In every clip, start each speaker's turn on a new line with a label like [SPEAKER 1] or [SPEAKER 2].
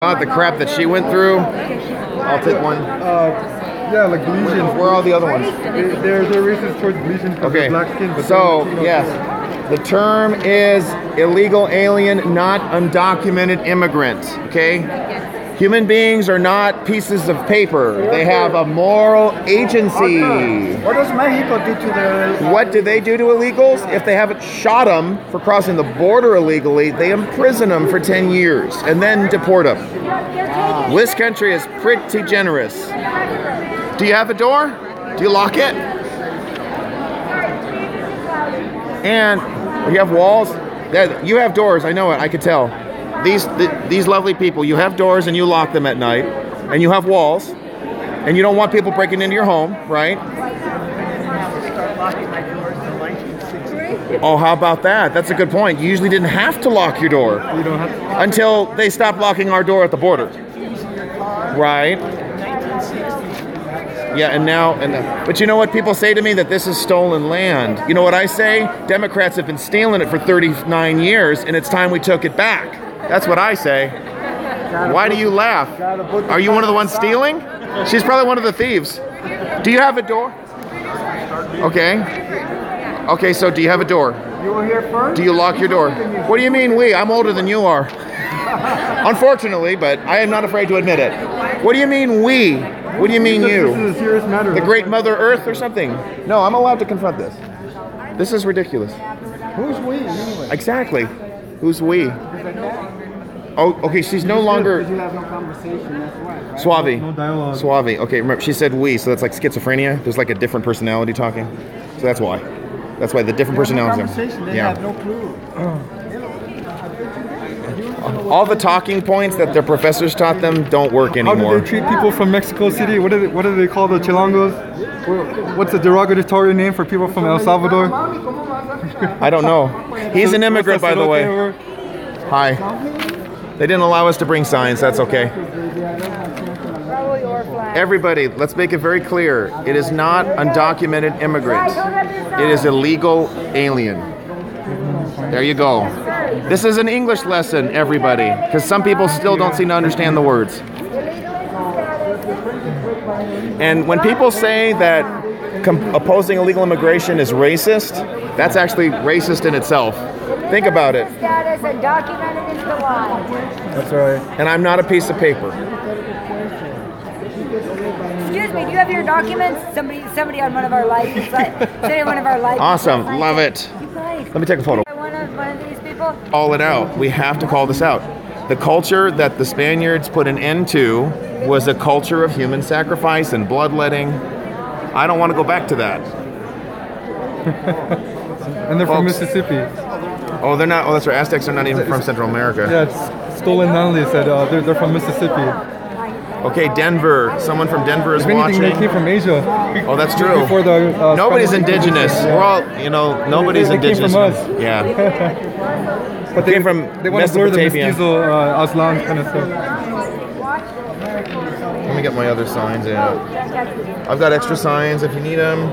[SPEAKER 1] Not the crap that she went through. I'll take one.
[SPEAKER 2] Yeah, like Belizeans.
[SPEAKER 1] Where are all the other ones?
[SPEAKER 2] They're racist towards Belizeans because they're black skin. But
[SPEAKER 1] so, yes. The term is illegal alien, not undocumented immigrant. Okay? Human beings are not pieces of paper. They have a moral agency.
[SPEAKER 3] What does Mexico do to the...
[SPEAKER 1] What do they do to illegals? If they haven't shot them for crossing the border illegally, they imprison them for 10 years and then deport them. This country is pretty generous. Do you have a door? Do you lock it? And you have walls? You have doors, I know it, I could tell. These lovely people, you have doors and you lock them at night, and you have walls, and you don't want people breaking into your home, right? Oh, how about that? That's a good point. You usually didn't have to lock your door until they stopped locking our door at the border, right? Yeah, and now, but you know what people say to me? That this is stolen land. You know what I say? Democrats have been stealing it for 39 years, and it's time we took it back. That's what I say. Why do you laugh? Are you one of the ones stealing? She's probably one of the thieves. Do you have a door? Okay. Okay, so do you have a door?
[SPEAKER 3] You were here first?
[SPEAKER 1] Do you lock your door? What do you mean we? I'm older than you are. Unfortunately, but I am not afraid to admit it. What do you mean we? What do you mean you?
[SPEAKER 2] This is a serious matter.
[SPEAKER 1] The great Mother Earth or something? No, I'm allowed to confront this. This is ridiculous.
[SPEAKER 3] Who's we anyway?
[SPEAKER 1] Exactly. Who's we? Oh, okay, she's no longer...
[SPEAKER 3] You have no conversation, that's why, right?
[SPEAKER 1] Suave.
[SPEAKER 2] No dialogue.
[SPEAKER 1] Suave. Okay, remember, she said we, so that's like schizophrenia. There's like a different personality talking. So that's why. That's why the different personalities.
[SPEAKER 3] Conversation, they have no clue.
[SPEAKER 1] All the talking points that their professors taught them don't work
[SPEAKER 2] How
[SPEAKER 1] anymore.
[SPEAKER 2] do they treat people from Mexico City? What do they call the Chilangos? What's the derogatory name for people from El Salvador?
[SPEAKER 1] I don't know. He's an immigrant, by the way. Hi. They didn't allow us to bring signs. That's okay. Everybody, let's make it very clear. It is not undocumented immigrant. It is illegal alien. There you go. This is an English lesson, everybody, because some people still don't seem to understand the words. And when people say that opposing illegal immigration is racist, that's actually racist in itself. Think about it.
[SPEAKER 4] Status and documented into the law.
[SPEAKER 2] That's right.
[SPEAKER 1] And I'm not a piece of paper.
[SPEAKER 4] Excuse me, do you have your documents? Somebody on one of our lives.
[SPEAKER 1] Awesome, love it.
[SPEAKER 4] You guys.
[SPEAKER 1] Let me take a photo.
[SPEAKER 4] One of these people.
[SPEAKER 1] Call it out. We have to call this out. The culture that the Spaniards put an end to was a culture of human sacrifice and bloodletting. I don't want to go back to that.
[SPEAKER 2] And they're from
[SPEAKER 1] Folks.
[SPEAKER 2] Mississippi.
[SPEAKER 1] Oh, they're not. Oh, that's right. Aztecs are not even from Central America.
[SPEAKER 2] Yeah, it's Stolen Nunley said they're from Mississippi.
[SPEAKER 1] Okay, Denver. Someone from Denver is
[SPEAKER 2] If anything,
[SPEAKER 1] watching.
[SPEAKER 2] they came from Asia.
[SPEAKER 1] Oh, that's true.
[SPEAKER 2] Before the,
[SPEAKER 1] Nobody's
[SPEAKER 2] Spanish
[SPEAKER 1] indigenous.
[SPEAKER 2] people.
[SPEAKER 1] We're all, nobody's
[SPEAKER 2] They came
[SPEAKER 1] indigenous.
[SPEAKER 2] from us.
[SPEAKER 1] Yeah.
[SPEAKER 2] But
[SPEAKER 1] Came from
[SPEAKER 2] they want to blur the
[SPEAKER 1] Mesopotamia.
[SPEAKER 2] mestizo Aslan kind of stuff.
[SPEAKER 1] Let me get my other signs out. I've got extra signs if you need them.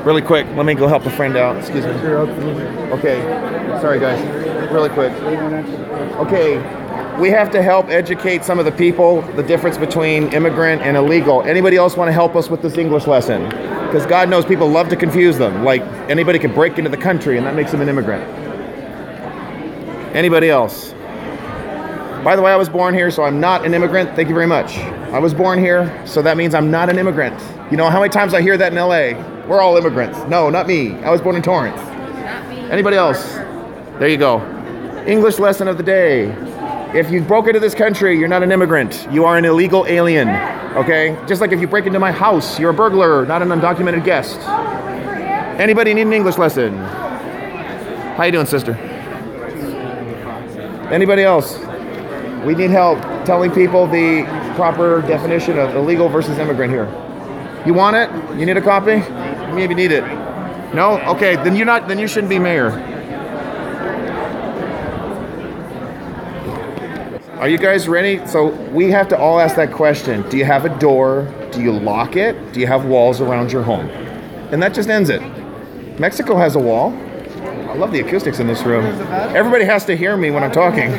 [SPEAKER 1] Really quick, let me go help a friend out. Excuse me. Okay. Sorry, guys. Really quick. Okay. We have to help educate some of the people the difference between immigrant and illegal. Anybody else want to help us with this English lesson? Because God knows people love to confuse them. Like anybody could break into the country and that makes them an immigrant. Anybody else? By the way, I was born here, so I'm not an immigrant. Thank you very much. I was born here, so that means I'm not an immigrant. You know how many times I hear that in LA? We're all immigrants. No, not me. I was born in Torrance. Anybody else? There you go. English lesson of the day. If you broke into this country, you're not an immigrant. You are an illegal alien, okay? Just like if you break into my house, you're a burglar, not an undocumented guest. Anybody need an English lesson? How you doing, sister? Anybody else? We need help telling people the proper definition of illegal versus immigrant here. You want it? You need a copy? Maybe need it. No? Okay, then you shouldn't be mayor. Are you guys ready? So we have to all ask that question. Do you have a door? Do you lock it? Do you have walls around your home? And that just ends it. Mexico has a wall. I love the acoustics in this room. Everybody has to hear me when I'm talking.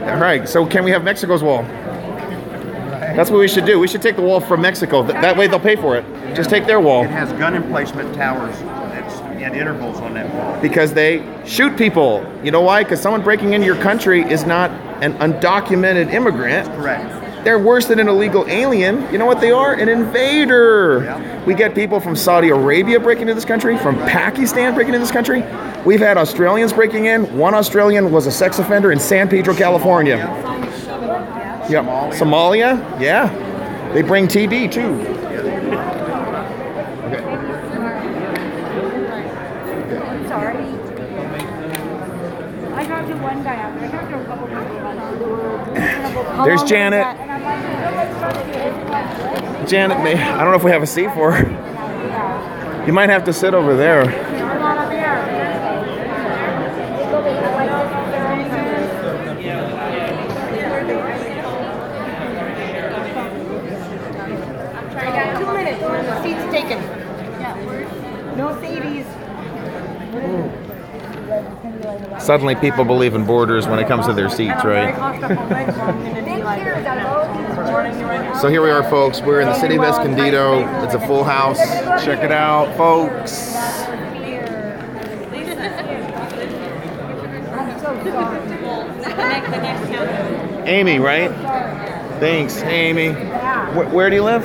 [SPEAKER 1] All right. So can we have Mexico's wall? That's what we should do. We should take the wall from Mexico. That way they'll pay for it. Just take their wall.
[SPEAKER 5] It has gun emplacement towers at intervals on that wall.
[SPEAKER 1] Because they shoot people. You know why? Because someone breaking into your country is not an undocumented immigrant.
[SPEAKER 5] Correct.
[SPEAKER 1] They're worse than an illegal alien. You know what they are? An invader.
[SPEAKER 5] Yeah.
[SPEAKER 1] We get people from Saudi Arabia breaking into this country, from Pakistan breaking into this country. We've had Australians breaking in. One Australian was a sex offender in San Pedro, California. Yep. Somalia? Yeah. They bring TB too.
[SPEAKER 4] Sorry. I talked to one guy out there. I talked to a couple people.
[SPEAKER 1] There's Janet. Janet, I don't know if we have a seat for her. You might have to sit over there.
[SPEAKER 4] Seats taken. No seaties.
[SPEAKER 1] Suddenly people believe in borders when it comes to their seats, right? So here we are, folks. We're in the city of Escondido. It's a full house. Check it out, folks. Amy, right? Thanks. Hey, Amy. Where do you live?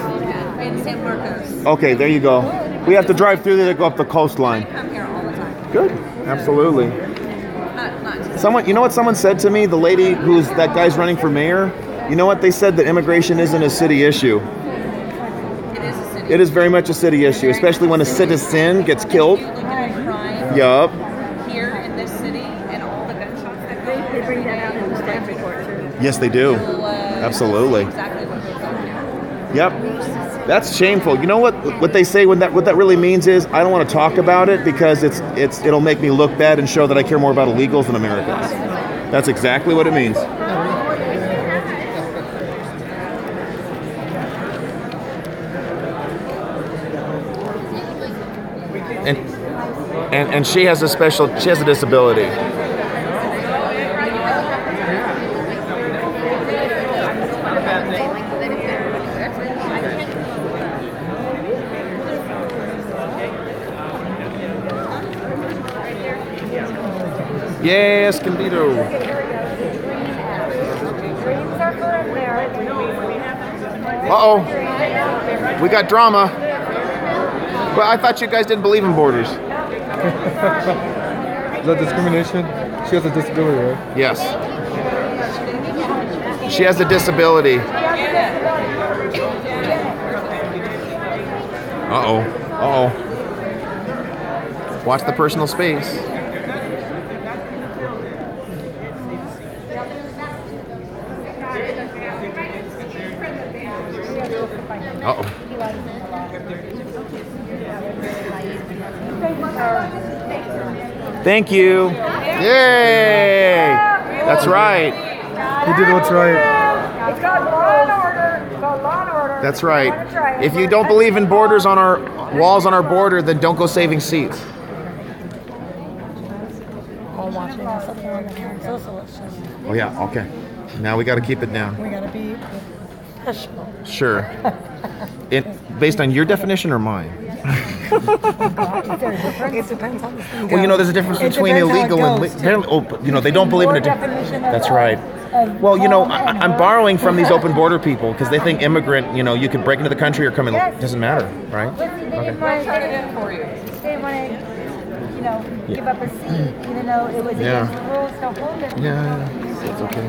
[SPEAKER 6] In San Marcos.
[SPEAKER 1] Okay, there you go. We have to drive through there to go up the coastline.
[SPEAKER 6] I come here all the time.
[SPEAKER 1] Good. Absolutely.
[SPEAKER 6] Not
[SPEAKER 1] Someone, you know what someone said to me? The lady who's that guy's running for mayor. You know what they said? That immigration isn't a city issue.
[SPEAKER 6] It is a city.
[SPEAKER 1] It is very much a city issue, especially when a citizen gets killed.
[SPEAKER 6] If you look at crime
[SPEAKER 1] Yup.
[SPEAKER 6] here in this city and all the gunshots that go
[SPEAKER 4] They bring that out in the staff report too.
[SPEAKER 1] Yes, they do. Absolutely.
[SPEAKER 6] Exactly what goes on here.
[SPEAKER 1] Yep. That's shameful. You know what they say what that really means is I don't want to talk about it because it'll make me look bad and show that I care more about illegals than Americans. That's exactly what it means. And she has a disability. Yay, Escondido. Uh-oh. We got drama. Well, I thought you guys didn't believe in borders.
[SPEAKER 2] Is that discrimination? She has a disability, right?
[SPEAKER 1] Yes. She has a disability. Uh-oh. Uh-oh. Watch the personal space. Uh-oh. Thank you. Yay! That's right.
[SPEAKER 2] You did what's right.
[SPEAKER 4] It's called law and order. It's called law and order.
[SPEAKER 1] That's right. If you don't believe in borders on our walls on our border, then don't go saving seats. Oh yeah, okay. Now we got to keep it down.
[SPEAKER 7] We gotta be professional.
[SPEAKER 1] Sure. Based on your definition or mine?
[SPEAKER 7] It depends on the thing.
[SPEAKER 1] Well, you know, there's a difference
[SPEAKER 7] It
[SPEAKER 1] between
[SPEAKER 7] depends how it
[SPEAKER 1] illegal and
[SPEAKER 7] goes,
[SPEAKER 1] you know, they don't believe in it. That's right. Well, you know, I'm borrowing from these open border people because they think immigrant, you know, you could break into the country or come in. It doesn't matter, right?
[SPEAKER 4] They didn't want to give up a seat, even though it was against the rules to hold it.
[SPEAKER 1] Yeah, it's okay.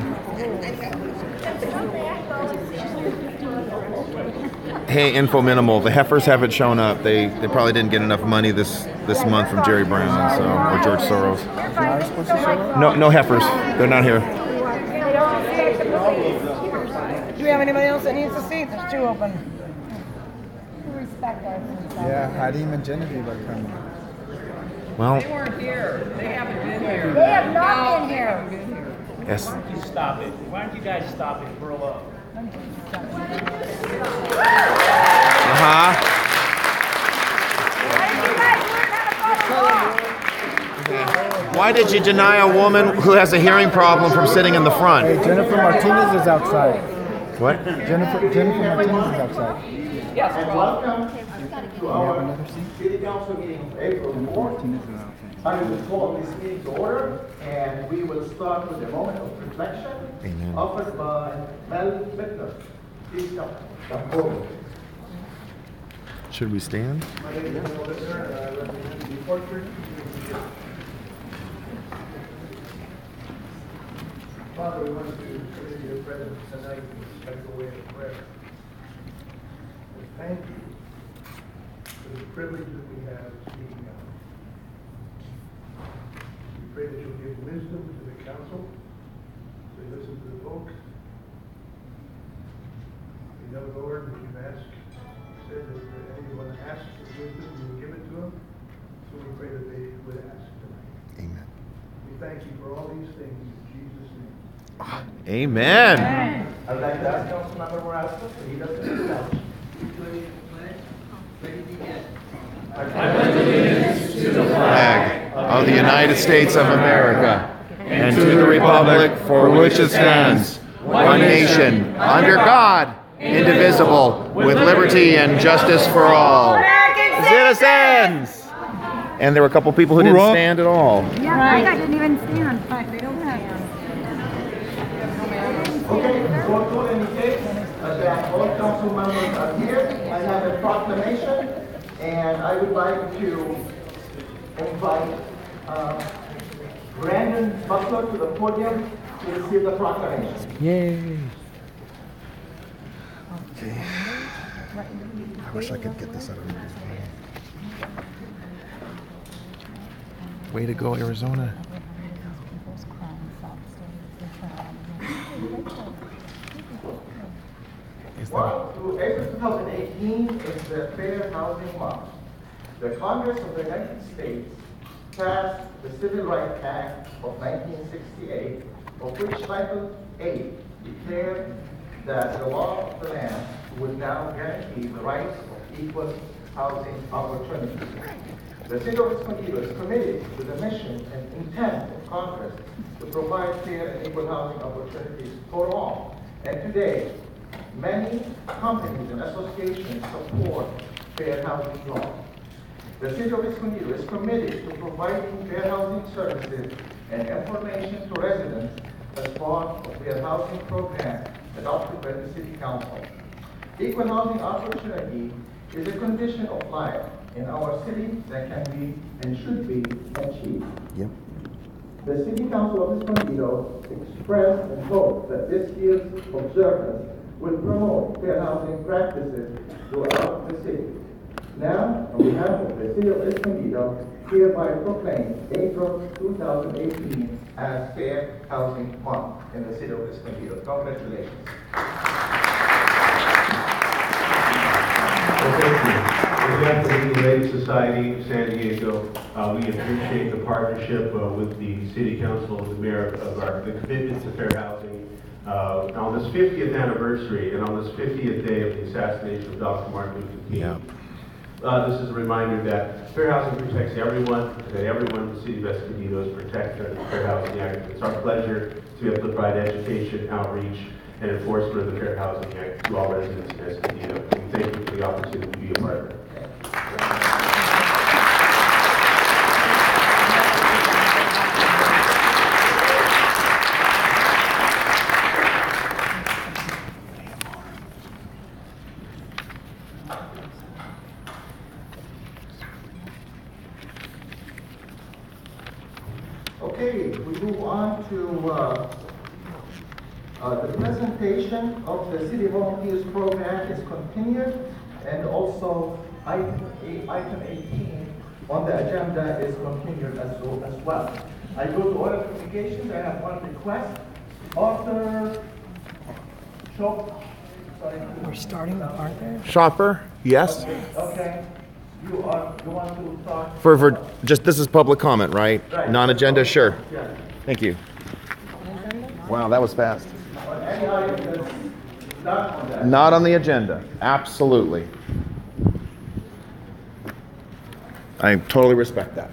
[SPEAKER 1] Hey, Info Minimal, the heifers haven't shown up. They probably didn't get enough money this month from Jerry Brown or George Soros. No heifers. They're not here.
[SPEAKER 7] Do we have anybody else that needs a seat? There's two open.
[SPEAKER 3] Yeah, Hadim and Genevieve are coming.
[SPEAKER 1] Well,
[SPEAKER 4] They have not been here.
[SPEAKER 1] yes.
[SPEAKER 8] Stop it. Why don't you guys stop it? Grow up.
[SPEAKER 1] Uh-huh.
[SPEAKER 4] Why did you guys learn how to follow law?
[SPEAKER 1] Why did you deny a woman who has a hearing problem from sitting in the front?
[SPEAKER 3] Hey, Jennifer Martinez is outside.
[SPEAKER 1] What?
[SPEAKER 3] Jennifer Martinez is outside.
[SPEAKER 9] And welcome to our City Council meeting of April 4th. I will call this meeting to order, and we will start with a moment of reflection offered by Mel Bittner. Please come forward.
[SPEAKER 1] Should we stand?
[SPEAKER 9] My name is Mel Bittner, and I represent the Portrait. Father, we want to consider your presence tonight in a special way of prayer. We thank you for the privilege that we have of speaking out. We pray that you'll give wisdom to the council, as they listen to the folks. We know, Lord, that you've asked, you said that if anyone asks for wisdom, you will give it to them. So we pray that they would ask tonight.
[SPEAKER 1] Amen.
[SPEAKER 9] We thank you for all these things in Jesus' name.
[SPEAKER 1] Amen.
[SPEAKER 9] I'd like to ask Councilmember Morales to lead us in the pledge.
[SPEAKER 1] Flag of the United States of America and to the republic for which it stands, one nation, under God, indivisible, with liberty and justice for all. Citizens! And there were a couple people who didn't stand at all.
[SPEAKER 4] Yeah, I didn't even stand, but they don't have.
[SPEAKER 9] Okay, for to indicate that all council members are here, I have a proclamation, and I would like to invite Brandon Butler to the podium to receive the proclamation.
[SPEAKER 1] Yay. Okay. I wish I could get this out of my Way to go, Arizona.
[SPEAKER 9] Well, through April 2018 is the Fair Housing Month. The Congress of the United States passed the Civil Rights Act of 1968, of which Title 8 declared that the law of the land would now guarantee the rights of equal housing opportunities. The City of Escondido is committed to the mission and intent of Congress to provide fair and equal housing opportunities for all. And today, many companies and associations support fair housing law. The City of Escondido is committed to providing fair housing services and information to residents as part of their housing program adopted by the City Council. Equal housing opportunity is a condition of life in our city that can be and should be achieved.
[SPEAKER 1] Yep.
[SPEAKER 9] The City Council of Escondido expressed and hoped that this year's observance will promote fair housing practices throughout the city. Now, on behalf of the City of Escondido, hereby proclaim April 2018 as Fair Housing Month in the City of Escondido. Congratulations.
[SPEAKER 10] Well, thank you. On behalf of the Legal Aid Society of San Diego, we appreciate the partnership with the City Council and the Mayor of the commitment to fair housing. On this 50th anniversary and on this 50th day of the assassination of Dr. Martin Luther King, this is a reminder that fair housing protects everyone, and that everyone in the City of Escondido is protected under the Fair Housing Act. It's our pleasure to be able to provide education, outreach, and enforcement of the Fair Housing Act to all residents in Escondido. We thank you for the opportunity to be a part of it.
[SPEAKER 9] Okay, we move on to the presentation of the City Volunteers Program is continued, and also item 18 on the agenda is continued as well. I go to order communications. I have one request. Arthur
[SPEAKER 7] We're starting with Arthur.
[SPEAKER 1] Shopper, yes.
[SPEAKER 9] Okay. You want to talk?
[SPEAKER 1] For just, this is public comment, right?
[SPEAKER 9] Right.
[SPEAKER 1] Non-agenda, sure.
[SPEAKER 9] Yeah.
[SPEAKER 1] Thank you. Wow, that was fast.
[SPEAKER 9] On any item that's not on that.
[SPEAKER 1] Not on the agenda, absolutely. I totally respect that.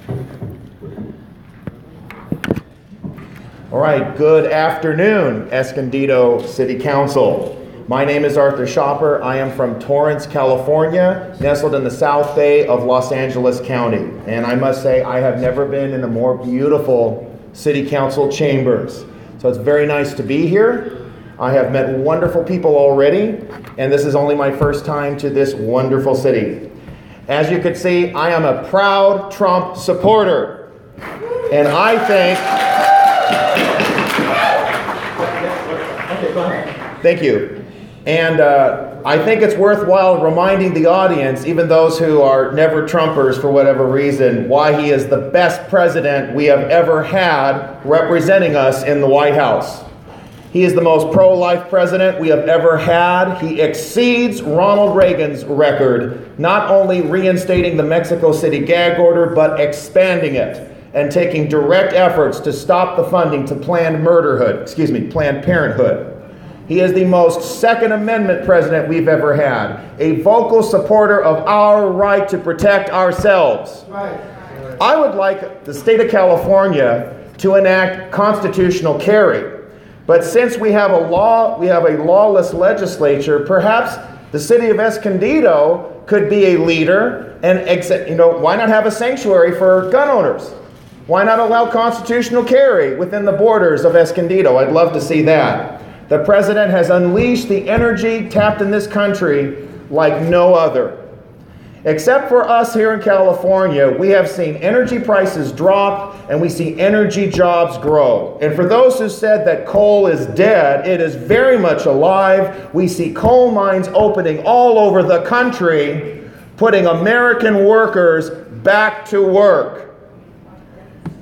[SPEAKER 1] All right, good afternoon, Escondido City Council. My name is Arthur Schopper. I am from Torrance, California, nestled in the South Bay of Los Angeles County. And I must say, I have never been in a more beautiful city council chambers. So it's very nice to be here. I have met wonderful people already, and this is only my first time to this wonderful city. As you can see, I am a proud Trump supporter. And I think... Thank you. And I think it's worthwhile reminding the audience, even those who are never Trumpers for whatever reason, why he is the best president we have ever had representing us in the White House. He is the most pro-life president we have ever had. He exceeds Ronald Reagan's record, not only reinstating the Mexico City gag order, but expanding it and taking direct efforts to stop the funding to Planned Parenthood. He is the most Second Amendment president we've ever had, a vocal supporter of our right to protect ourselves. I would like the state of California to enact constitutional carry. But since we have a lawless legislature, perhaps the city of Escondido could be a leader and, why not have a sanctuary for gun owners? Why not allow constitutional carry within the borders of Escondido? I'd love to see that. The president has unleashed the energy tapped in this country like no other. Except for us here in California, we have seen energy prices drop and we see energy jobs grow. And for those who said that coal is dead, it is very much alive. We see coal mines opening all over the country, putting American workers back to work.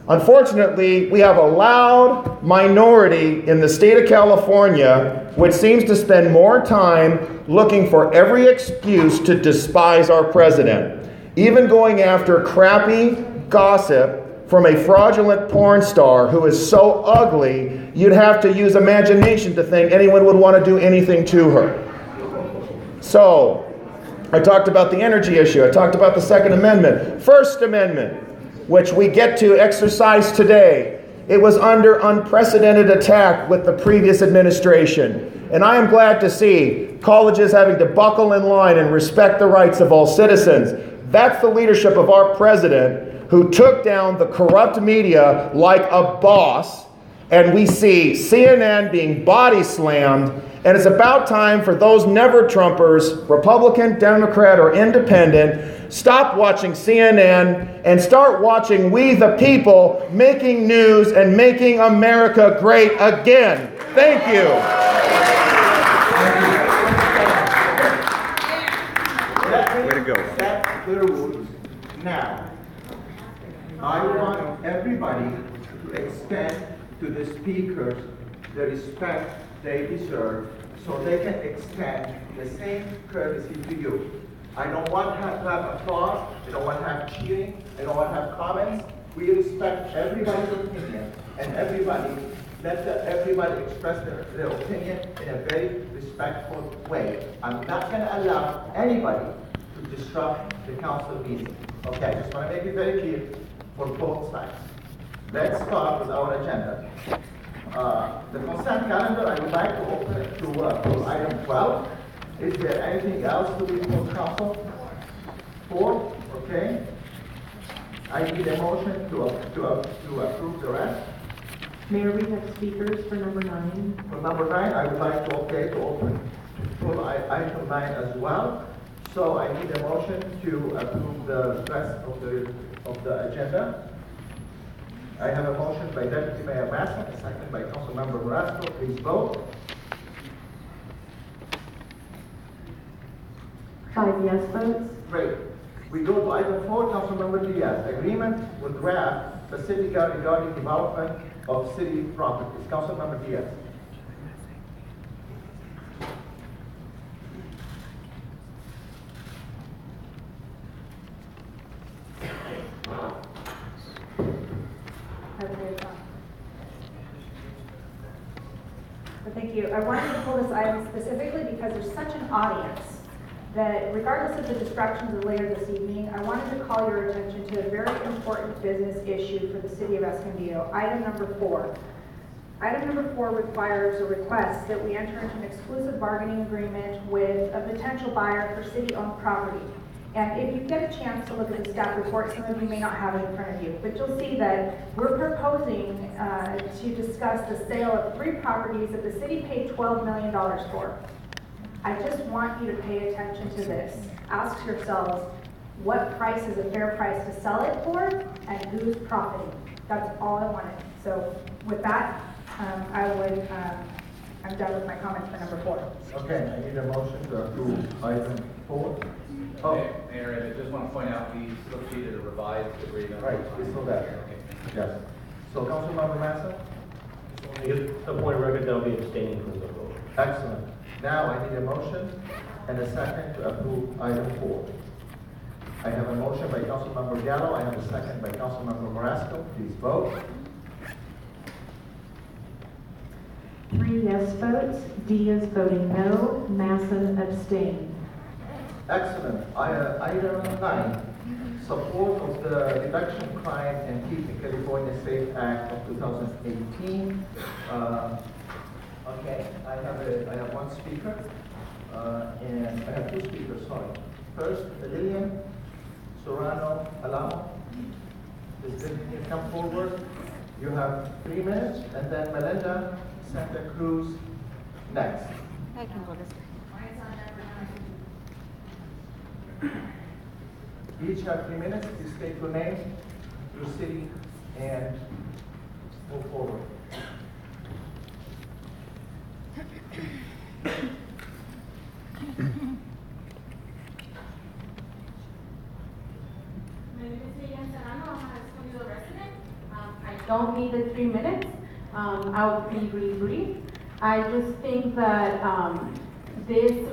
[SPEAKER 1] Unfortunately, we have a loud minority in the state of California which seems to spend more time looking for every excuse to despise our president, even going after crappy gossip from a fraudulent porn star who is so ugly you'd have to use imagination to think anyone would want to do anything to her. So, I talked about the energy issue. I talked about the Second Amendment. First Amendment, which we get to exercise today. It was under unprecedented attack with the previous administration. And I am glad to see colleges having to buckle in line and respect the rights of all citizens. That's the leadership of our president, who took down the corrupt media like a boss. And we see CNN being body slammed. And it's about time for those never-Trumpers, Republican, Democrat, or Independent, stop watching CNN and start watching We the People making news and making America great again. Thank you.
[SPEAKER 9] Way to go. Set the rules now. I want everybody to extend to the speakers the respect they deserve so they can extend the same courtesy to you. I don't want to have applause. I don't want to have cheering. I don't want to have comments. We respect everybody's opinion, and everybody express their opinion in a very respectful way. I'm not going to allow anybody to disrupt the council meeting. Okay, I just want to make it very clear for both sides. Let's start with our agenda. The consent calendar, I would like to open it to item 12. Is there anything else to be before council? 4, okay. I need a motion to approve the rest.
[SPEAKER 6] Mayor, we have speakers for number 9.
[SPEAKER 9] For number 9, I would like to open full item 9 as well. So I need a motion to approve the rest of the agenda. I have a motion by Deputy Mayor Masson, a second by Councilmember Marasco. Please vote.
[SPEAKER 6] 5 yes votes.
[SPEAKER 9] Great. We go to item 4, Councilmember Diaz. Agreement with draft Pacifica regarding development of city properties. Councilmember Diaz.
[SPEAKER 11] Thank you. I wanted to pull this item specifically because there's such an audience that regardless of the distractions of later this evening, I wanted to call your attention to a very important business issue for the city of Escondido. Item number 4. Item number 4 requires or requests that we enter into an exclusive bargaining agreement with a potential buyer for city-owned property. And if you get a chance to look at the staff report, some of you may not have it in front of you, but you'll see that we're proposing to discuss the sale of 3 properties that the city paid $12 million for. I just want you to pay attention to this. Ask yourselves, what price is a fair price to sell it for, and who's profiting? That's all I wanted. So with that, I'm done with my comments for number 4.
[SPEAKER 9] Okay, I need a motion to approve item 4. Oh,
[SPEAKER 12] Mayor, I just want to point out, we still treated a revised agreement.
[SPEAKER 9] right, we still there. Yes. So Councilmember Massa?
[SPEAKER 10] A point of record, they'll be abstaining from the vote.
[SPEAKER 9] Excellent. Now I need a motion and a second to approve item 4. I have a motion by Councilmember Gallo. I have a second by Councilmember Marasco. Please vote.
[SPEAKER 13] 3 yes votes. D is voting no. Massa abstained.
[SPEAKER 9] Excellent. Item 9, support of the Reduction Crime and Keeping California Safe Act of 2018. Okay, I have one speaker, and I have 2 speakers, sorry. First, Lillian Serrano Alamo. Please come forward. You have 3 minutes, and then Melinda Santa Cruz next.
[SPEAKER 4] I can go this way.
[SPEAKER 9] Each have 3 minutes. Please state your name, your city, and move forward.
[SPEAKER 13] I don't need the 3 minutes. I'll be really brief. I just think that this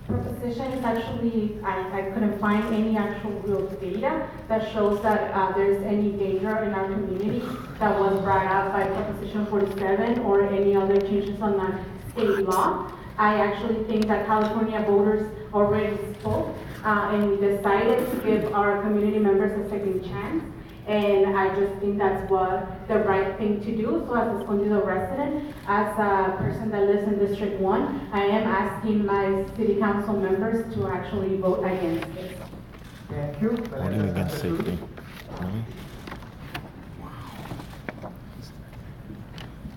[SPEAKER 13] proposition is actually, I couldn't find any actual real data that shows that there's any danger in our community that was brought up by Proposition 47 or any other changes on the state law. I actually think that California voters already spoke and we decided to give our community members a second chance. And I just think that's what the right thing to do. So as a Escondido resident, as a person that lives in District 1, I am asking my city council members to actually vote against this.
[SPEAKER 9] Thank you.
[SPEAKER 1] Voting against safety. Really?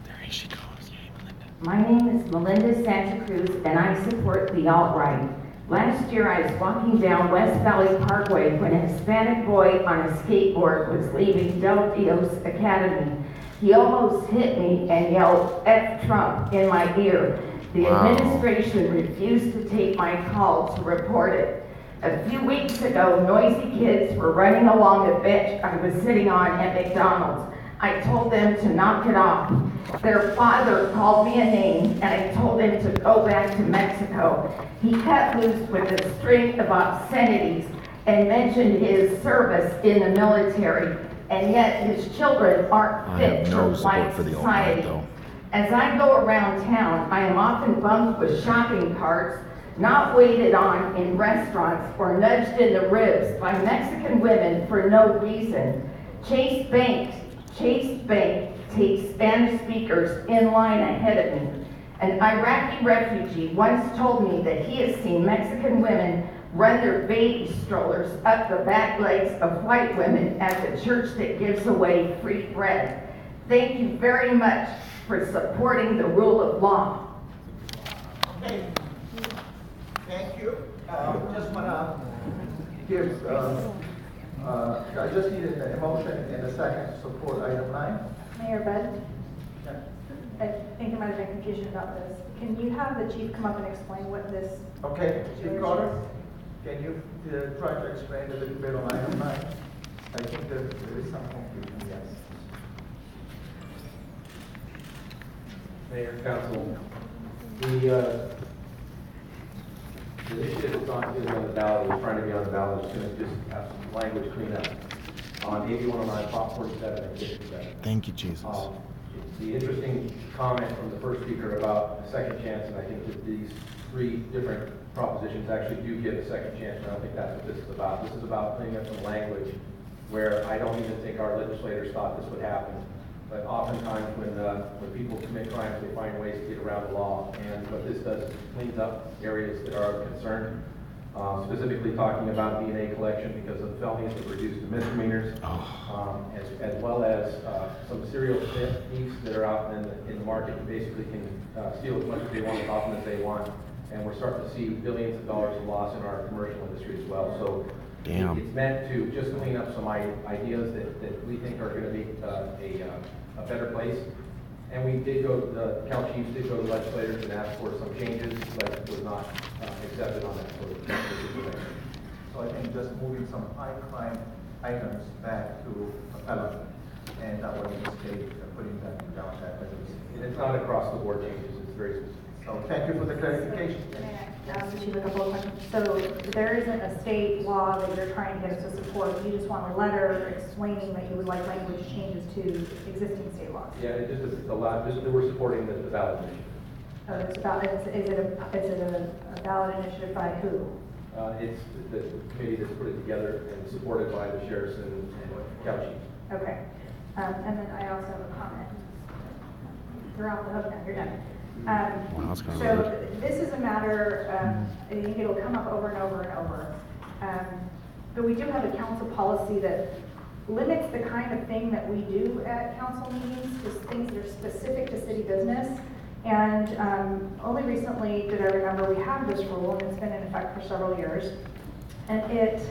[SPEAKER 1] There she goes. Yay, Melinda.
[SPEAKER 14] My name is Melinda Santa Cruz, and I support the alt-right. Last year, I was walking down West Valley Parkway when a Hispanic boy on a skateboard was leaving Del Dios Academy. He almost hit me and yelled, "F Trump," in my ear. The administration refused to take my call to report it. A few weeks ago, noisy kids were running along a bench I was sitting on at McDonald's. I told them to knock it off. Their father called me a name, and I told him to go back to Mexico. He cut loose with a string of obscenities and mentioned his service in the military, and yet his children aren't fit for white society. As I go around town, I am often bumped with shopping carts, not waited on in restaurants, or nudged in the ribs by Mexican women for no reason. Chase Bank takes Spanish speakers in line ahead of me. An Iraqi refugee once told me that he has seen Mexican women run their baby strollers up the back legs of white women at the church that gives away free bread. Thank you very much for supporting the rule of law.
[SPEAKER 9] Okay. Thank you. Just want to give, I just need a motion and a second to support item 9.
[SPEAKER 11] Mayor Bud, I think there might have been confusion about this. Can you have the chief come up and explain what this?
[SPEAKER 9] Okay, Chief Carter, can you try to explain a little bit on item 9? I think there is some confusion, yes.
[SPEAKER 12] Mayor, Council, the initiative is on the ballot, is trying to be on the ballot, is going to just have some language cleanup on AB 109, Prop 47, and 57.
[SPEAKER 1] Thank you, Jesus.
[SPEAKER 12] The interesting comment from the first speaker about a second chance, and I think that these 3 different propositions actually do give a second chance, and I don't think that's what this is about. This is about cleaning up some language where I don't even think our legislators thought this would happen. But oftentimes when people commit crimes, they find ways to get around the law. And what this does is cleans up areas that are of concern. Specifically talking about DNA collection because of felonies have reduced to misdemeanors, as well as some serial thieves that are out in the market and basically can steal as much as they want, as often as they want. And we're starting to see billions of dollars of loss in our commercial industry as well. So it's meant to just clean up some ideas that we think are going to make a better place. And we did go, the county chiefs did go to legislators and ask for some changes, but was not accepted on that.
[SPEAKER 9] So I think just moving some high crime items back to a felony, and that was a mistake, putting them down that way.
[SPEAKER 12] It's not across the board changes, it's very specific.
[SPEAKER 9] So thank you for the clarification.
[SPEAKER 11] Chief, a couple of questions. So there isn't a state law that you're trying to get us to support. You just want a letter explaining that you would like language changes to existing state laws.
[SPEAKER 12] Yeah, it just just that we're supporting the ballot initiative.
[SPEAKER 11] Is it a ballot initiative by who?
[SPEAKER 12] It's the committee that's put it together and supported by the sheriffs and county chiefs.
[SPEAKER 11] Okay. And then I also have a comment. You're off the hook now. You're done. So this is a matter, I think it'll come up over and over and over. But we do have a council policy that limits the kind of thing that we do at council meetings, just things that are specific to city business. And only recently did I remember we have this rule, and it's been in effect for several years. And it's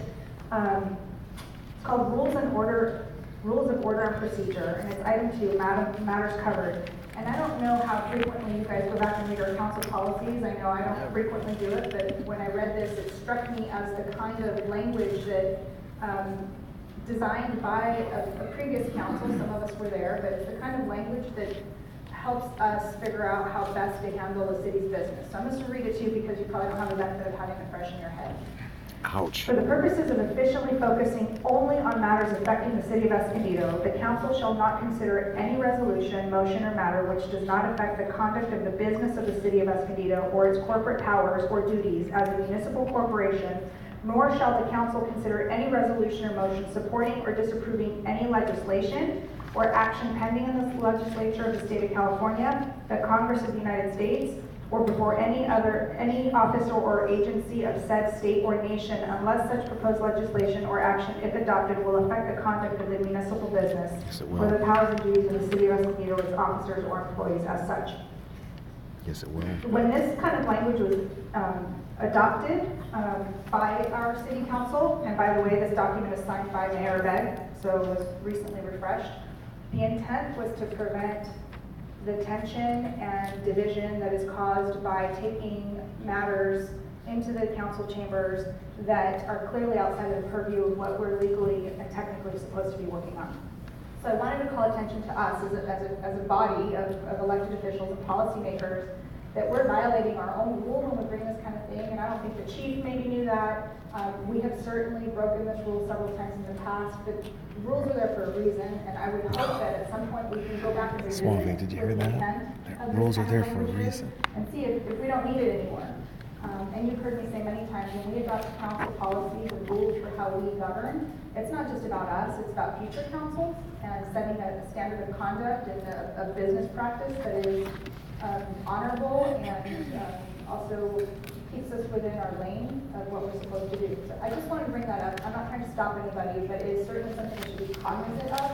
[SPEAKER 11] called Rules of Order and Procedure, and it's item 2, matters covered. And I don't know how frequently you guys go back and read our council policies. I know I don't frequently do it, but when I read this, it struck me as the kind of language that designed by a previous council, some of us were there, but it's the kind of language that helps us figure out how best to handle the city's business. So I'm just going to read it to you because you probably don't have the benefit of having it fresh in your head.
[SPEAKER 1] Ouch.
[SPEAKER 11] For the purposes of officially focusing only on matters affecting the city of Escondido, the council shall not consider any resolution, motion, or matter which does not affect the conduct of the business of the city of Escondido or its corporate powers or duties as a municipal corporation, nor shall the council consider any resolution or motion supporting or disapproving any legislation or action pending in the legislature of the state of California, the Congress of the United States, or before any officer or agency of said state or nation, unless such proposed legislation or action, if adopted, will affect the conduct of the municipal business or the powers and duties of the city of Escondido, its officers or employees as such.
[SPEAKER 1] Yes, it will.
[SPEAKER 11] When this kind of language was adopted by our city council, and by the way, this document is signed by Mayor Begg, so it was recently refreshed, the intent was to prevent the tension and division that is caused by taking matters into the council chambers that are clearly outside of the purview of what we're legally and technically supposed to be working on. So I wanted to call attention to us as a body of elected officials and policymakers that we're violating our own rule when we bring this kind of thing, and I don't think the chief maybe knew that. We have certainly broken this rule several times in the past, but rules are there for a reason, and I would hope that at some point we can go back and revisit.
[SPEAKER 1] Swampy, did you hear that? Rules are there for a reason.
[SPEAKER 11] And see if we don't need it anymore. And you've heard me say many times, when we adopt council policies and rules for how we govern, it's not just about us, it's about future councils and setting a standard of conduct and a business practice that is honorable and also keeps us within our lane of what we're supposed to do. So I just wanted to bring that up. I'm not trying to stop anybody, but it is certainly something we should be cognizant of.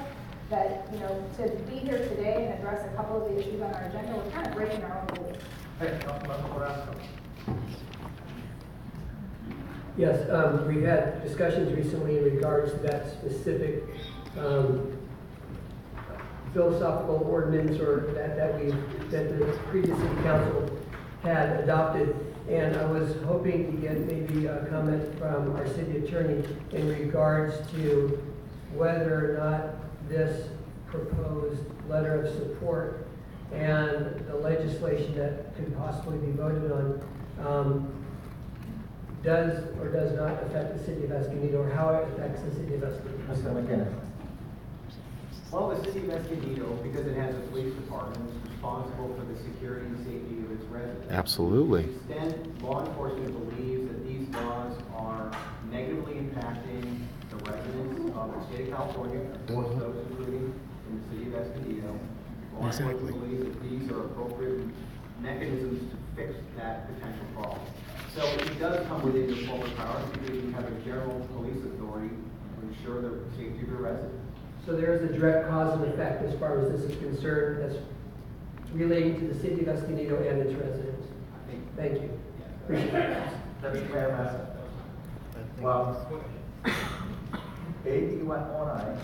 [SPEAKER 11] That, you know, to be here today and address a couple of the issues on our agenda, we're kind of breaking our own rules.
[SPEAKER 9] Hey, Councilmember Carrasco.
[SPEAKER 15] Yes, we've had discussions recently in regards to that specific philosophical ordinance or that the previous city council had adopted. And I was hoping to get maybe a comment from our city attorney in regards to whether or not this proposed letter of support and the legislation that could possibly be voted on does or does not affect the city of Escondido, or how it affects the city of Escondido.
[SPEAKER 9] Mr. McKinnon.
[SPEAKER 16] Well, the city of Escondido, because it has a police department, is responsible for the security and safety of its residents.
[SPEAKER 1] Absolutely.
[SPEAKER 16] To the extent law enforcement believes that these laws are negatively impacting the residents of the state of California, of course those including the in the city of Escondido. Law enforcement believes that these are appropriate mechanisms to fix that potential problem. So it does come within your public powers because you have a general police authority to ensure the safety of your residents.
[SPEAKER 15] So there is a direct cause and effect as far as this is concerned, that's relating to the city of Escondido and its residents. Thank you. Appreciate it.
[SPEAKER 9] That's fair, well, AB 109,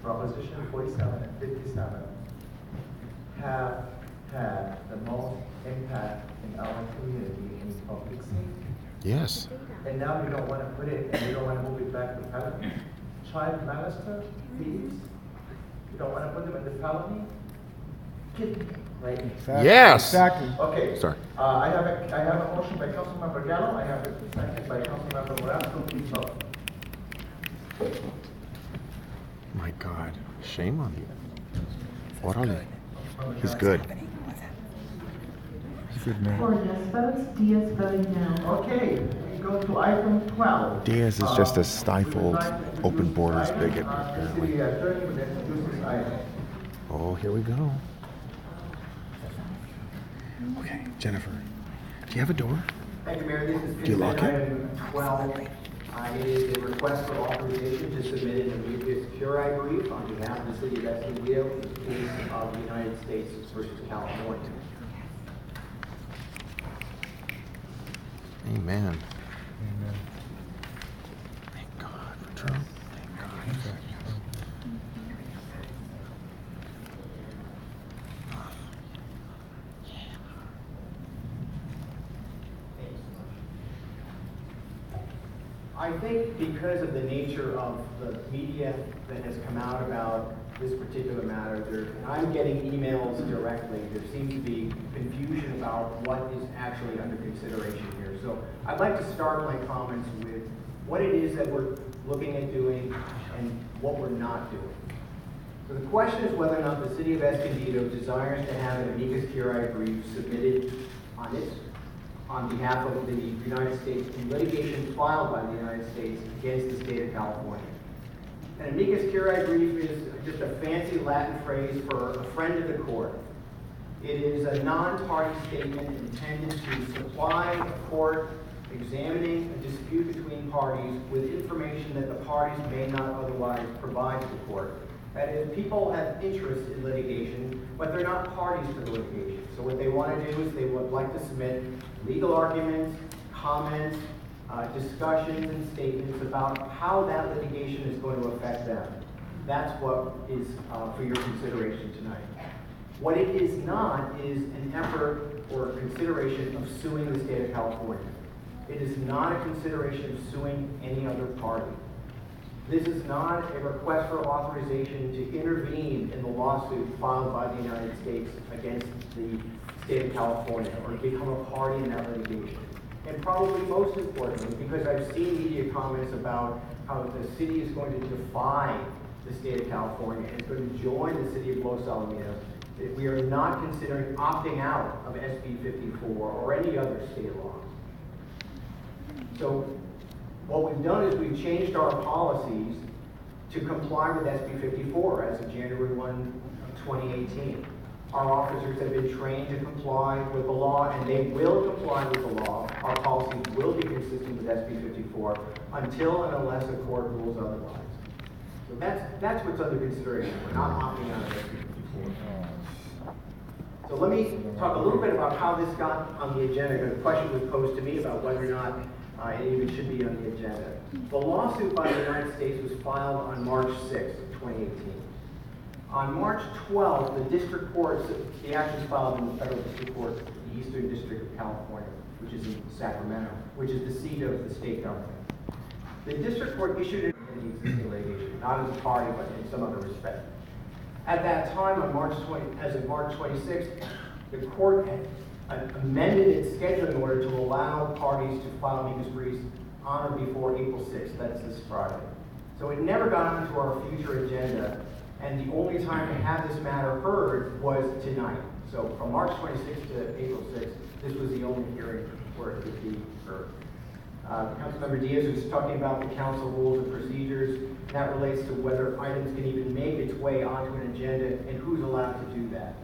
[SPEAKER 9] Proposition 47 and 57 have had the most impact in our community in public safety.
[SPEAKER 1] Yes.
[SPEAKER 9] And now you don't want to put it, and you don't want to move it back to felony. Child molester, thieves, you don't want to put them in the felony? Kidnapping, right?
[SPEAKER 1] Exactly. Yes.
[SPEAKER 3] Exactly.
[SPEAKER 9] Okay.
[SPEAKER 1] Sorry.
[SPEAKER 9] I have a motion by Councilmember Gallo. I have a second by Councilmember Morales. Please vote.
[SPEAKER 1] My God. Shame on you. Orale. He's good.
[SPEAKER 3] He's good, man.
[SPEAKER 14] 4 yes votes, Diaz voting no.
[SPEAKER 9] Okay, we go to item 12.
[SPEAKER 1] Diaz is just a stifled, open borders bigot,
[SPEAKER 9] The
[SPEAKER 1] apparently.
[SPEAKER 9] city attorney will introduce this item.
[SPEAKER 1] Oh, here we go. Okay, Jennifer, do you have a door?
[SPEAKER 16] Thank you, Mayor. This is
[SPEAKER 1] Do you lock
[SPEAKER 16] consent
[SPEAKER 1] it?
[SPEAKER 16] item 12. It is a request for authorization to submit an amicus curiae brief on behalf of the city of Escondido in the case of the United States versus California.
[SPEAKER 1] Amen. Thank God for Trump. Thank God.
[SPEAKER 16] I think because of the nature of the media that has come out about this particular matter, and I'm getting emails directly, there seems to be confusion about what is actually under consideration here. So I'd like to start my comments with what it is that we're looking at doing and what we're not doing. So the question is whether or not the city of Escondido desires to have an amicus curiae brief submitted on behalf of the United States in litigation filed by the United States against the state of California. An amicus curiae brief is just a fancy Latin phrase for a friend of the court. It is a non-party statement intended to supply a court examining a dispute between parties with information that the parties may not otherwise provide to the court. That is, people have interest in litigation, but they're not parties to the litigation. So what they want to do is they would like to submit legal arguments, comments, discussions, and statements about how that litigation is going to affect them. That's what is for your consideration tonight. What it is not is an effort or consideration of suing the state of California. It is not a consideration of suing any other party. This is not a request for authorization to intervene in the lawsuit filed by the United States against the state of California or become a party in that litigation. And probably most importantly, because I've seen media comments about how the city is going to defy the state of California and is going to join the city of Los Alamitos, that we are not considering opting out of SB 54 or any other state law. So what we've done is we've changed our policies to comply with SB 54 as of January 1, 2018. Our officers have been trained to comply with the law, and they will comply with the law. Our policies will be consistent with SB 54 until and unless a court rules otherwise. So that's what's under consideration. We're not opting out of SB 54. So let me talk a little bit about how this got on the agenda. The question was posed to me about whether or not any of it should be on the agenda. The lawsuit by the United States was filed on March 6th of 2018. On March 12th, the district court, the actions filed in the federal district court, the Eastern District of California, which is in Sacramento, which is the seat of the state government. The district court issued it in the existing litigation, not as a party, but in some other respect. At that time, as of March 26th, the court had amended its scheduling order to allow parties to file amicus briefs on or before April 6th. That's this Friday. So it never got onto our future agenda, and the only time to have this matter heard was tonight. So from March 26th to April 6th, this was the only hearing where it could be heard. Councilmember Diaz was talking about the council rules and procedures, and that relates to whether items can even make its way onto an agenda and who's allowed to do that.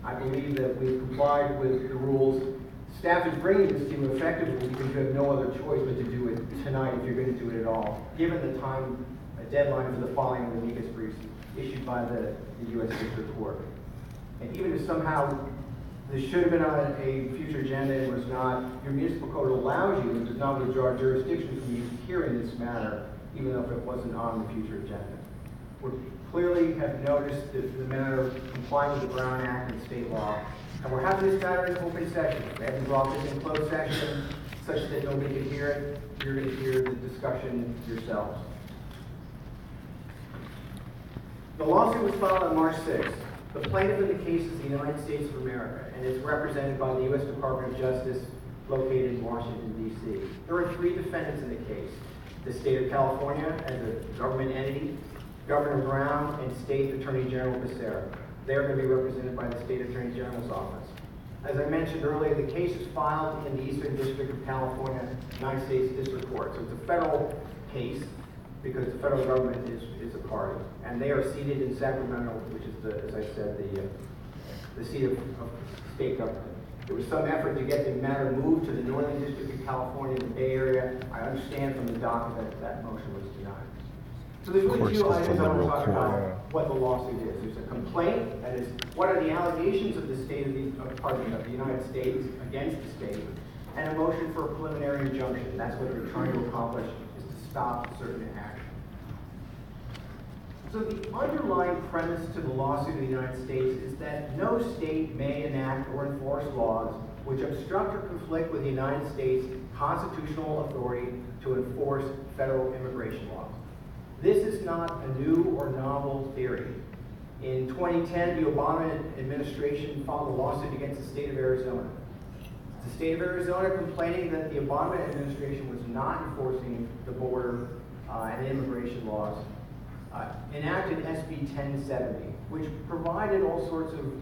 [SPEAKER 16] I believe that we've complied with the rules. Staff is bringing this to you effectively because you have no other choice but to do it tonight if you're going to do it at all, given the time deadline for the following amicus briefs issued by the U.S. District Court. And even if somehow this should have been on a future agenda and was not, your municipal code allows you and does not withdraw jurisdiction from you hearing this matter, even though if it wasn't on the future agenda. We clearly have noticed the matter of complying with the Brown Act and state law, and we're having this matter in open session. We haven't brought this in closed session such that nobody can hear it. You're going to hear the discussion yourselves. The lawsuit was filed on March 6th. The plaintiff in the case is the United States of America and is represented by the U.S. Department of Justice located in Washington, D.C. There are 3 defendants in the case: the state of California as a government entity, Governor Brown, and State Attorney General Becerra. They're going to be represented by the State Attorney General's office. As I mentioned earlier, the case is filed in the Eastern District of California, United States District Court. So it's a federal case because the federal government is a party. And they are seated in Sacramento, which is, as I said, the seat of state government. There was some effort to get the matter moved to the Northern District of California, the Bay Area. I understand from the document that motion was denied. So there's really 2 items I want to talk about what the lawsuit is. There's a complaint, that is, what are the allegations of the state of the United States against the state, and a motion for a preliminary injunction. That's what they're trying to accomplish, is to stop certain action. So the underlying premise to the lawsuit of the United States is that no state may enact or enforce laws which obstruct or conflict with the United States' constitutional authority to enforce federal immigration laws. This is not a new or novel theory. In 2010, the Obama administration filed a lawsuit against the state of Arizona. The state of Arizona complaining that the Obama administration was not enforcing the border and immigration laws, enacted SB 1070, which provided all sorts of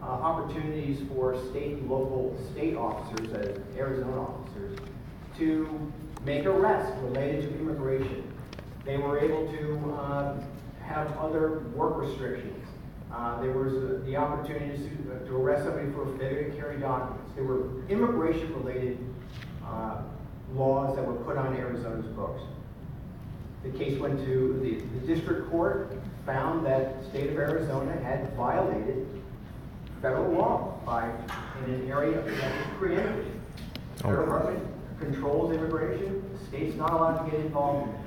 [SPEAKER 16] opportunities for state and local state officers, as Arizona officers, to make arrests related to immigration. They were able to have other work restrictions. There was the opportunity to arrest somebody for failure to carry documents. There were immigration-related laws that were put on Arizona's books. The case went to the district court, found that the state of Arizona had violated federal law in an area that was preempted. The federal government controls immigration. The state's not allowed to get involved in it.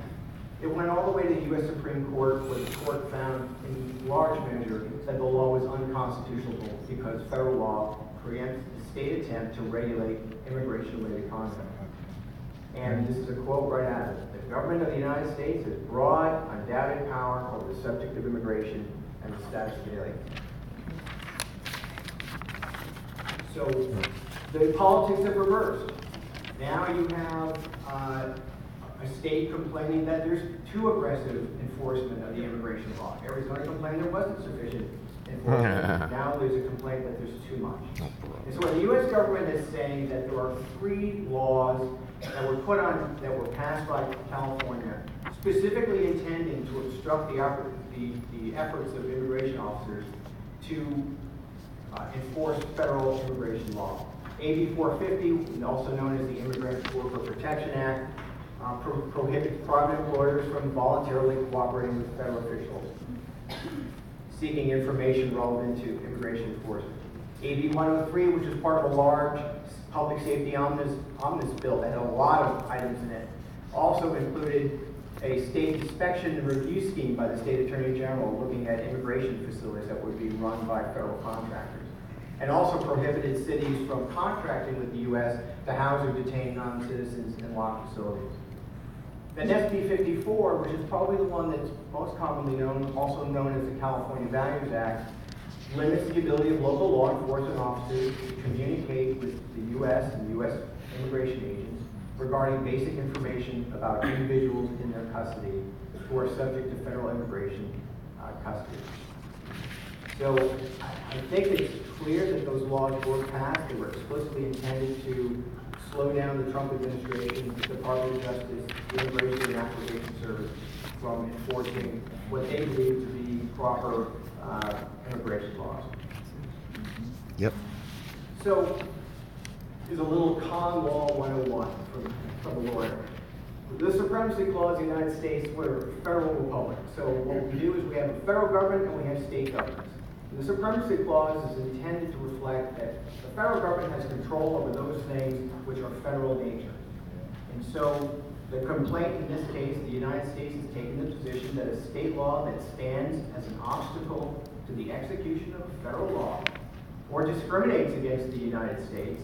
[SPEAKER 16] It went all the way to the U.S. Supreme Court, where the court found in large measure that the law was unconstitutional because federal law preempts the state attempt to regulate immigration-related conduct. And this is a quote right out of it. The government of the United States has broad, undoubted power over the subject of immigration and the status of aliens. So the politics have reversed. Now you have a state complaining that there's too aggressive enforcement of the immigration law. Arizona complained there wasn't sufficient enforcement. Now there's a complaint that there's too much. And so what the U.S. government is saying that there are 3 laws that were passed by California, specifically intending to obstruct the efforts of immigration officers to enforce federal immigration law. AB 450, also known as the Immigrant Worker Protection Act, prohibits private employers from voluntarily cooperating with federal officials seeking information relevant to immigration enforcement. AB 103, which is part of a large public safety omnibus bill that had a lot of items in it, also included a state inspection and review scheme by the state attorney general looking at immigration facilities that would be run by federal contractors, and also prohibited cities from contracting with the U.S. to house or detain non-citizens in locked facilities. Then SB 54, which is probably the one that's most commonly known, also known as the California Values Act, limits the ability of local law enforcement officers to communicate with the U.S. and U.S. immigration agents regarding basic information about individuals in their custody who are subject to federal immigration custody. So I think it's clear that those laws were passed. They were explicitly intended to slow down the Trump administration's Department of Justice, Immigration and Application Service from enforcing what they believe to be proper immigration laws.
[SPEAKER 1] Yep.
[SPEAKER 16] So, here's a little con law 101 from a lawyer. The Supremacy Clause of the United States, we're a federal republic. So what we do is we have a federal government and we have state governments. And the Supremacy Clause is intended to reflect that the federal government has control over those things which are federal in nature. And so the complaint in this case, the United States has taken the position that a state law that stands as an obstacle to the execution of a federal law or discriminates against the United States,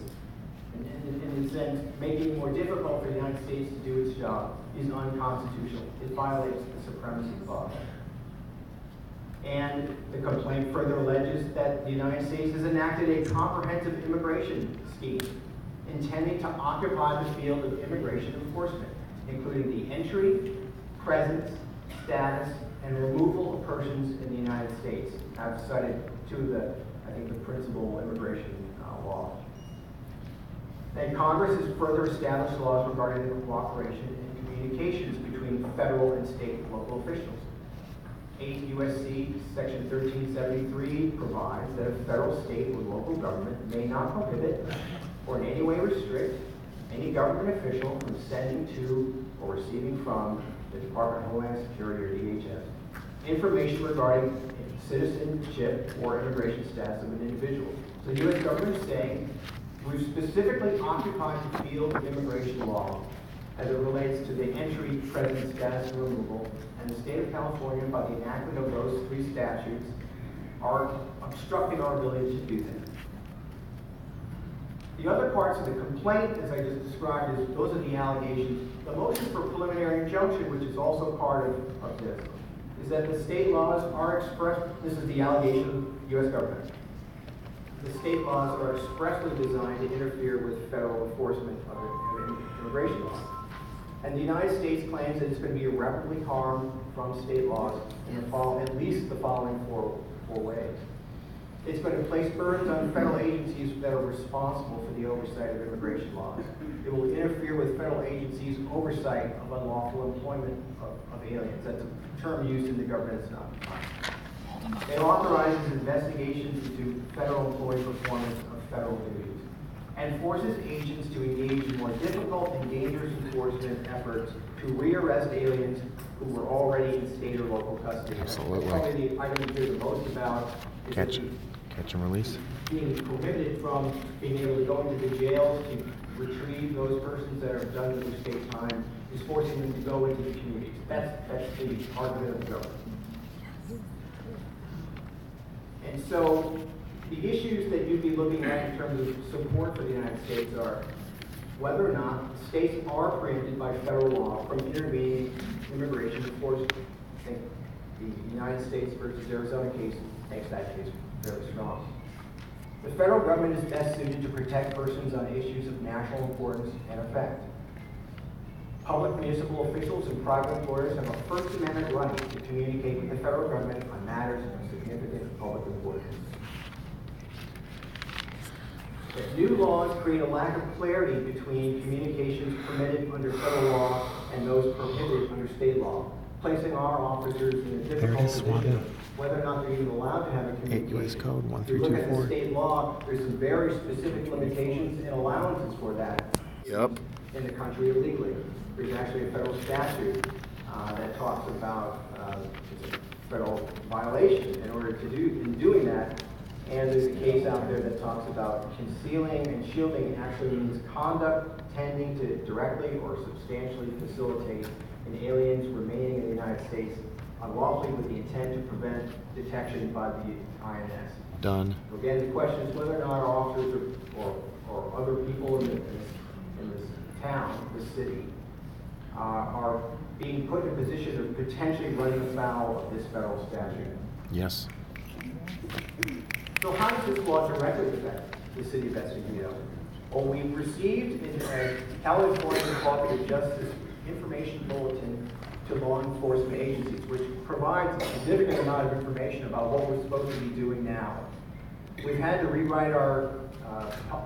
[SPEAKER 16] and in a sense, making it more difficult for the United States to do its job, is unconstitutional. It violates the Supremacy Clause. And the complaint further alleges that the United States has enacted a comprehensive immigration scheme intending to occupy the field of immigration enforcement, including the entry, presence, status, and removal of persons in the United States. I've cited two of the, I think, the principal immigration laws. And Congress has further established laws regarding the cooperation and communications between federal and state and local officials. 8 U.S.C. Section 1373 provides that a federal, state, or local government may not prohibit or in any way restrict any government official from sending to or receiving from the Department of Homeland Security or DHS information regarding citizenship or immigration status of an individual. So the U.S. government is saying we've specifically occupied the field of immigration law as it relates to the entry, presence, status, and removal, and the state of California, by the enactment of those three statutes, are obstructing our ability to do that. The other parts of the complaint, as I just described, is those are the allegations. The motion for preliminary injunction, which is also part of this, is that the state laws are expressed, this is the allegation of the U.S. government. The state laws are expressly designed to interfere with federal enforcement of immigration laws. And the United States claims that it's going to be irreparably harmed from state laws in at least the following four ways. It's going to place burdens on federal agencies that are responsible for the oversight of immigration laws. It will interfere with federal agencies' oversight of unlawful employment of aliens. That's a term used in the government. It's not. It authorizes investigations into federal employee performance of federal duties and forces agents to engage in more difficult and dangerous enforcement efforts to rearrest aliens who were already in state or local custody.
[SPEAKER 1] Absolutely.
[SPEAKER 16] Probably the item you hear the most about is
[SPEAKER 1] Catch and release.
[SPEAKER 16] being prohibited from being able to go into the jails to retrieve those persons that have done their state time, is forcing them to go into the communities. That's the argument of the government. And so the issues that you'd be looking at in terms of support for the United States are whether or not states are preempted by federal law from intervening immigration enforcement. I think the United States versus Arizona case makes that case very strong. The federal government is best suited to protect persons on issues of national importance and effect. Public municipal officials and private employers have a First Amendment right to communicate with the federal government on matters of significant public importance. If new laws create a lack of clarity between communications permitted under federal law and those prohibited under state law, placing our officers in a difficult position of whether or not they're even allowed to have a communication.
[SPEAKER 1] 8 U.S. Code
[SPEAKER 16] If you look at the
[SPEAKER 1] 1324.
[SPEAKER 16] state law, there's some very specific limitations and allowances for that in the country illegally. There's actually a federal statute that talks about it's a federal violation in order to doing that. And there's a case out there that talks about concealing and shielding actually means conduct tending to directly or substantially facilitate an alien's remaining in the United States unlawfully with the intent to prevent detection by the INS.
[SPEAKER 1] Done.
[SPEAKER 16] So again, the question is whether or not our officers or other people in this town, this city, are being put in a position of potentially running afoul of this federal statute.
[SPEAKER 1] Yes.
[SPEAKER 16] So how does this law directly affect the city of Escondido? Well, we received in California Department of Justice information bulletin to law enforcement agencies, which provides a significant amount of information about what we're supposed to be doing now. We've had to rewrite our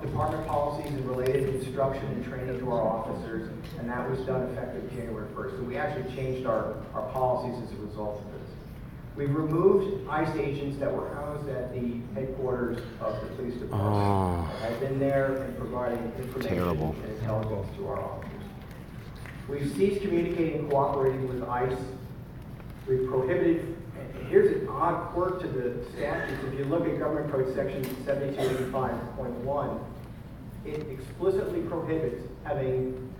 [SPEAKER 16] department policies and related instruction and training to our officers, and that was done effective January 1st. So we actually changed our policies as a result of this. We've removed ICE agents that were housed at the headquarters of the police department. That had been there and providing information and intelligence to our officers. We've ceased communicating and cooperating with ICE. We've prohibited, and here's an odd quirk to the statutes. If you look at Government Code Section 7285.1, it explicitly prohibits having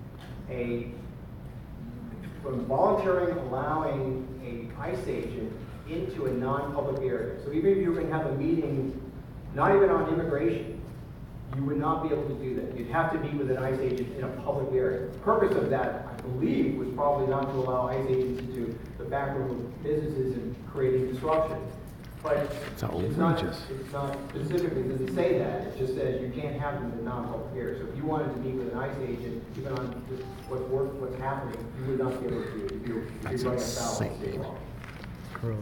[SPEAKER 16] from volunteering allowing a ICE agent into a non-public area. So even if you were going to have a meeting, not even on immigration, you would not be able to do that. You'd have to meet with an ICE agent in a public area. The purpose of that, I believe, was probably not to allow ICE agents into the back room of businesses and creating disruption. But it's not specifically, it doesn't say that. It just says you can't have them in a non-public area. So if you wanted to meet with an ICE agent, even on just what's happening, you would not be able to do it if you're running afoul of state law.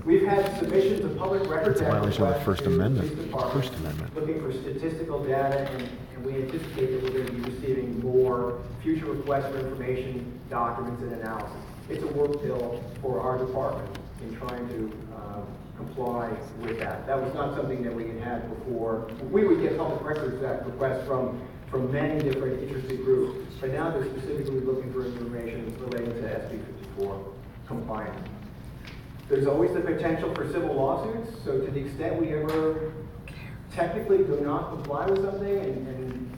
[SPEAKER 16] We've had submissions of public records.
[SPEAKER 1] It's a violation of the First Amendment.
[SPEAKER 16] Looking for statistical data, and we anticipate that we're going to be receiving more future requests for information, documents, and analysis. It's a work bill for our department in trying to comply with that. That was not something that we had before. We would get public records act requests from many different interested groups, but now they're specifically looking for information relating to SB 54 compliance. There's always the potential for civil lawsuits, so to the extent we ever technically do not comply with something, and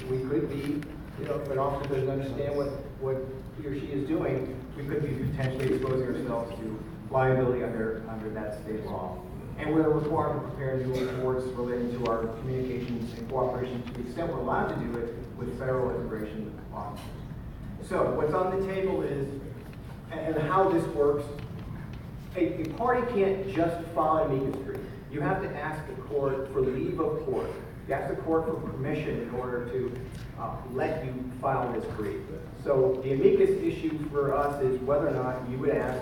[SPEAKER 16] we could be, if an officer doesn't understand what he or she is doing, we could be potentially exposing ourselves to liability under that state law. And we're required to prepare new reports relating to our communications and cooperation to the extent we're allowed to do it with federal immigration officers. So what's on the table is, and how this works, a party can't just file an amicus brief. You have to ask the court for leave of court. You ask the court for permission in order to let you file this brief. So the amicus issue for us is whether or not you would ask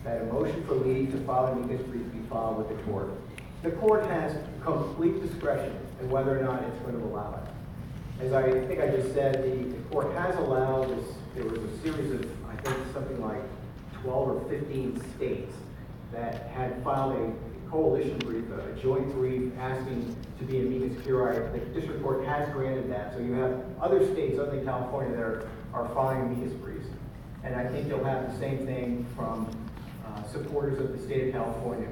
[SPEAKER 16] that a motion for leave to file an amicus brief be filed with the court. The court has complete discretion in whether or not it's going to allow it. As I think I just said, the court has allowed this. There was a series of, I think, something like 12 or 15 states that had filed a coalition brief, a joint brief asking to be amicus curiae. The district court has granted that. So you have other states other than California that are filing amicus briefs. And I think you'll have the same thing from supporters of the state of California.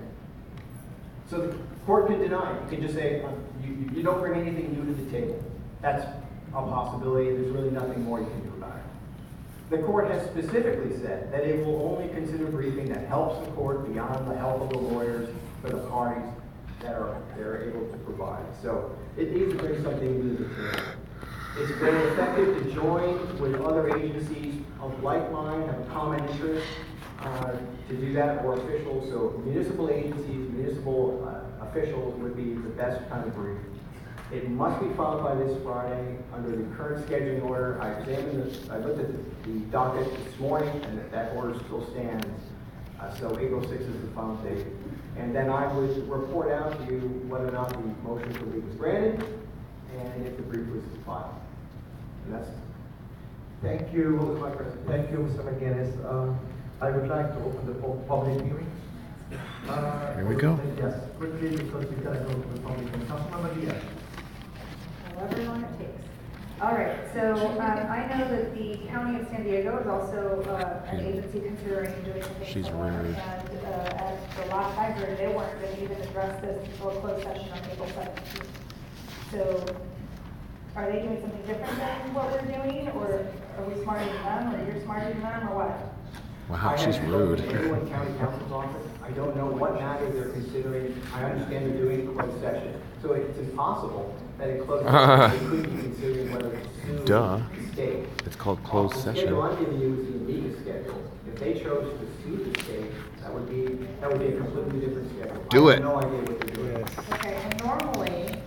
[SPEAKER 16] So the court can deny it. You can just say, you don't bring anything new to the table. That's a possibility, and there's really nothing more you can do about it. The court has specifically said that it will only consider briefing that helps the court beyond the help of the lawyers for the parties that they're able to provide. So it needs to bring something new to the table. It's very effective to join with other agencies of like mind, have a common interest to do that, or officials. So municipal agencies, municipal officials would be the best kind of brief. It must be filed by this Friday under the current scheduling order. I looked at the docket this morning, and that order still stands. So April 6th is the final date. And then I would report out to you whether or not the motion for leave was granted, and if the brief was filed. And that's.
[SPEAKER 9] Thank you. Thank you, Mr. McGinnis. I would like to open the public hearing.
[SPEAKER 1] Here we go.
[SPEAKER 9] Yes, quickly, because we gotta go to the public. Councilmember Diaz.
[SPEAKER 11] However long it takes. All right, so I know that the County of San Diego is also an agency considering doing something similar.
[SPEAKER 1] rude.
[SPEAKER 11] And at the last I heard, they weren't going to even address this until a closed session on April 17th. So are they doing something different than what we're doing, or are we smarter than them, or you're smarter than them, or what?
[SPEAKER 1] Wow, she's rude.
[SPEAKER 16] Anyone county counsel's office. I don't know what matter they're considering. I understand they're doing a closed session. So it's impossible that in closed session they could be considering whether to sue the state.
[SPEAKER 1] It's called closed
[SPEAKER 16] The
[SPEAKER 1] session.
[SPEAKER 16] schedule I'm giving you is the amicus schedule. If they chose to sue the state, that would be a completely different schedule.
[SPEAKER 1] Do
[SPEAKER 16] I
[SPEAKER 1] it.
[SPEAKER 16] have no idea what they're doing.
[SPEAKER 11] Okay, and normally,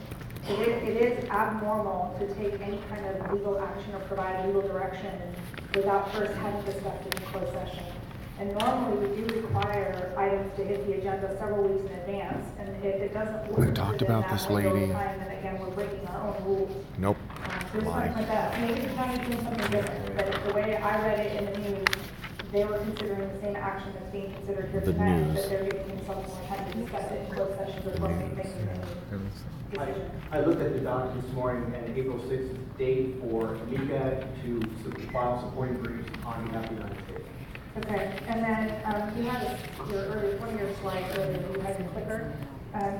[SPEAKER 11] it is abnormal to take any kind of legal action or provide legal direction without first having discussed it in closed session. And normally we do require items to hit the agenda several weeks in advance, and if it doesn't work
[SPEAKER 1] We've talked
[SPEAKER 11] within
[SPEAKER 1] about
[SPEAKER 11] that
[SPEAKER 1] this
[SPEAKER 11] window of
[SPEAKER 1] lady.
[SPEAKER 11] time, then again, we're breaking our own rules.
[SPEAKER 1] Nope.
[SPEAKER 11] There's something like that. Maybe the county's doing something different, but the way I read it in the news, they were considering the same action that's being considered here
[SPEAKER 1] The
[SPEAKER 11] tonight,
[SPEAKER 1] news.
[SPEAKER 11] that they're giving themselves more time to discuss it in closed sessions before they make any decision.
[SPEAKER 16] I looked at the document this morning, and April 6th is the date for Mika to file supporting briefs on behalf of the United States.
[SPEAKER 11] Okay, and then you had one of your slides earlier, you had your clicker.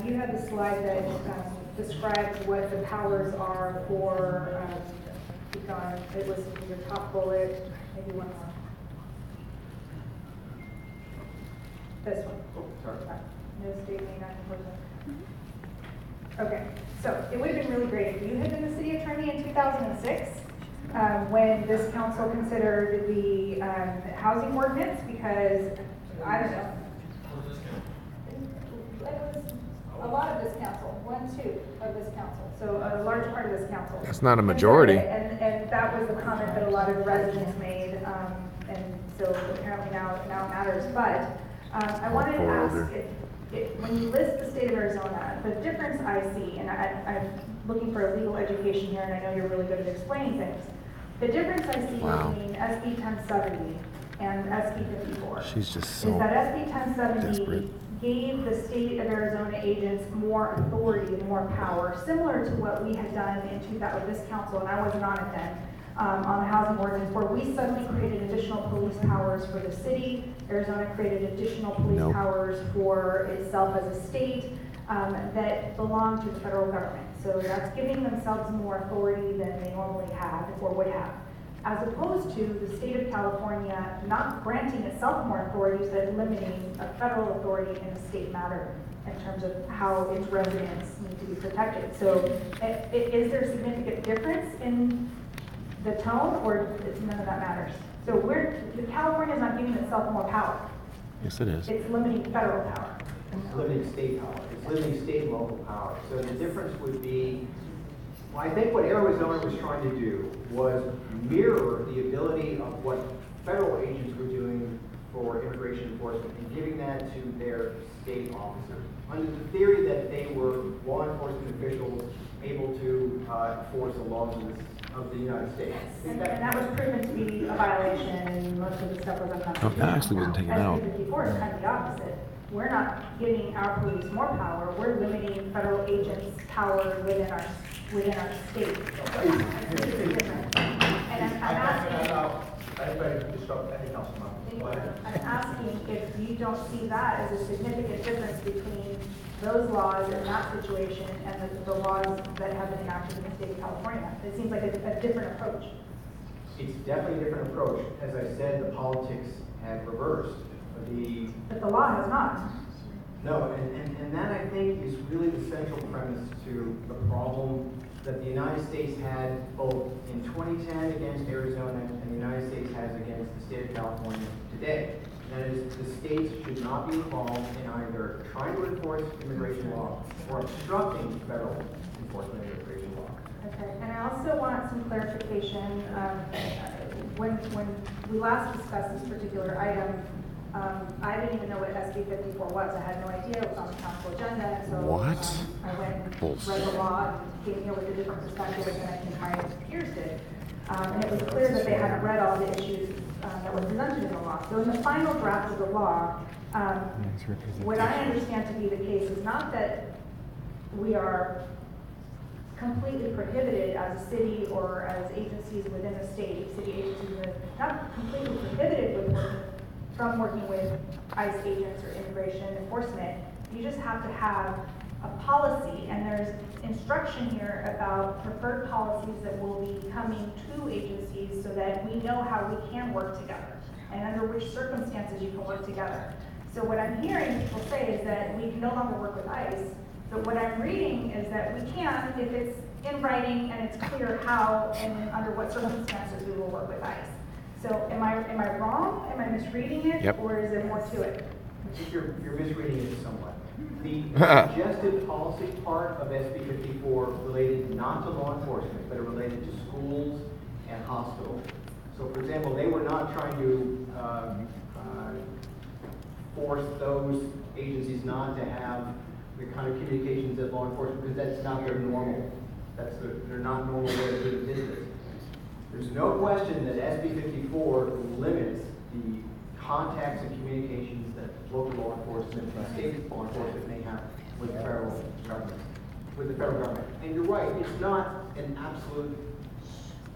[SPEAKER 11] You had the slide that describes what the powers are for, it was your top bullet, maybe one more. This one.
[SPEAKER 16] Oh, sorry.
[SPEAKER 11] No state may not enforce it. Okay, so it would have been really great if you had been the city attorney in 2006 when this council considered the housing ordinance, because, I don't know. It was a lot of this council, 1/2 of this council, so a large part of this council.
[SPEAKER 1] That's not a majority.
[SPEAKER 11] And that was the comment that a lot of residents made, and so apparently now it matters. But I wanted to ask, when you list the state of Arizona, the difference I see, and I'm looking for a legal education here, and I know you're really good at explaining things. The difference I see between SB 1070 and SB 54
[SPEAKER 1] She's just so
[SPEAKER 11] is that SB 1070
[SPEAKER 1] desperate.
[SPEAKER 11] gave the state of Arizona agents more authority and more power, similar to what we had done in 2000 with this council, and I wasn't on it then, on the housing ordinance, where we suddenly created additional police powers for the city. Arizona created additional police powers for itself as a state that belong to the federal government. So that's giving themselves more authority than they normally have or would have. As opposed to the state of California not granting itself more authorities, but limiting a federal authority in a state matter in terms of how its residents need to be protected. So is there a significant difference in the tone, or none of that matters? So California is not giving itself more power.
[SPEAKER 1] Yes, it is.
[SPEAKER 11] It's limiting federal power.
[SPEAKER 16] It's limiting state power. It's limiting state and local power. So the difference would be, well, I think what Arizona was trying to do was mirror the ability of what federal agents were doing for immigration enforcement and giving that to their state officers, under the theory that they were law enforcement officials able to enforce the laws of the United States.
[SPEAKER 11] And that was proven to be a violation, and most of the stuff was unconstitutional.
[SPEAKER 1] That actually wasn't taken out.
[SPEAKER 11] SB 54 is kind of the opposite. We're not giving our police more power, we're limiting federal agents' power within our state. And I'm asking, I'm asking if you don't see that as a significant difference between those laws in that situation and the laws that have been enacted in the state of California. It seems like a different approach.
[SPEAKER 16] It's definitely a different approach. As I said, the politics have reversed.
[SPEAKER 11] But the law has not.
[SPEAKER 16] No, and that I think is really the central premise to the problem that the United States had both in 2010 against Arizona and the United States has against the state of California today. And that is, the states should not be involved in either trying to enforce immigration law or obstructing federal enforcement of immigration law.
[SPEAKER 11] Okay, and I also want some clarification. When we last discussed this particular item, I didn't even know what SB 54 was. I had no idea it was on the council agenda. And so I went and read the law and came here with a different perspective than I think my peers did. And it was clear that they hadn't read all the issues that were presented in the law. So in the final draft of the law, what I understand to be the case is not that we are completely prohibited as a city or as agencies within the state, city agencies, not completely prohibited from working with ICE agents or immigration enforcement. You just have to have a policy, and there's instruction here about preferred policies that will be coming to agencies so that we know how we can work together and under which circumstances you can work together. So what I'm hearing people say is that we can no longer work with ICE, but what I'm reading is that we can if it's in writing and it's clear how and under what circumstances we will work with ICE. So am I wrong? Am I misreading it? Or is there more to it?
[SPEAKER 16] I think you're misreading it somewhat. The suggested policy part of SB 54 related not to law enforcement, but it related to schools and hospitals. So for example, they were not trying to force those agencies not to have the kind of communications that law enforcement, because that's not their normal. That's their not normal way of doing business. There's no question that SB 54 limits the contacts and communications that local law enforcement and state law enforcement may have with the federal government. And you're right, it's not an absolute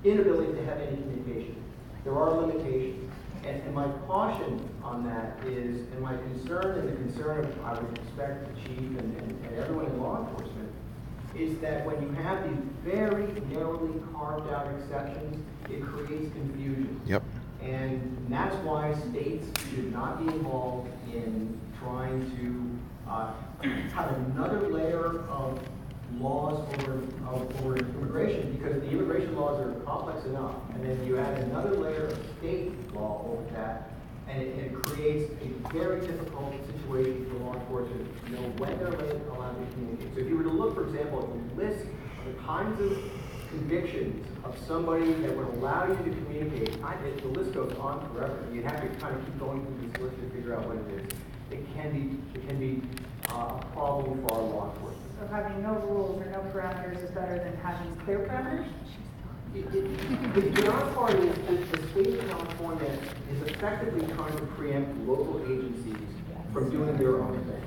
[SPEAKER 16] inability to have any communication. There are limitations. And my caution on that is, and my concern and the concern of, I would expect the chief and everyone in law enforcement, is that when you have these very narrowly carved out exceptions, it creates confusion.
[SPEAKER 1] Yep.
[SPEAKER 16] And that's why states should not be involved in trying to have another layer of laws over immigration, because the immigration laws are complex enough, and then you add another layer of state law over that, and it creates a very difficult situation for law enforcement to know when they're allowed to communicate. So if you were to look, for example, at the list of the kinds of convictions of somebody that would allow you to communicate, the list goes on forever. You'd have to kind of keep going through this list to figure out what it is. It can be a problem for our law enforcement.
[SPEAKER 11] So having no rules or no parameters is better than having clear parameters?
[SPEAKER 16] The odd part is that the state of California is effectively trying to preempt local agencies from doing their own thing.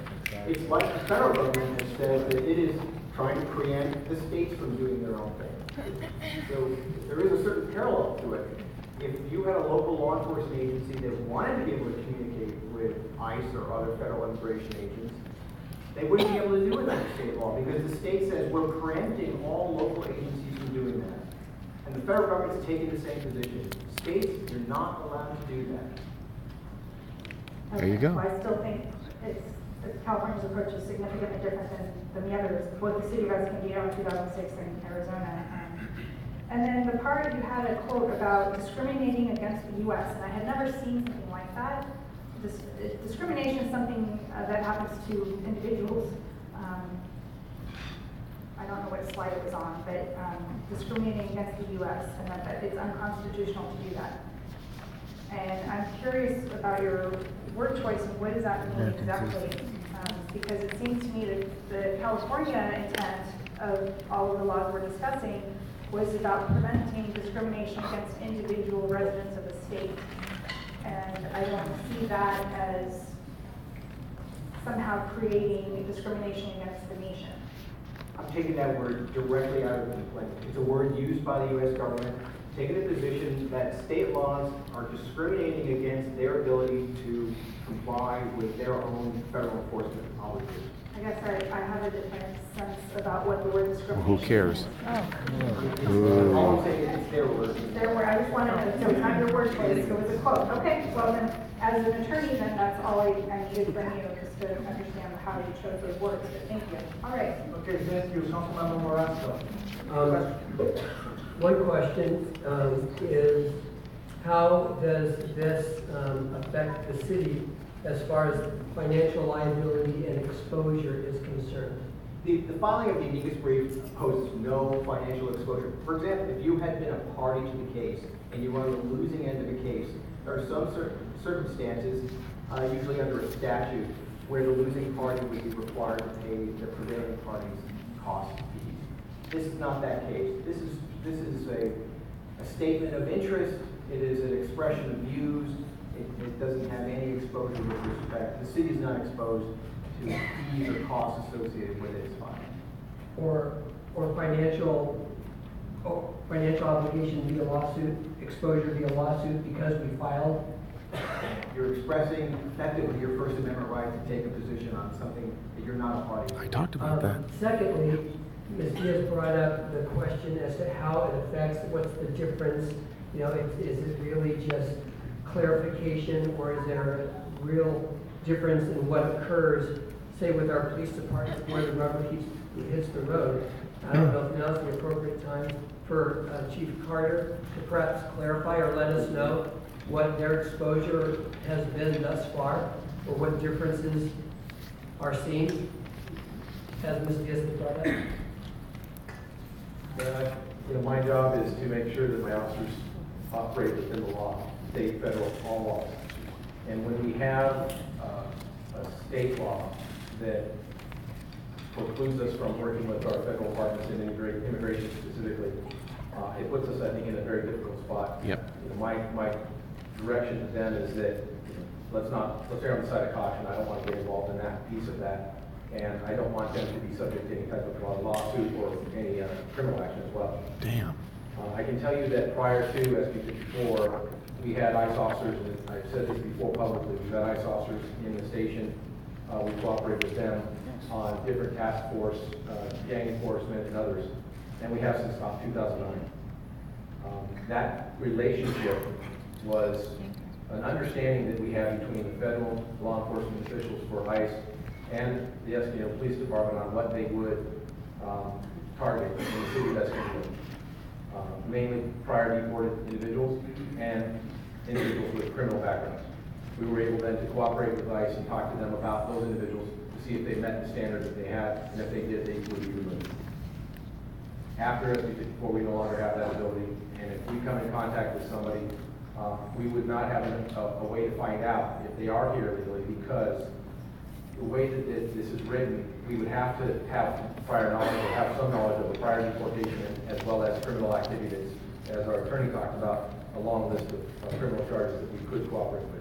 [SPEAKER 16] It's like the federal government has said that it is trying to preempt the states from doing their own thing. So there is a certain parallel to it. If you had a local law enforcement agency that wanted to be able to communicate with ICE or other federal immigration agents, they wouldn't be able to do it under state law, because the state says we're preempting all local agencies from doing that. And the federal government's taking the same position. States, you're not allowed to do that.
[SPEAKER 1] There you go.
[SPEAKER 11] Well, I still think California's approach is significantly different than the others, both the city of Escondido in 2006 and Arizona. And then the part you had a quote about discriminating against the U.S., and I had never seen something like that. Discrimination is something that happens to individuals. I don't know what slide it was on, but discriminating against the U.S. and that it's unconstitutional to do that. And I'm curious about your word choice and what does that mean exactly? Because it seems to me that the California intent of all of the laws we're discussing was about preventing discrimination against individual residents of the state. And I don't see that as somehow creating discrimination against the nation.
[SPEAKER 16] I'm taking that word directly out of the complaint. It's a word used by the U.S. government, taking a position that state laws are discriminating against their ability to comply with their own federal enforcement obligations.
[SPEAKER 11] I guess I have a different sense about what the word discrimination
[SPEAKER 1] Who cares?
[SPEAKER 16] All I'm saying is it's their word.
[SPEAKER 11] It's their word. I just wanted to, so it's not your word choice, so it's a quote. Okay, well then, as an attorney, then that's all I needed from you, just to understand how you chose those words, but thank you. All right.
[SPEAKER 3] Okay, thank you. Councilmember Morasto.
[SPEAKER 15] One question is, how does this affect the city as far as financial liability and exposure is concerned?
[SPEAKER 16] The filing of the amicus brief poses no financial exposure. For example, if you had been a party to the case and you were on the losing end of the case, there are some circumstances, usually under a statute, where the losing party would be required to pay the prevailing party's costs and fees. This is not that case. This is a statement of interest. It is an expression of views. It doesn't have any exposure with respect. The city is not exposed to fees or costs associated with its filing.
[SPEAKER 15] Or financial obligation via lawsuit, exposure via lawsuit because we filed?
[SPEAKER 16] You're expressing effectively your First Amendment right to take a position on something that you're not a party to.
[SPEAKER 1] I talked about that.
[SPEAKER 15] Secondly, Ms. Diaz brought up the question as to how it affects, what's the difference? You know, is it really just clarification, or is there a real difference in what occurs, say, with our police department where the rubber hits the road? I don't know if now's the appropriate time for Chief Carter to perhaps clarify or let us know what their exposure has been thus far, or what differences are seen, as Ms. Diaz brought up.
[SPEAKER 12] My job is to make sure that my officers operate within the law, state, federal, all laws. And when we have a state law that precludes us from working with our federal partners in immigration specifically, it puts us, I think, in a very difficult spot.
[SPEAKER 1] Yep.
[SPEAKER 12] You know, my direction to them is that let's err on the side of caution. I don't want to get involved in that piece of that, and I don't want them to be subject to any type of lawsuit or any criminal action as well.
[SPEAKER 1] Damn.
[SPEAKER 12] I can tell you that prior to SB54, we had ICE officers, and I've said this before publicly, we've had ICE officers in the station. We cooperate with them on different task force, gang enforcement, and others, and we have since about 2009. That relationship was an understanding that we had between the federal law enforcement officials for ICE and the Escondido Police Department on what they would target in the city of Escondido. Mainly prior deported individuals and individuals with criminal backgrounds. We were able then to cooperate with ICE and talk to them about those individuals to see if they met the standards that they had, and if they did, they would be removed. After SB54, we no longer have that ability, and if we come in contact with somebody, we would not have a way to find out if they are here illegally, because the way that this is written, we would have to have prior knowledge or have some knowledge of the prior deportation as well as criminal activities, as our attorney talked about, a long list of criminal charges that we could cooperate with.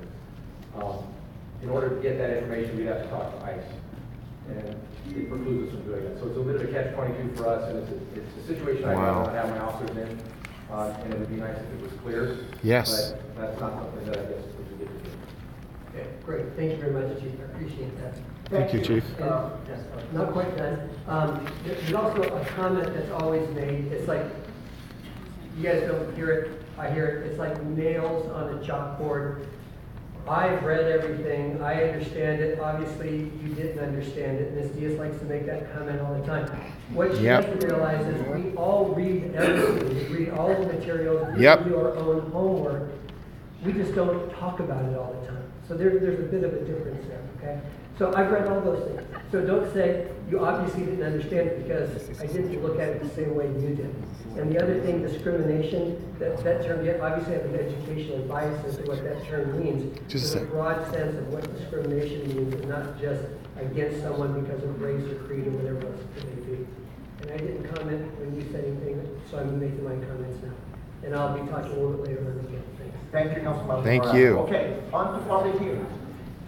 [SPEAKER 12] In order to get that information, we'd have to talk to ICE, and it precludes us from doing that. So it's a bit of a catch-22 for us, and it's a situation I'd rather not have my officers in, and it would be nice if it was clear.
[SPEAKER 1] Yes.
[SPEAKER 12] But that's not something that I guess we should get to do.
[SPEAKER 15] Okay, great. Thank you very much, Chief. I appreciate that.
[SPEAKER 1] Thank you, Chief.
[SPEAKER 15] Not quite done. There's also a comment that's always made. It's like, you guys don't hear it, I hear it. It's like nails on a chalkboard. I've read everything. I understand it. Obviously, you didn't understand it. Ms. Diaz likes to make that comment all the time. What you have to realize is we all read everything. We read all the materials. We do our own homework. We just don't talk about it all the time. So there's a bit of a difference there, okay? So I've read all those things. So don't say you obviously didn't understand it because I didn't look at it the same way you did. And the other thing, discrimination, that term, you obviously have an educational bias as to what that term means. There's a broad sense of what discrimination means, and not just against someone because of race or creed or whatever else it may be. And I didn't comment when you said anything, so I'm making my comments now. And I'll be talking a little bit later on again. Thanks.
[SPEAKER 9] Thank you, Councilman.
[SPEAKER 1] Thank you.
[SPEAKER 9] Okay, on to public hearing.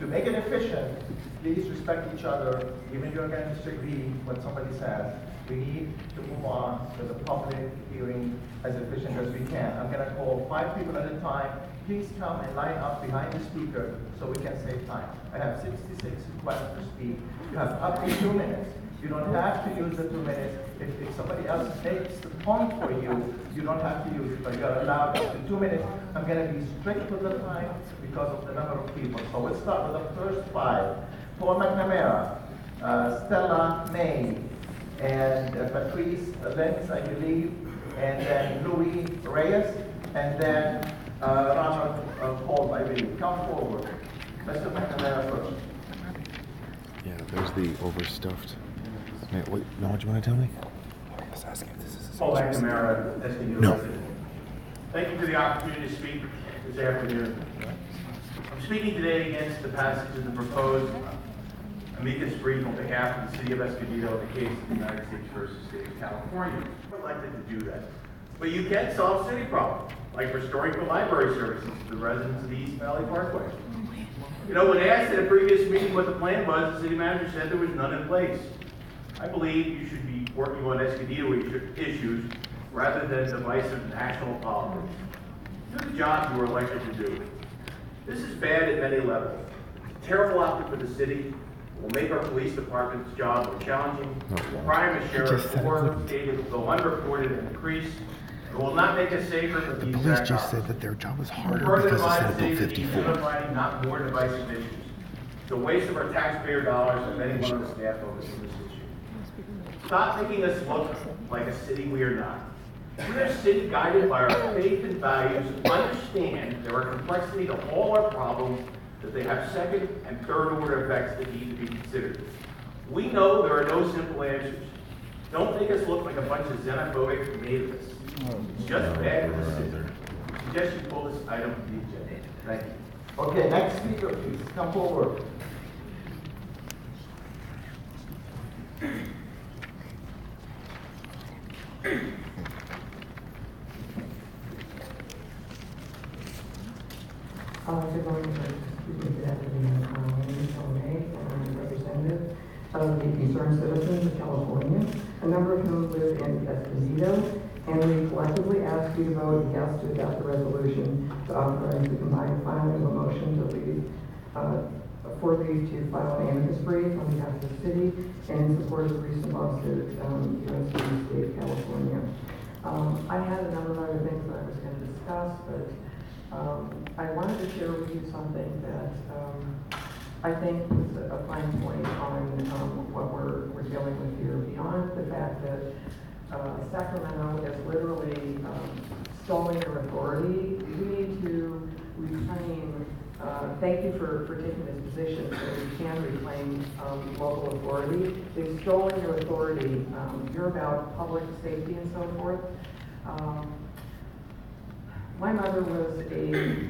[SPEAKER 9] To make it efficient, please respect each other. Even if you're going to disagree what somebody says, we need to move on to the public hearing as efficient as we can. I'm going to call 5 people at a time. Please come and line up behind the speaker so we can save time. I have 66 requests to speak. You have up to 2 minutes. You don't have to use the 2 minutes. If somebody else takes the point for you, you don't have to use it, but you're allowed up to 2 minutes. I'm going to be strict with the time because of the number of people. So let's start with the first 5. Paul McNamara, Stella May, and Patrice Lenz, I believe, and then Louis Reyes, and then Ronald Paul, I believe. Come forward. Mr. McNamara first.
[SPEAKER 1] Yeah, there's the overstuffed. Wait, no, what do you want to tell me? I was asking if this is
[SPEAKER 17] Paul McNamara, Escondido.
[SPEAKER 1] No.
[SPEAKER 17] Thank you for the opportunity to speak this afternoon. I'm speaking today against the passage of the proposed amicus brief on behalf of the City of Escondido in the case of the United States versus State of California. We're elected to do that. But you can solve city problems, like restoring the library services to the residents of the East Valley Parkway. You know, when asked at a previous meeting what the plan was, the city manager said there was none in place. I believe you should be working on Escondido issues rather than divisive national politics. Do the job you were elected to do. This is bad at many levels. It's a terrible outcome for the city. It will make our police department's job more challenging. Crime and sheriff data will go unreported and increase. It will not make us safer for
[SPEAKER 1] The police just said that their job was harder because of Senate Bill 54.
[SPEAKER 17] Not more divisive issues. It's a waste of our taxpayer dollars and many one of the staff focused on this issue. Stop making us look like a city we are not. We're a city guided by our faith and values and understand there are complexity to all our problems, that they have second and third order effects that need to be considered. We know there are no simple answers. Don't make us look like a bunch of xenophobic nativists. It's just bad for the city. I suggest you pull this item from the agenda. Thank you.
[SPEAKER 9] Okay, next speaker, please come forward.
[SPEAKER 18] Good morning, good afternoon, I'm representative of the concerned citizens of California, a number of whom live in Escondido, and we collectively ask you to vote yes to adopt the resolution to authorize the combined filing of a motion to leave, for leave to file an amicus brief on behalf of the city and in support of the recent lawsuit against the state of California. I had a number of other things that I was going to discuss, but I wanted to share with you something that I think is a fine point on what we're dealing with here. Beyond the fact that Sacramento is literally stalling their authority, we need to reclaim. Thank you for taking this position so we can reclaim local authority. They've stolen your authority. You're about public safety and so forth. My mother was a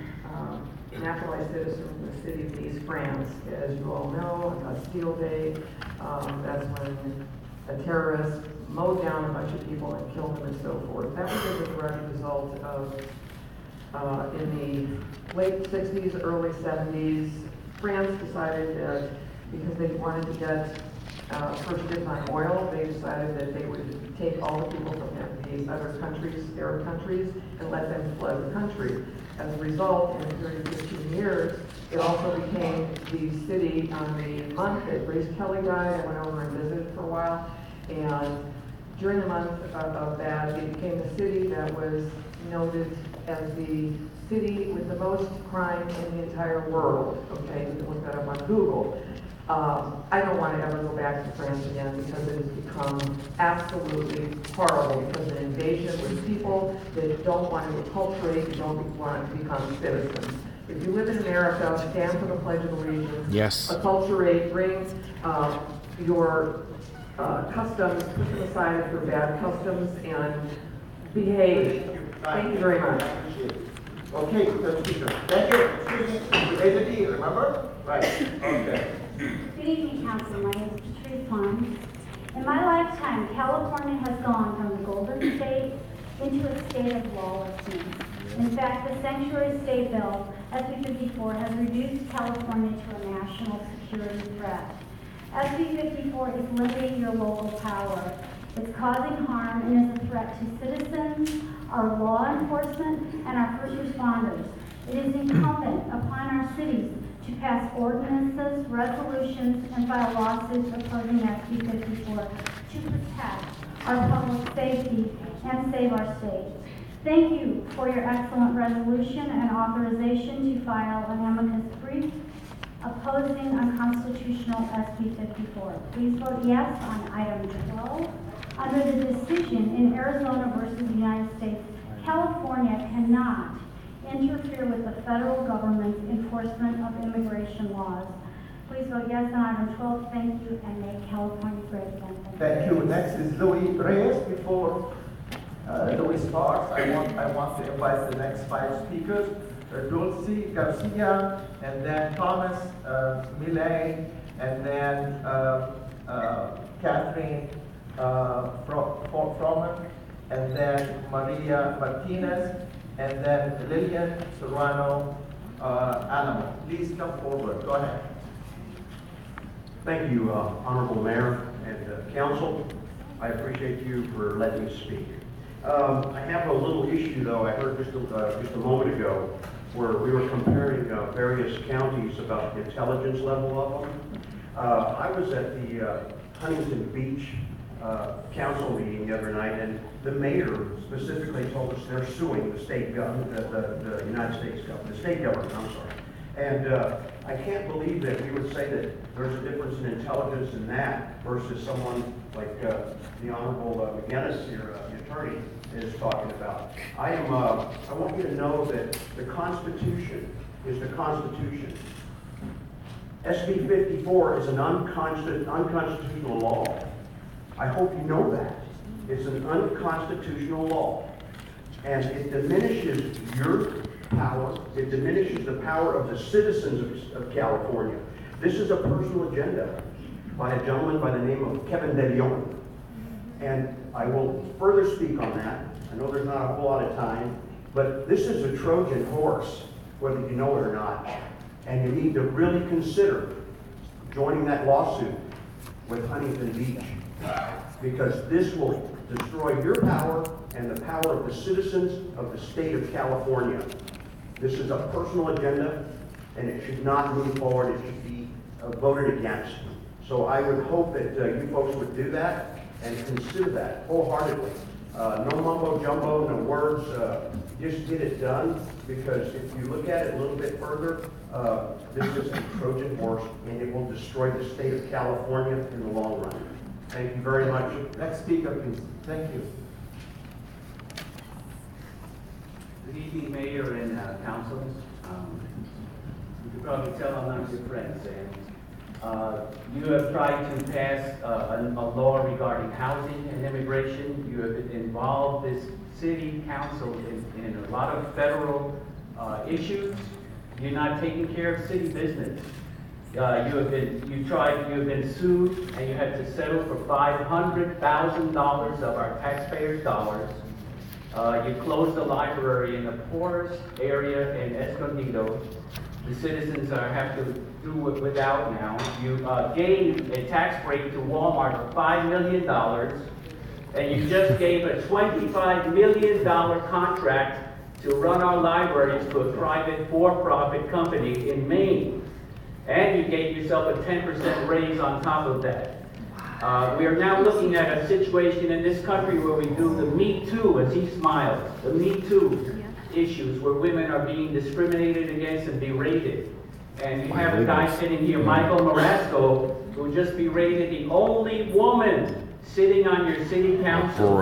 [SPEAKER 18] naturalized citizen of the city of Nice, France. As you all know, on Bastille Day, that's when a terrorist mowed down a bunch of people and killed them and so forth. That was a direct result of, in the late 60s, early 70s, France decided that because they wanted to get first dibs on oil, they decided that they would take all the people from these other countries, Arab countries, and let them flood the country. As a result, in a period of 15 years, it also became the city on the month that Grace Kelly died. I went over and visited for a while, and during the month of that, it became the city that was noted as the city with the most crime in the entire world. Okay, you can look that up on Google. I don't want to ever go back to France again because it has become absolutely horrible because of an invasion with people that don't want to acculturate, don't want to become citizens. If you live in America, stand for the Pledge of Allegiance.
[SPEAKER 1] Yes.
[SPEAKER 18] Acculturate, bring your customs, put them aside if they're bad customs, and behave. Thank you very much.
[SPEAKER 9] Okay, Mr. Speaker. Thank you. Excuse me. You raised the D, remember? Right. Okay.
[SPEAKER 19] Good evening, Council. My name is Patrice Pons. In my lifetime, California has gone from the Golden State into a state of lawlessness. In fact, the Sanctuary State Bill, SB 54, has reduced California to a national security threat. SB 54 is limiting your local power. It's causing harm and is a threat to citizens, our law enforcement, and our first responders. It is incumbent upon our cities to pass ordinances, resolutions, and file lawsuits opposing SB 54 to protect our public safety and save our state. Thank you for your excellent resolution and authorization to file an amicus brief opposing unconstitutional SB 54. Please vote yes on item 12. Under the decision in Arizona versus the United States, California cannot interfere with the federal government's enforcement of immigration laws. Please vote yes on item 12. Thank you, and make California great again.
[SPEAKER 9] Thank you. Next is Louis Reyes. Before Louis talks, I want to invite the next 5 speakers. Dulce Garcia, and then Thomas Millet, and then Catherine Froman, and then Maria Martinez, and then Lillian Serrano Alamo. Please come forward. Go ahead.
[SPEAKER 20] Thank you, Honorable Mayor and Council. I appreciate you for letting me speak. I have a little issue, though. I heard just a moment ago where we were comparing various counties about the intelligence level of them. I was at the Huntington Beach council meeting the other night, and the mayor specifically told us they're suing the state government, the United States government, the state government, I'm sorry. And I can't believe that we would say that there's a difference in intelligence in that versus someone like the Honorable McGinnis here, the attorney, is talking about. I want you to know that the Constitution is the Constitution. SB 54 is an unconstitutional law. I hope you know that. It's an unconstitutional law. And it diminishes your power. It diminishes the power of the citizens of California. This is a personal agenda by a gentleman by the name of Kevin De Leon. And I will further speak on that. I know there's not a whole lot of time, but this is a Trojan horse whether you know it or not. And you need to really consider joining that lawsuit with Huntington Beach, because this will destroy your power and the power of the citizens of the state of California. This is a personal agenda, and it should not move forward. It should be voted against. So I would hope that you folks would do that and consider that wholeheartedly. No mumbo jumbo, no words, just get it done, because if you look at it a little bit further, this is a Trojan horse, and it will destroy the state of California in the long run. Thank you very much.
[SPEAKER 9] Next speaker, please. Thank you.
[SPEAKER 8] Good evening, Mayor and Council. You can probably tell I'm not your friend, Sam. You have tried to pass a law regarding housing and immigration. You have involved this city council in a lot of federal issues. You're not taking care of city business. You have been sued, and you had to settle for $500,000 of our taxpayers' dollars. You closed the library in the poorest area in Escondido. The citizens have to do it without now. You gave a tax break to Walmart of $5 million, and you just gave a $25 million contract to run our libraries to a private for-profit company in Maine. And you gave yourself a 10% raise on top of that. We are now looking at a situation in this country where we do the Me Too, as he smiles, the Me Too issues where women are being discriminated against and berated. And you have a guy sitting here, Michael Marasco, who just berated the only woman sitting on your city council.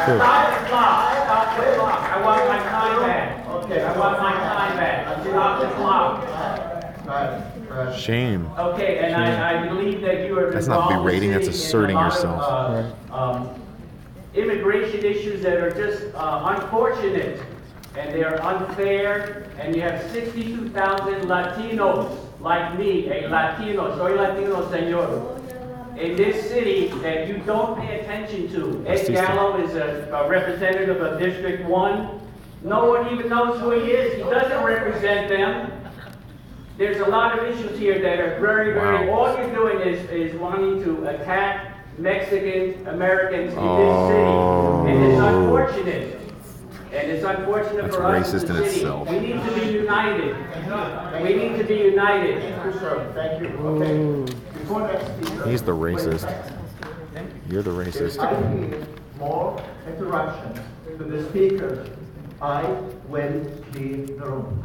[SPEAKER 8] Stop the clock. Stop the clock. I want my time back. Okay, I want my time back. Stop the clock.
[SPEAKER 1] Shame.
[SPEAKER 8] Okay, and I believe that you are
[SPEAKER 1] That's not berating, that's asserting yourself.
[SPEAKER 8] Immigration issues that are just unfortunate, and they are unfair, and you have 62,000 Latinos like me, a Latino, soy Latino, señor, in this city that you don't pay attention to. Ed Gallo is a representative of District 1. No one even knows who he is. He doesn't represent them. There's a lot of issues here that are very, very, all you're doing is wanting to attack Mexican Americans in this city. And it's unfortunate. And it's unfortunate for us in the city. We need to be united. We need to be united.
[SPEAKER 9] Thank you, sir. Thank you. Okay. Before next speaker,
[SPEAKER 1] He's the racist. You're the racist.
[SPEAKER 9] If I need more interruptions to the speaker, I will leave the room.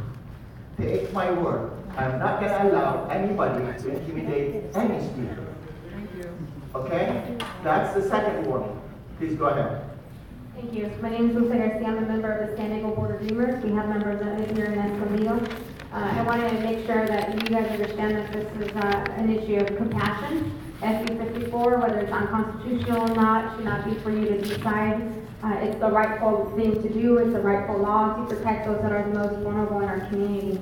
[SPEAKER 9] Take my word. I'm not going to allow anybody to intimidate any speaker. Okay? That's the second warning. Please go ahead.
[SPEAKER 13] Thank you. My name is Lucia Garcia. I'm a member of the San Diego Board of Dreamers. We have members that live here in Escondido. I wanted to make sure that you guys understand that this is an issue of compassion. SB 54, whether it's unconstitutional or not, should not be for you to decide. It's the rightful thing to do. It's the rightful law to protect those that are the most vulnerable in our community.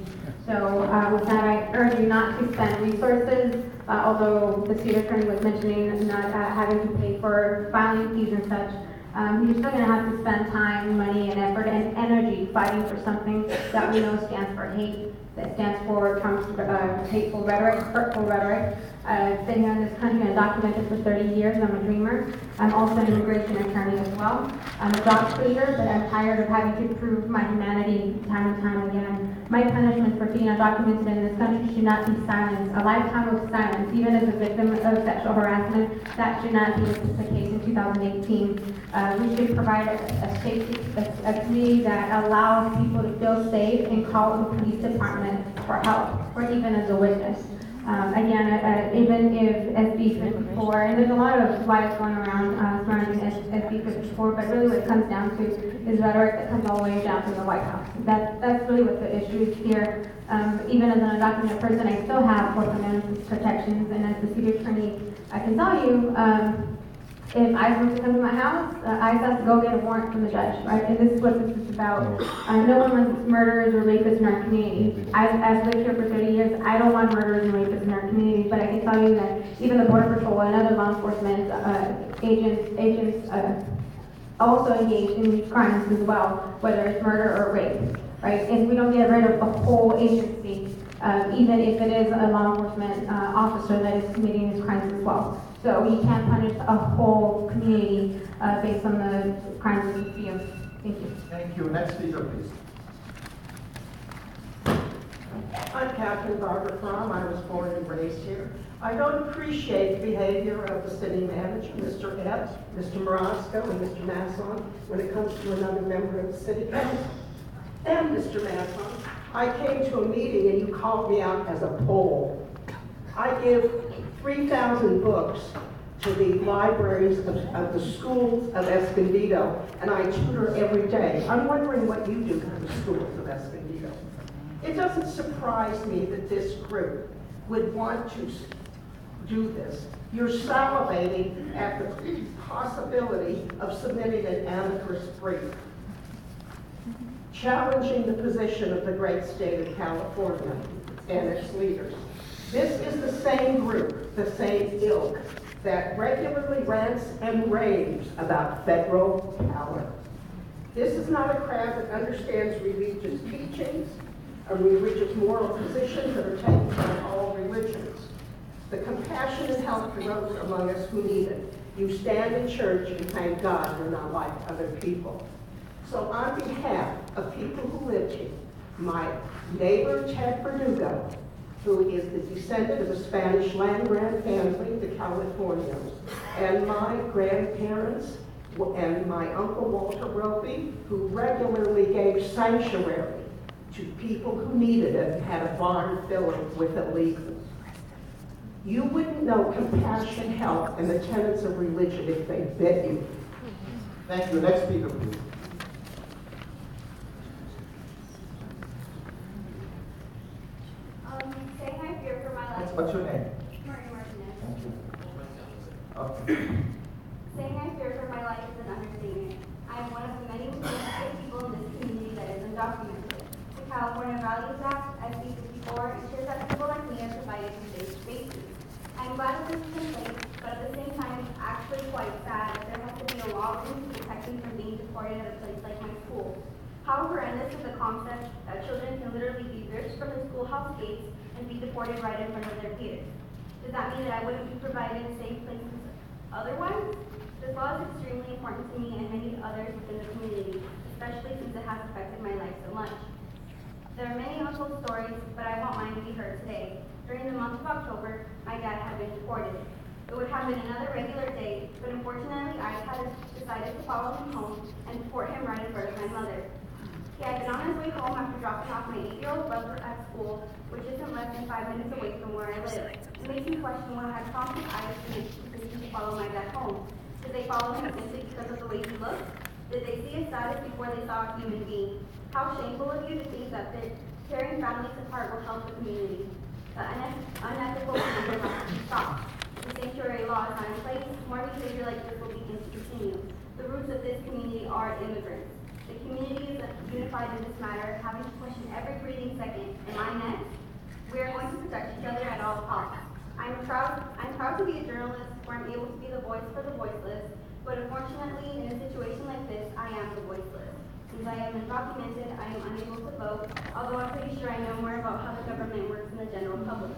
[SPEAKER 13] So with that, I urge you not to spend resources, although the state attorney was mentioning not having to pay for filing fees and such. You're still going to have to spend time, money, and effort and energy fighting for something that we know stands for hate, that stands for Trump's hateful rhetoric, hurtful rhetoric. I've been here in this country and documented for 30 years. I'm a dreamer. I'm also an immigration attorney as well. I'm a job seeker, but I'm tired of having to prove my humanity time and time again. My punishment for being undocumented in this country should not be silence. A lifetime of silence, even as a victim of sexual harassment, that should not be the case in 2018. We should provide a community that allows people to feel safe and call the police department for help, or even as a witness. Again, even if SB 54, and there's a lot of lies going around surrounding SB 54, but really what it comes down to is rhetoric that comes all the way down to the White House. That's really what the issue is here. Even as an undocumented person, I still have Fourth Amendment protections, and as the city attorney, I can tell you, If ICE were to come to my house, ICE has to go get a warrant from the judge, right? And this is what this is about. No one wants murderers or rapists in our community. I've lived here for 30 years. I don't want murderers and rapists in our community, but I can tell you that even the Border Patrol and other law enforcement agents also engage in these crimes as well, whether it's murder or rape, right? And we don't get rid of the whole agency, even if it is a law enforcement officer that is committing these crimes as well. So we can't punish a whole community based on the crimes of a few. Thank you.
[SPEAKER 9] Thank you. Next speaker, please.
[SPEAKER 18] I'm Captain Barbara Fromm. I was born and raised here. I don't appreciate the behavior of the city manager, Mr. Epps, Mr. Morosco, and Mr. Masson when it comes to another member of the city council. And Mr. Masson, I came to a meeting and you called me out as a Pole. I give 3,000 books to the libraries of the schools of Escondido, and I tutor every day. I'm wondering what you do for the schools of Escondido. It doesn't surprise me that this group would want to do this. You're salivating at the possibility of submitting an amicus brief, challenging the position of the great state of California and its leaders. This is the same group, the same ilk, that regularly rants and raves about federal power. This is not a crowd that understands religious teachings or religious moral positions that are taken by all religions. The compassion and help for those among us who need it. You stand in church and thank God you're not like other people. So on behalf of people who live here, my neighbor Ted Verdugo, who is the descendant of a Spanish land-grant family, the Californios, and my grandparents, and my Uncle Walter Roby, who regularly gave sanctuary to people who needed it and had a barn filled with illegals. You wouldn't know compassion, help, and the tenets of religion if they bit you.
[SPEAKER 9] Thank you. Next speaker, please.
[SPEAKER 21] Saying I fear for my life.
[SPEAKER 9] What's your name?
[SPEAKER 21] Marie Martinez.
[SPEAKER 9] Thank you. Okay.
[SPEAKER 21] Saying I fear for my life is an understatement. I am one of the many people in this community that is undocumented. The California Values Act, as stated before, ensures that people like me are provided with safe spaces. I am glad that this is in place, but at the same time, it's actually quite sad that there has to be a law to protect me from being deported at a place like my school. How horrendous is the concept that children can literally be ripped from the schoolhouse gates and be deported right in front of their peers? Does that mean that I wouldn't be provided safe places otherwise? This law is extremely important to me and many others within the community, especially since it has affected my life so much. There are many untold stories, but I want mine to be heard today. During the month of October, my dad had been deported. It would have been another regular day, but unfortunately I had decided to follow him home and deport him right in front of my mother. He had been on his way home after dropping off my 8-year-old brother at school, which isn't less than 5 minutes away from where I live. It makes me question what had prompted ICE to make the decision to follow my dad home. Did they follow him simply because of the way he looked? Did they see his status before they saw a human being? How shameful of you to think that tearing families apart will help the community. The unethical behavior has to be stopped. The sanctuary law is not in place. More behavior like this will begin to continue. The roots of this community are immigrants. The community is unified in this matter, having to question every breathing second. Am I next? We are going to protect each other at all costs. I'm proud to be a journalist where I'm able to be the voice for the voiceless, but unfortunately, in a situation like this, I am the voiceless. Since I am undocumented, I am unable to vote, although I'm pretty sure I know more about how the government works than the general public.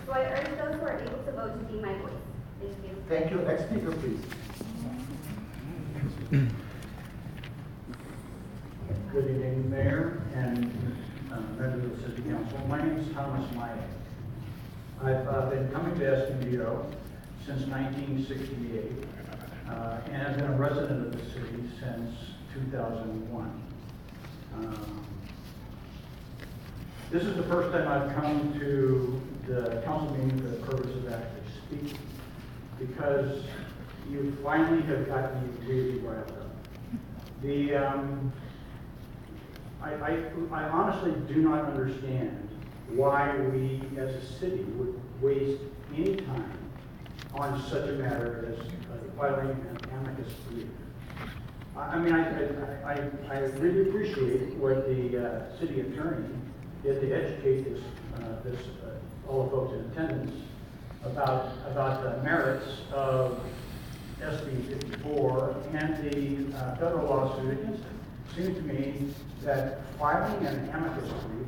[SPEAKER 21] So I urge those who are able to vote to be my voice. Thank you.
[SPEAKER 9] Thank you. Next speaker, please.
[SPEAKER 22] Good evening, Mayor and members of the City Council. My name is Thomas Maya. I've been coming to Escondido since 1968 and I've been a resident of the city since 2001. This is the first time I've come to the council meeting for the purpose of actually speaking, because you finally have gotten me really riled up. I honestly do not understand why we as a city would waste any time on such a matter as filing an amicus brief. I mean, I really appreciate what the city attorney did to educate all the folks in attendance about the merits of SB 54 and the federal lawsuit against it. It seems to me that filing an amicus brief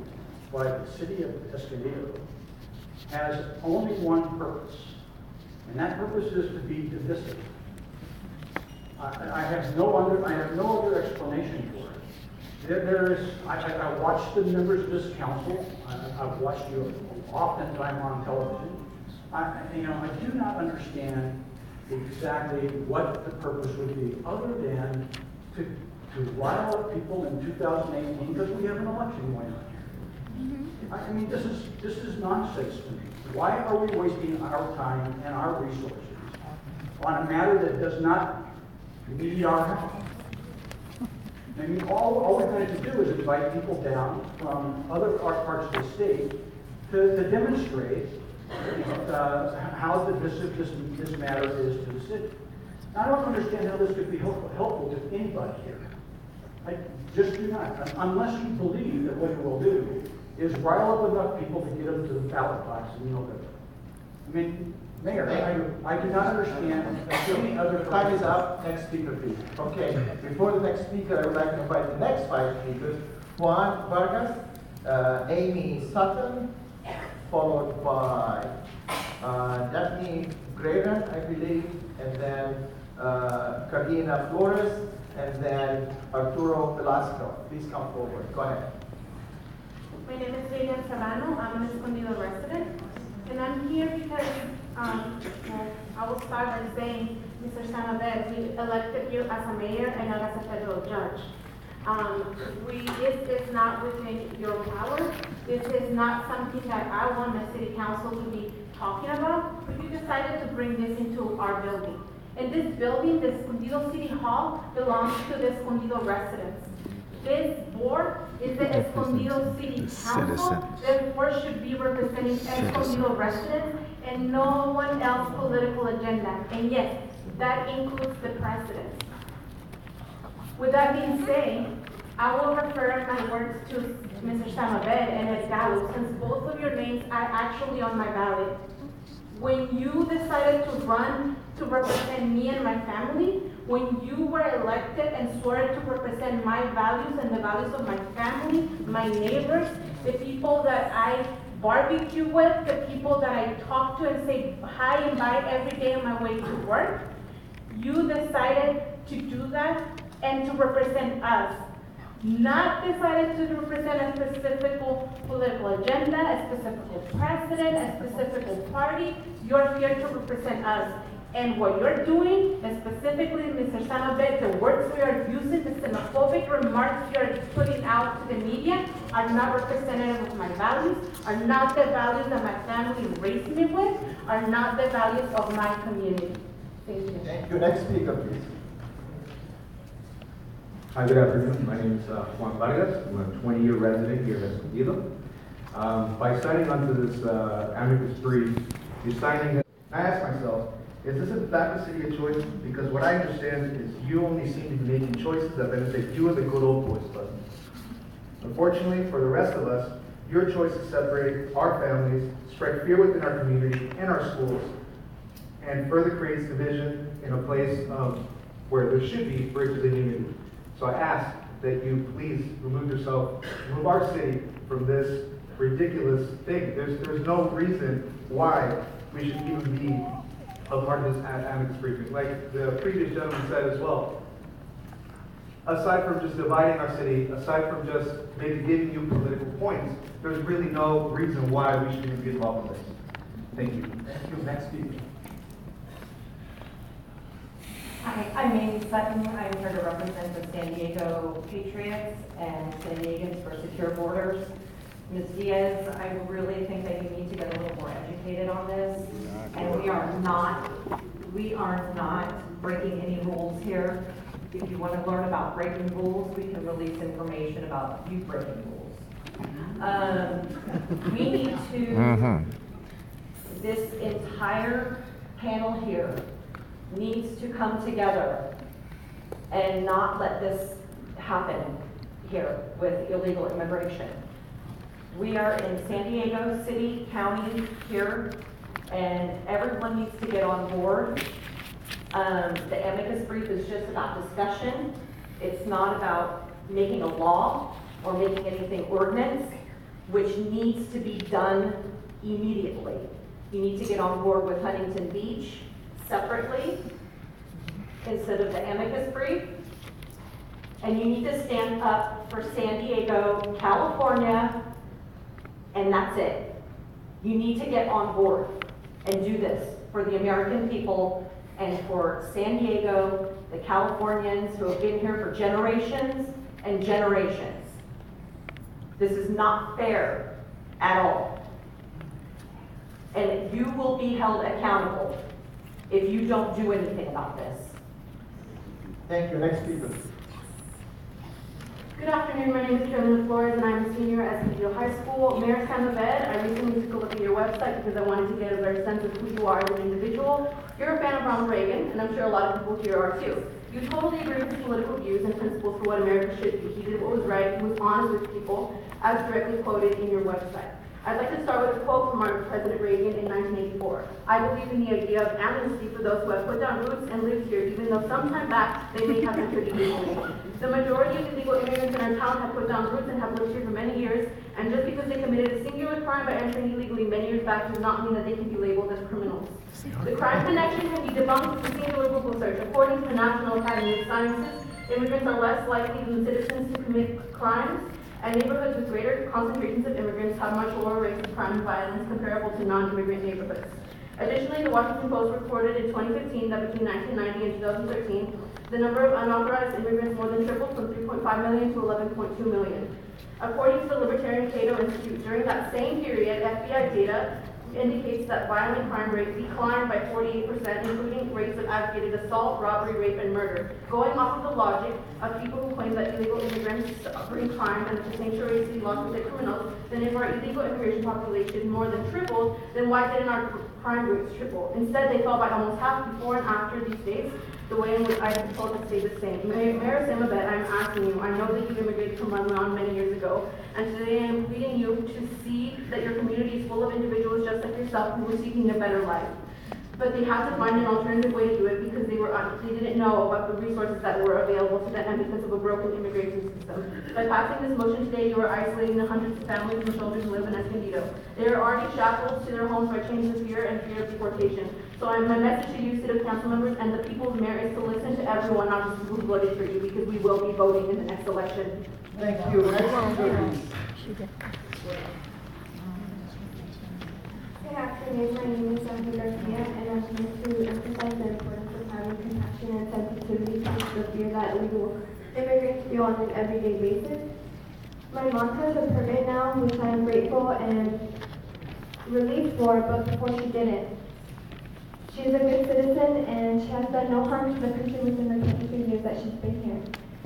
[SPEAKER 22] by the city of Escondido has only one purpose, and that purpose is to be divisive. I have no other explanation for it. I watched the members of this council. I've watched you oftentimes on television. I do not understand exactly what the purpose would be, other than to rile up people in 2018 because we have an election going on here. I mean, this is nonsense to me. Why are we wasting our time and our resources on a matter that does not meet our health? I mean, all we're going to do is invite people down from other parts of the state to demonstrate how divisive this matter is to the city. I don't understand how this could be helpful to anybody here. I just do not, unless you believe that what it will do is rile up enough people to get them to the ballot box in November. I mean, Mayor, I do not understand any other.
[SPEAKER 9] Time is up. Next speaker, please. Okay, before the next speaker, I would like to invite the next 5 speakers. Juan Vargas, Amy Sutton, followed by Daphne Graven, I believe, and then Carolina Flores, and then Arturo Velasco. Please come forward. Go ahead.
[SPEAKER 13] My name is Lilian Serrano. I'm an Escondido resident, and I'm here because I will start by saying, Mr. Sanabed, we elected you as a mayor and not as a federal judge. This is not within your power. This is not something that I want the city council to be talking about, but you decided to bring this into our building. And this building, the Escondido City Hall, belongs to the Escondido residents. This board is the Escondido City Council, therefore should be representing Escondido residents and no one else's political agenda. And yes, that includes the president. With that being said, I will refer my words to Mr. Samabed and Ed Gallo, since both of your names are actually on my ballot. When you decided to run to represent me and my family, when you were elected and swore to represent my values and the values of my family, my neighbors, the people that I barbecue with, the people that I talk to and say hi and bye every day on my way to work, you decided to do that and to represent us. Not decided to represent a specific political agenda, a specific president, a specific party. You're here to represent us. And what you're doing, and specifically, Mr. Sanabed, the words we are using, the xenophobic remarks you're putting out to the media are not representative of my values, are not the values that my family raised me with, are not the values of my community. Thank you.
[SPEAKER 9] Thank you. Next speaker, please.
[SPEAKER 2] Hi, good afternoon. My name is Juan Vargas. I'm a 20-year resident here in Escondido. By signing onto this amicus brief, you're signing it. I ask myself, is this in fact a city of choice? Because what I understand is you only seem to be making choices that benefit you and the good old boys club. Unfortunately, for the rest of us, your choices separate our families, spread fear within our community and our schools, and further creates division in a place where there should be bridges and unity. So I ask that you please remove our city from this ridiculous thing. There's no reason why we should even be a part of this amicus briefing. Like the previous gentleman said as well, aside from just dividing our city, aside from just maybe giving you political points, there's really no reason why we should even be involved in this. Thank you.
[SPEAKER 9] Thank you. Next speaker.
[SPEAKER 5] Hi, I'm Amy Sutton. I'm here to represent the San Diego Patriots and San Diegans for Secure Borders. Ms. Diaz, I really think that you need to get a little more educated on this. And we are not breaking any rules here. If you want to learn about breaking rules, we can release information about you breaking rules. We need to, this entire panel here needs to come together and not let this happen here with illegal immigration. We are in San Diego City, County here, and everyone needs to get on board. The amicus brief is just about discussion. It's not about making a law or making anything ordinance, which needs to be done immediately. You need to get on board with Huntington Beach separately instead of the amicus brief. And you need to stand up for San Diego, California, and that's it. You need to get on board and do this for the American people and for San Diego, the Californians who have been here for generations and generations. This is not fair at all. And you will be held accountable if you don't do anything about this.
[SPEAKER 9] Thank you. Next speaker.
[SPEAKER 13] Good afternoon, my name is Carolina Flores and I'm a senior at Escondido High School. Mayor Sam Abed, I recently took a look at your website because I wanted to get a better sense of who you are as an individual. You're a fan of Ronald Reagan, and I'm sure a lot of people here are too. You totally agree with his political views and principles for what America should be. He did what was right, he was honest with people, as directly quoted in your website. I'd like to start with a quote from our President Reagan in 1984. I believe in the idea of amnesty for those who have put down roots and lived here, even though sometime back they may have entered illegally. The majority of illegal immigrants in our town have put down roots and have lived here for many years, and just because they committed a singular crime by entering illegally many years back does not mean that they can be labeled as criminals. The crime connection can be debunked with a singular Google search. According to the National Academy of Sciences, immigrants are less likely than citizens to commit crimes, and neighborhoods with greater concentrations of immigrants have much lower rates of crime and violence comparable to non-immigrant neighborhoods. Additionally, the Washington Post reported in 2015 that between 1990 and 2013, the number of unauthorized immigrants more than tripled from 3.5 million to 11.2 million. According to the Libertarian Cato Institute, during that same period, FBI data indicates that violent crime rates declined by 48%, including rates of aggravated assault, robbery, rape, and murder. Going off of the logic of people who claim that illegal immigrants bring crime and that the sanctuary city laws protect criminals, then if our illegal immigration population more than tripled, then why didn't our crime rates triple? Instead, they fell by almost half before and after these days, the way in which I am told to stay the same. Mayor Sam Abed, I'm asking you, I know that you immigrated from Lebanon many years ago, and today I am pleading you to see that your community is full of individuals just like yourself who were seeking a better life. But they had to find an alternative way to do it because they didn't know about the resources that were available to them because of a broken immigration system. By passing this motion today, you are isolating the hundreds of families and children who live in Escondido. They are already shackled to their homes by chains of fear and fear of deportation. So my message to you, city council members, and the people's mayor is to listen to everyone, not just people who voted for you, because we will be voting in the next election.
[SPEAKER 9] Thank you.
[SPEAKER 6] Good afternoon, my name is Sandra Garcia, and I'm here to emphasize the importance of having compassion and sensitivity towards the fear that illegal immigrants feel on an everyday basis. My mom has a permit now, which I am grateful and relieved for, but before she didn't. She is a good citizen, and she has done no harm to the country within the 23 years that she's been here.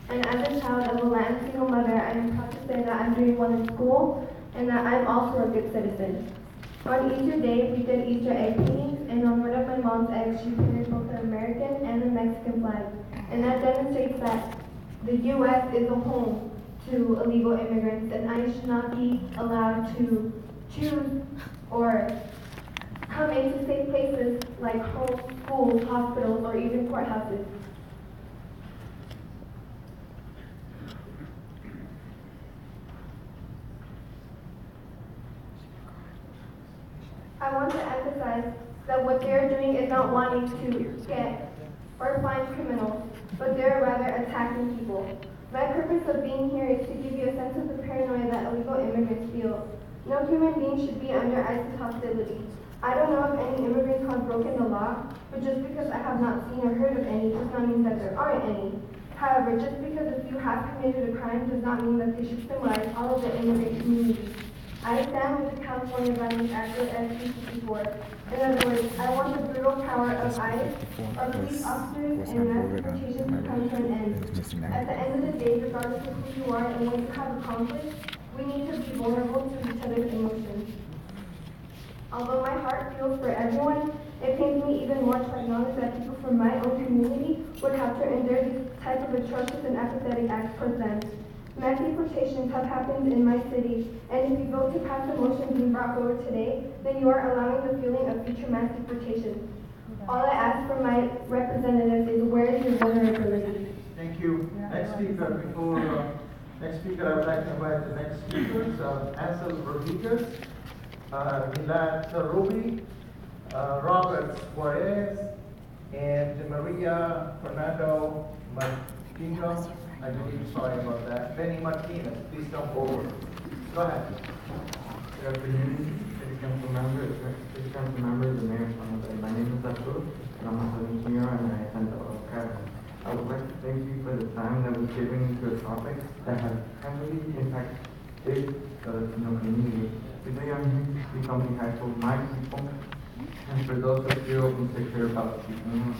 [SPEAKER 6] And as a child of a Latin single mother, I am proud to say that I'm doing well in school, and that I'm also a good citizen. On Easter Day, we did Easter egg paintings, and on one of my mom's eggs, she painted both the American and the Mexican flag. And that demonstrates that the U.S. is a home to illegal immigrants, and I should not be allowed to choose or come into safe places like homes, schools, hospitals, or even courthouses. I want to emphasize that what they're doing is not wanting to get or find criminals, but they're rather attacking people. My purpose of being here is to give you a sense of the paranoia that illegal immigrants feel. No human being should be under ICE's hostility. I don't know if any immigrants have broken the law, but just because I have not seen or heard of any does not mean that there aren't any. However, just because a few have committed a crime does not mean that they should symbolize all of the immigrant community. I stand with the California Violence Act of SB64. In other words, I want the brutal power of ICE, our police officers, and mass deportation to come to an end. At the end of the day, regardless of who you are and when you have a conflict, we need to be vulnerable to each other's emotions. Although my heart feels for everyone, It pains me even more to acknowledge that people from my own community would have to endure these types of atrocious and apathetic acts towards them. Mass deportations have happened in my city, and if you vote to pass the motion being brought forward today, then you are allowing the feeling of future mass deportation. All I ask from my representatives is, where is your vulnerability?
[SPEAKER 3] Thank you. Next speaker, next speaker, I would like to invite the next speakers, Ansel Rodriguez, Milad Ruby, Robert Juarez, and Maria Fernando Martino. I believe, sorry about that. Benny Martinez, please come forward. Go ahead.
[SPEAKER 7] Good afternoon, City Council members, and Mayor. My name is Arturo, and I'm a 17-year-old, and I attend the Academy. I would like to thank you for the time that was given to a topic that has heavily impacted the community. Today I'm here to speak on behalf of my people, and for those that feel insecure about speaking out.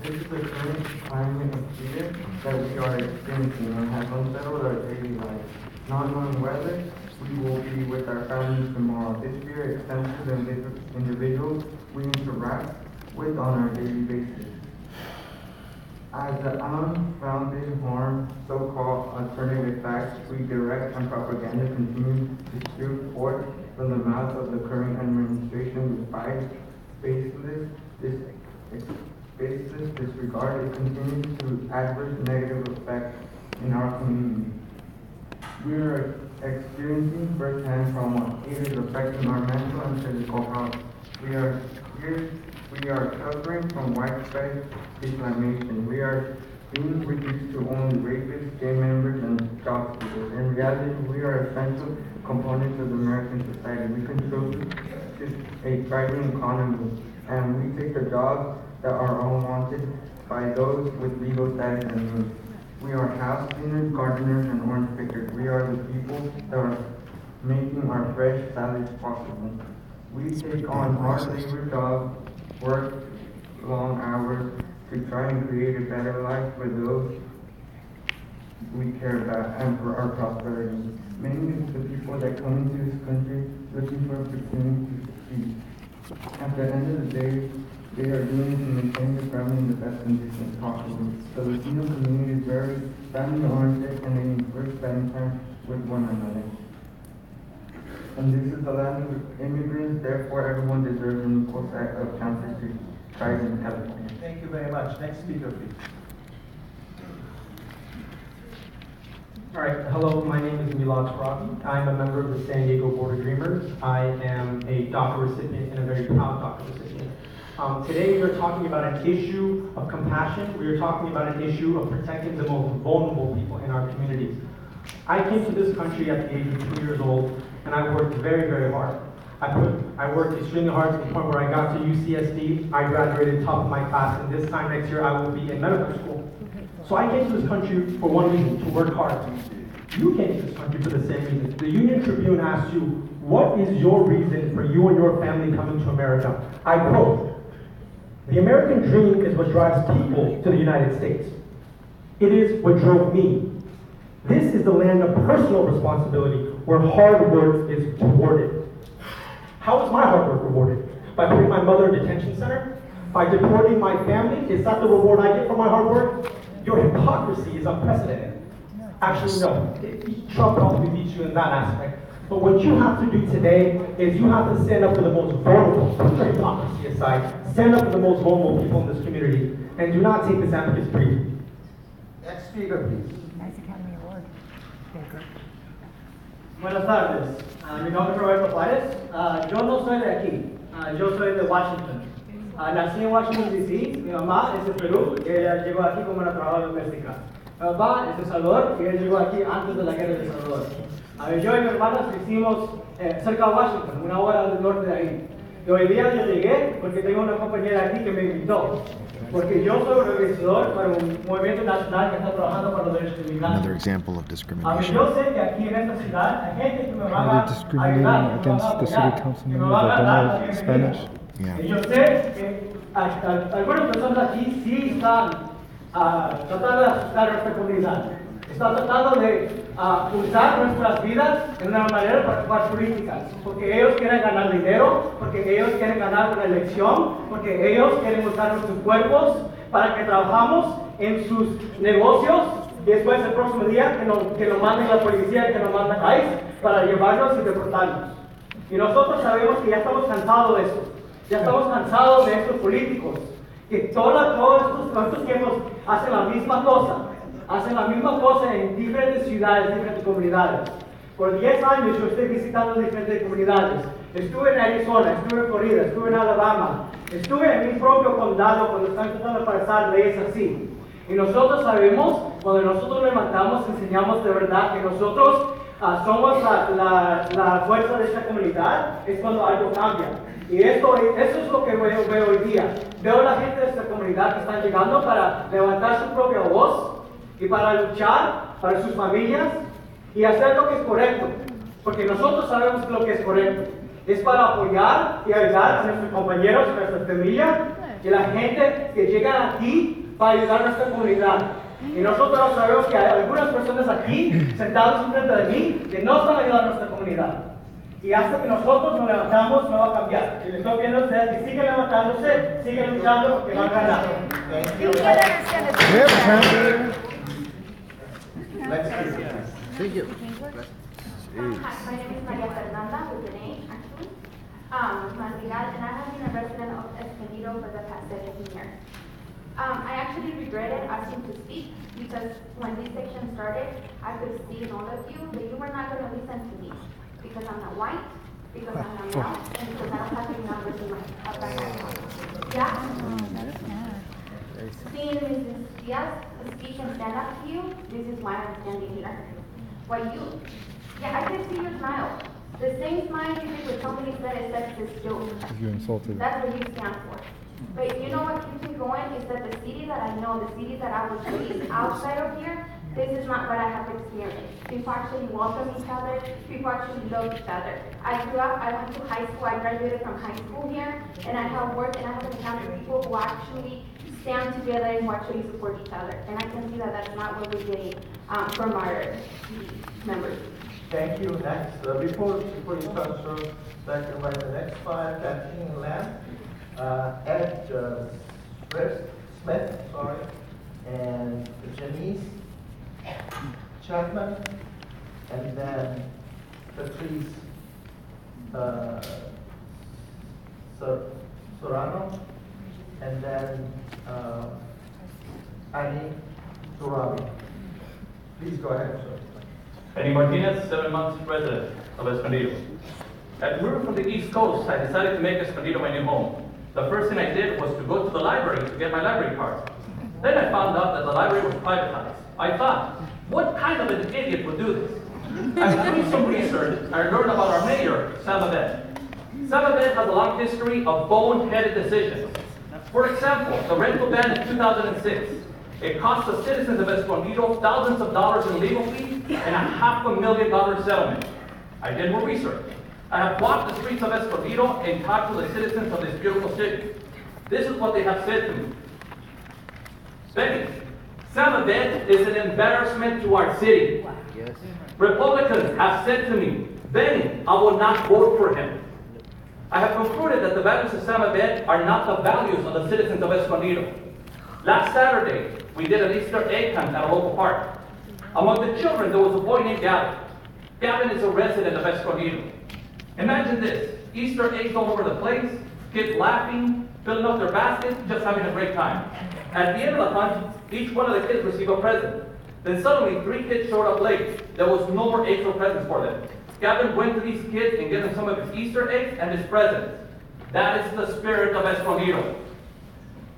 [SPEAKER 7] This is the current climate of fear that we are experiencing and has unsettled our daily lives. Not knowing whether we will be with our families tomorrow. This fear extends to the individuals we interact with on our daily basis. As the unfounded harm, so-called alternative facts, redirect and propaganda continue to spew forth from the mouth of the current administration despite baseless disregard, it continues to adverse negative effects in our community. We are experiencing firsthand from it is affecting our mental and physical health. We are suffering from widespread Islamization. We are being reduced to only rapists, gay members, and job seekers. In reality, we are essential components of the American society. We contribute to a thriving economy, and we take the jobs that are unwanted by those with legal status and means. We are house cleaners, gardeners, and orange pickers. We are the people that are making our fresh salads possible. We take on hard labor jobs, work long hours to try and create a better life for those we care about and for our prosperity. Many of the people that come into this country looking for opportunity to succeed. At the end of the day, they are doing it to maintain their family in the best conditions possible. The Latino community is very family-oriented and they prefer spending time with one another. And this is the land of immigrants, therefore everyone deserves an equal set of chances to thrive in California.
[SPEAKER 3] Thank you very much. Next speaker, please.
[SPEAKER 10] All right, hello, my name is Milad Rocky. I'm a member of the San Diego Board of Dreamers. I am a DACA recipient and a very proud DACA recipient. Today we are talking about an issue of compassion. We are talking about an issue of protecting the most vulnerable people in our communities. I came to this country at the age of 2 years old, and I worked very, very hard. I worked extremely hard to the point where I got to UCSD. I graduated top of my class, and this time next year I will be in medical school. So I came to this country for one reason, to work hard. You came to this country for the same reason. The Union Tribune asked you, what is your reason for you and your family coming to America? I quote, "The American dream is what drives people to the United States. It is what drove me. This is the land of personal responsibility where hard work is rewarded." How is my hard work rewarded? By putting my mother in a detention center? By deporting my family? Is that the reward I get for my hard work? Your hypocrisy is unprecedented. Actually, no. Trump probably beat you in that aspect. But what you have to do today is you have to stand up for the most vulnerable. Put your hypocrisy aside. Stand up for the most vulnerable people in this community. And do not take this amicus brief.
[SPEAKER 3] Next speaker, please.
[SPEAKER 4] Nice Academy Award.
[SPEAKER 23] Buenas tardes. Mi nombre es Roberto Juárez. Yo no soy de aquí. Yo soy de Washington. Nací en Washington, D.C. Mi mamá es de Perú y ella llegó aquí como una trabajadora doméstica. Mi papá es de Salvador y él llegó aquí antes de la guerra de Salvador. Yo y mi hermana crecimos cerca de Washington, una hora al norte de ahí. Y hoy día yo llegué porque tengo una compañera aquí que me invitó. Porque yo soy un organizador para un movimiento nacional que está trabajando para los derechos de inmigrantes.
[SPEAKER 1] Another example of discrimination.
[SPEAKER 23] Yo sé que aquí en esta ciudad hay gente que me va a
[SPEAKER 24] discriminating against the city council members that don't know Spanish.
[SPEAKER 23] Y yo sé que algunas personas aquí sí están tratando de asustar a nuestra comunidad. Están tratando de usar nuestras vidas en una manera para políticas, porque ellos quieren ganar dinero, porque ellos quieren ganar una elección, porque ellos quieren usar nuestros cuerpos para que trabajamos en sus negocios y después el próximo día que nos manden la policía, que nos manden ICE para llevarnos y deportarnos. Y nosotros sabemos que ya estamos cansados de eso, ya estamos cansados de estos políticos, que todos estos tiempos hacen la misma cosa en diferentes ciudades, diferentes comunidades. Por 10 años yo estoy visitando diferentes comunidades. Estuve en Arizona, estuve en Florida, estuve en Alabama, estuve en mi propio condado cuando están tratando de pasar leyes así. Y nosotros sabemos, cuando nosotros levantamos, enseñamos de verdad que nosotros somos la fuerza de esta comunidad, es cuando algo cambia. Y eso es lo que veo hoy día. Veo a la gente de esta comunidad que están llegando para levantar su propia voz y para luchar para sus familias y hacer lo que es correcto. Porque nosotros sabemos lo que es correcto. Es para apoyar y ayudar a nuestros compañeros, a nuestra familia y la gente que llega aquí para ayudar a nuestra comunidad. Y nosotros sabemos que hay algunas personas aquí, sentados enfrente de mí, que no están ayudando a nuestra comunidad. Y hasta que nosotros nos levantamos, no va a cambiar. Y les estoy viendo a ustedes que siguen levantándose, siguen luchando porque van a ganar.
[SPEAKER 6] Hi, my name is Maria Fernanda with an A, actually. Madrigal, and I have been a resident of Escondido for the past 17 years. I actually regretted asking to speak because when this section started, I could see in all of you that you were not going to listen to me because I'm not white, because I'm not male, and because I don't have any numbers in my background. Yeah? Seeing Mrs. Diaz speak and stand up to you, this is why I'm standing here. Why you? Yeah, I can see your smile. The same smile you did when somebody said a sexist joke.
[SPEAKER 24] You insulted.
[SPEAKER 6] That's what you stand for. But you know what keeps me going is that the city that I know, the city that I was raised outside of here, this is not what I have experienced. People actually welcome each other. People actually love each other. I grew up, I went to high school, I graduated from high school here, and I have worked and I have encountered people who actually stand together and who actually support each other. And I can see that that's not what we're getting from our members.
[SPEAKER 3] Thank you. Next, before you start, sir, let's invite the next five, Kathleen Lamb, Ed Smith, and Janice Chapman, and then Patrice Sorano, and then Annie Turabi. Please go ahead, sir.
[SPEAKER 11] Benny Martinez, 7 months resident of Escondido. As we were from the East Coast, I decided to make Escondido my new home. The first thing I did was to go to the library to get my library card. Then I found out that the library was privatized. I thought, what kind of an idiot would do this? After doing some research, I learned about our mayor, Sam Abed. Sam Abed has a long history of boneheaded decisions. For example, the rental ban in 2006. It cost the citizens of Escondido thousands of dollars in legal fees and a $500,000 settlement. I did more research. I have walked the streets of Escondido and talked to the citizens of this beautiful city. This is what they have said to me. Benny, Sam Abed is an embarrassment to our city. Yes. Republicans have said to me, Benny, I will not vote for him. I have concluded that the values of Sam Abed are not the values of the citizens of Escondido. Last Saturday, we did an Easter egg hunt at a local park. Among the children, there was a boy named Gavin. Gavin is a resident of Escondido. Imagine this, Easter eggs all over the place, kids laughing, filling up their baskets, just having a great time. At the end of the hunt, each one of the kids received a present. Then suddenly, 3 kids showed up late. There was no more eggs or presents for them. Gavin went to these kids and gave them some of his Easter eggs and his presents. That is the spirit of Escondido.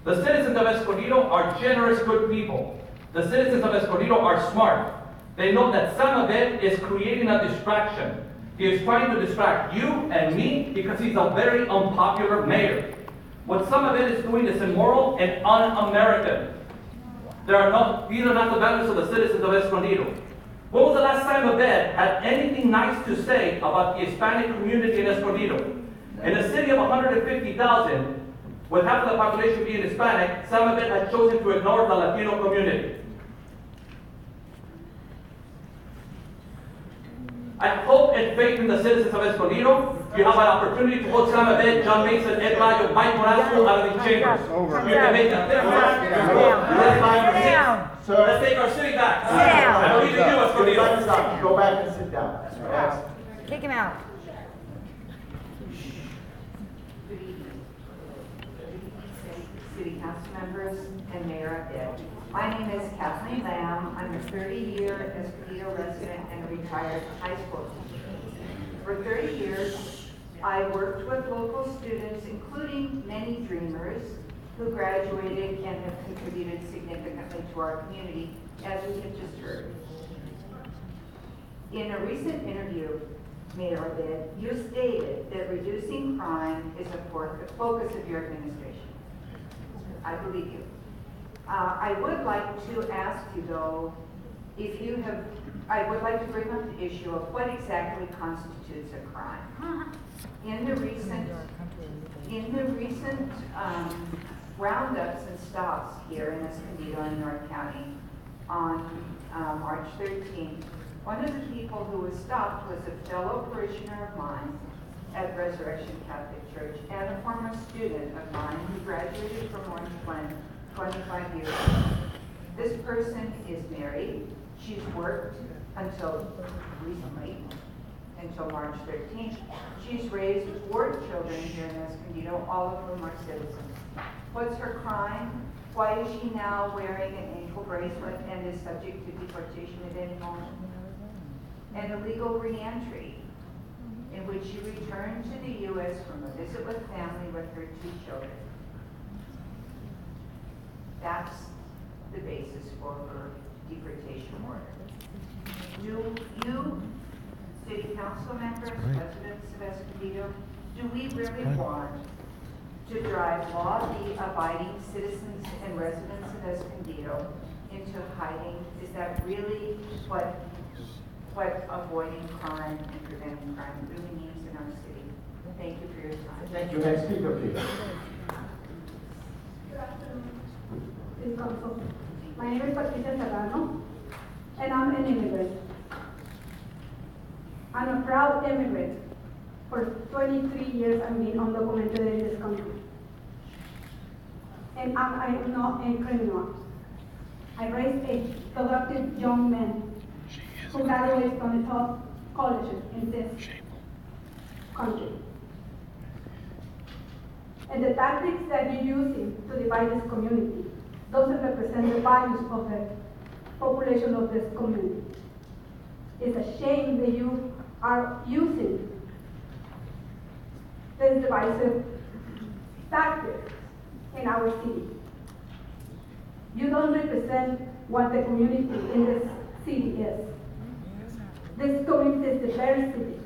[SPEAKER 11] The citizens of Escondido are generous, good people. The citizens of Escondido are smart. They know that Sam Abed is creating a distraction. He is trying to distract you and me because he's a very unpopular mayor. What Sam Abed is doing is immoral and un-American. These are not the values of the citizens of Escondido. When was the last time Abed had anything nice to say about the Hispanic community in Escondido? In a city of 150,000, with half of the population being Hispanic, Sam Abed had chosen to ignore the Latino community. I have hope and faith in the citizens of Escondido. You have an opportunity to vote Sam Abed, John Mason, Ed Mayo, Mike Morasco out of these chambers. You can make that difference. Let's take our city back. I believe in you, Escondido.
[SPEAKER 9] Go back and sit down.
[SPEAKER 4] Kick him out.
[SPEAKER 12] City council members and Mayor Abed. My name is Kathleen Lamb. I'm a 30-year Escondido resident and a retired high school teacher. For 30 years, I worked with local students, including many dreamers, who graduated and have contributed significantly to our community, as we have just heard. In a recent interview, Mayor Abed, you stated that reducing crime is a focus of your administration. I believe you. I would like to ask you, though, I would like to bring up the issue of what exactly constitutes a crime. In the recent roundups and stops here in Escondido and North County on March 13th, one of the people who was stopped was a fellow parishioner of mine at Resurrection Catholic Church and a former student of mine who graduated from Orange Glen 25 years ago. This person is married. She's worked until recently, until March 13th. She's raised 4 children here in Escondido, all of whom are citizens. What's her crime? Why is she now wearing an ankle bracelet and is subject to deportation at any moment? An illegal reentry, in which she returned to the U.S. from a visit with family with her 2 children. That's the basis for her deportation order. Do you, city council members, residents of Escondido, do we really want to drive law-abiding citizens and residents of Escondido into hiding? Is that really what avoiding crime and preventing crime really means in our city? Thank you for your time.
[SPEAKER 9] Thank you. Next speaker, please.
[SPEAKER 14] Good afternoon, City Council. My name is Patricia Serrano, and I'm an immigrant. I'm a proud immigrant. For 23 years, I've been undocumented in this country. And I'm not a criminal. I raised a productive young man who graduates from the top colleges in this country. And the tactics that you're using to divide this community doesn't represent the values of the population of this community. It's a shame that you are using this divisive tactic in our city. You don't represent what the community in this city is. This community is diversity.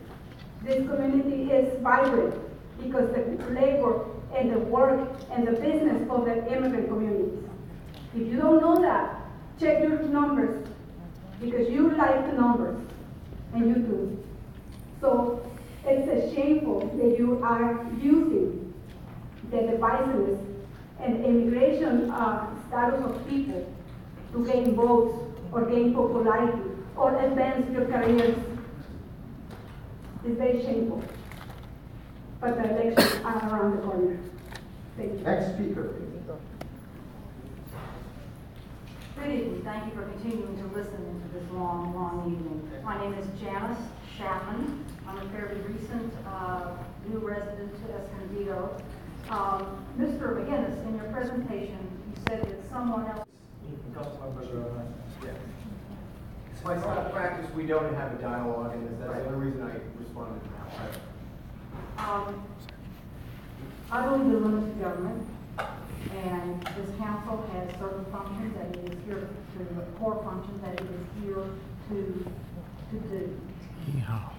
[SPEAKER 14] This community is vibrant because the labor and the work and the business of the immigrant communities. If you don't know that, check your numbers because you like the numbers and you do. So it's a shameful that you are using the divisiveness and immigration status of people to gain votes or gain popularity or advance your careers. It's very shameful. But the elections are around the corner. Thank you.
[SPEAKER 9] Next speaker, please.
[SPEAKER 15] Good evening. Thank you for continuing to listen to this long, long evening. My name is Janice Chapman. I'm a fairly recent new resident to Escondido. Mr. McGinnis, in your presentation, you said that someone else...
[SPEAKER 16] It's my style of practice, we don't have a dialogue in this. That's the only reason I responded now.
[SPEAKER 15] I believe in limited government, and this council has certain functions that it is here, the core functions that it is here to do. Yeah.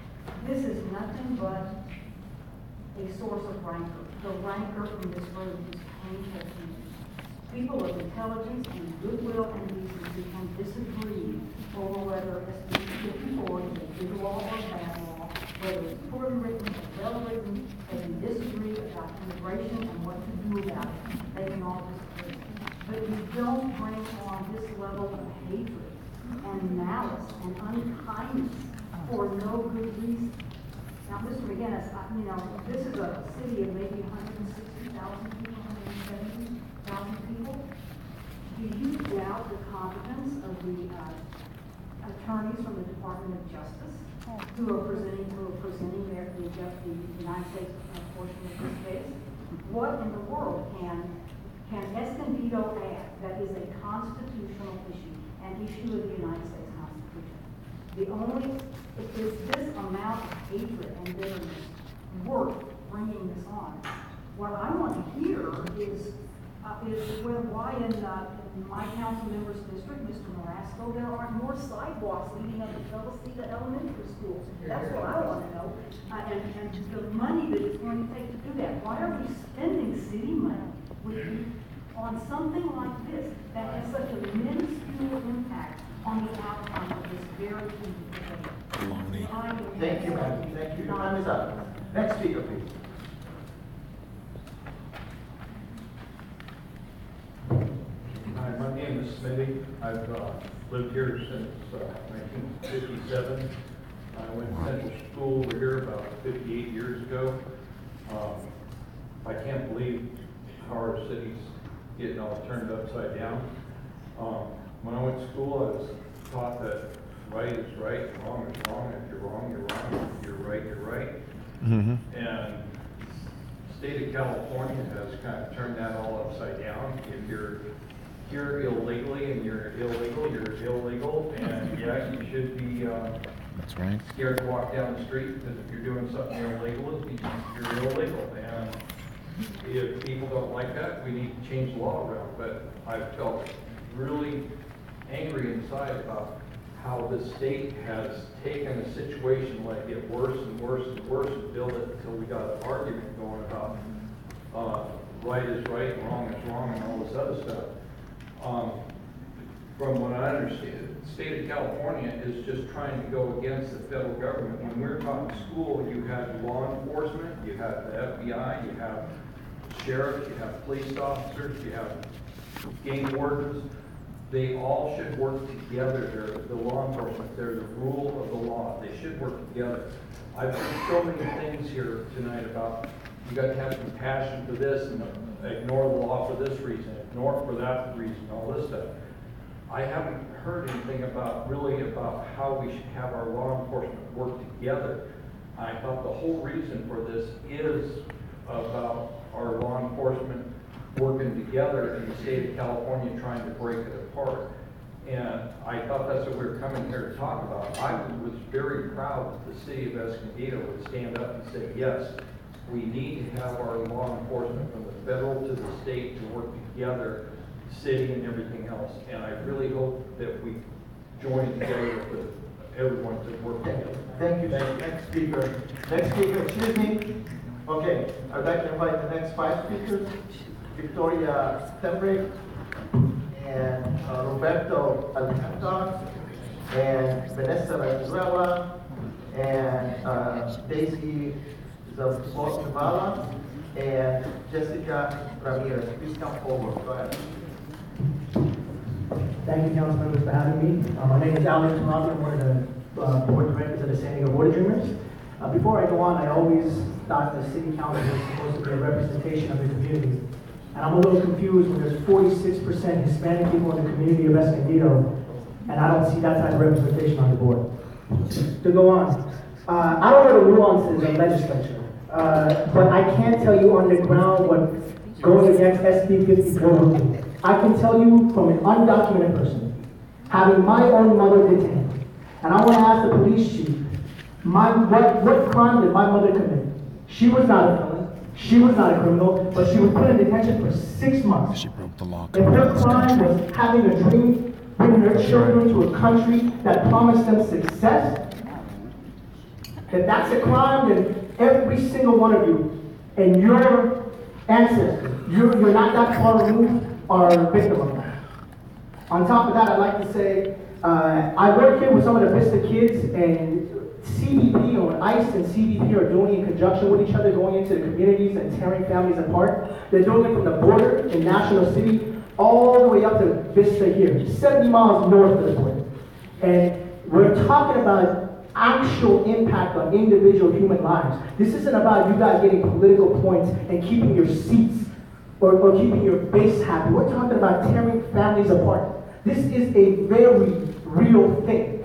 [SPEAKER 15] This is nothing but a source of rancor. The rancor in this room is painful to me. People of intelligence and goodwill and decency can disagree over whether SB 54 is a good law or a bad law, whether it's poorly written or well written. They can disagree about immigration and what to do about it. They can all disagree. But you don't bring on this level of hatred and malice and unkindness for no good reason. Now, Mr. McGinnis, you know, this is a city of maybe 160,000 people, 170,000 people. Do you doubt the competence of the attorneys from the Department of Justice who are presenting the United States portion of this case? What in the world can Escondido add that is a constitutional issue, an issue of the United States Constitution? Is this amount of hatred and bitterness worth bringing this on? What I want to hear is why in my council member's district, Mr. Marasco, there aren't more sidewalks leading up to Felicita Elementary School. That's what I want to know. And the money that it's going to take to do that. Why are we spending city money on something like this that has such a minuscule impact on the outcome of this very key debate?
[SPEAKER 9] Thank you, ma'am. Thank you. Your time is up. Next speaker, please.
[SPEAKER 8] Hi, my name is Smitty. I've lived here since 1957. I went to Central School over here about 58 years ago. I can't believe how our city's getting all turned upside down. When I went to school, I was taught that right is right, wrong is wrong. If you're wrong, you're wrong. If you're right, you're right. And the state of California has kind of turned that all upside down. If you're here illegally and you're illegal, you're illegal. And yeah, you should be
[SPEAKER 1] that's right.
[SPEAKER 8] Scared to walk down the street because if you're doing something illegal, you're illegal. And if people don't like that, we need to change the law around. But I've felt really angry inside about how the state has taken a situation like it worse and worse and worse and built it until we got an argument going about right is right, wrong is wrong, and all this other stuff. From what I understand, the state of California is just trying to go against the federal government. When we were taught in school, you had law enforcement, you had the FBI, you have sheriffs, you have police officers, you have game wardens. They all should work together. They're the law enforcement. They're the rule of the law. They should work together. I've heard so many things here tonight about you got to have compassion for this and ignore the law for this reason, ignore it for that reason, all this stuff. I haven't heard anything about how we should have our law enforcement work together. I thought the whole reason for this is about our law enforcement working together in the state of California trying to break it apart. And I thought that's what we were coming here to talk about. I was very proud that the city of Escondido would stand up and say, yes, we need to have our law enforcement from the federal to the state to work together, city and everything else. And I really hope that we join together with everyone to work together.
[SPEAKER 9] Thank you. Next speaker. Next speaker, excuse me. Okay, I'd like to invite the next 5 speakers. Victoria Tembrick and Roberto Alcantara and Vanessa Valenzuela and Daisy Zavala and Jessica Ramirez. Please come forward. Go ahead.
[SPEAKER 23] Thank you, council members, for having me. My name is Alex Toronto. I'm one of the board directors of the San Diego Board of Dreamers. Before I go on, I always thought the city council was supposed to be a representation of the community. And I'm a little confused when there's 46% Hispanic people in the community of Escondido, and I don't see that type of representation on the board. To go on, I don't know the nuances of legislature, but I can't tell you on the ground what going against SB 54 would do. I can tell you from an undocumented person, having my own mother detained, and I want to ask the police chief, what crime did my mother commit? She was not a felon. She was not a criminal, but she was put in detention for 6 months.
[SPEAKER 1] She broke the law.
[SPEAKER 23] If her crime was having a dream, bringing her children to a country that promised them success, if that's a crime, then every single one of you and your ancestors, you're not that far removed, are a victim of that. On top of that, I'd like to say, I work here with some of the Vista kids, and CBP, or ICE and CBP are doing in conjunction with each other, going into the communities and tearing families apart. They're doing it from the border in National City all the way up to Vista here, 70 miles north of the border. And we're talking about actual impact on individual human lives. This isn't about you guys getting political points and keeping your seats or keeping your base happy. We're talking about tearing families apart. This is a very real thing.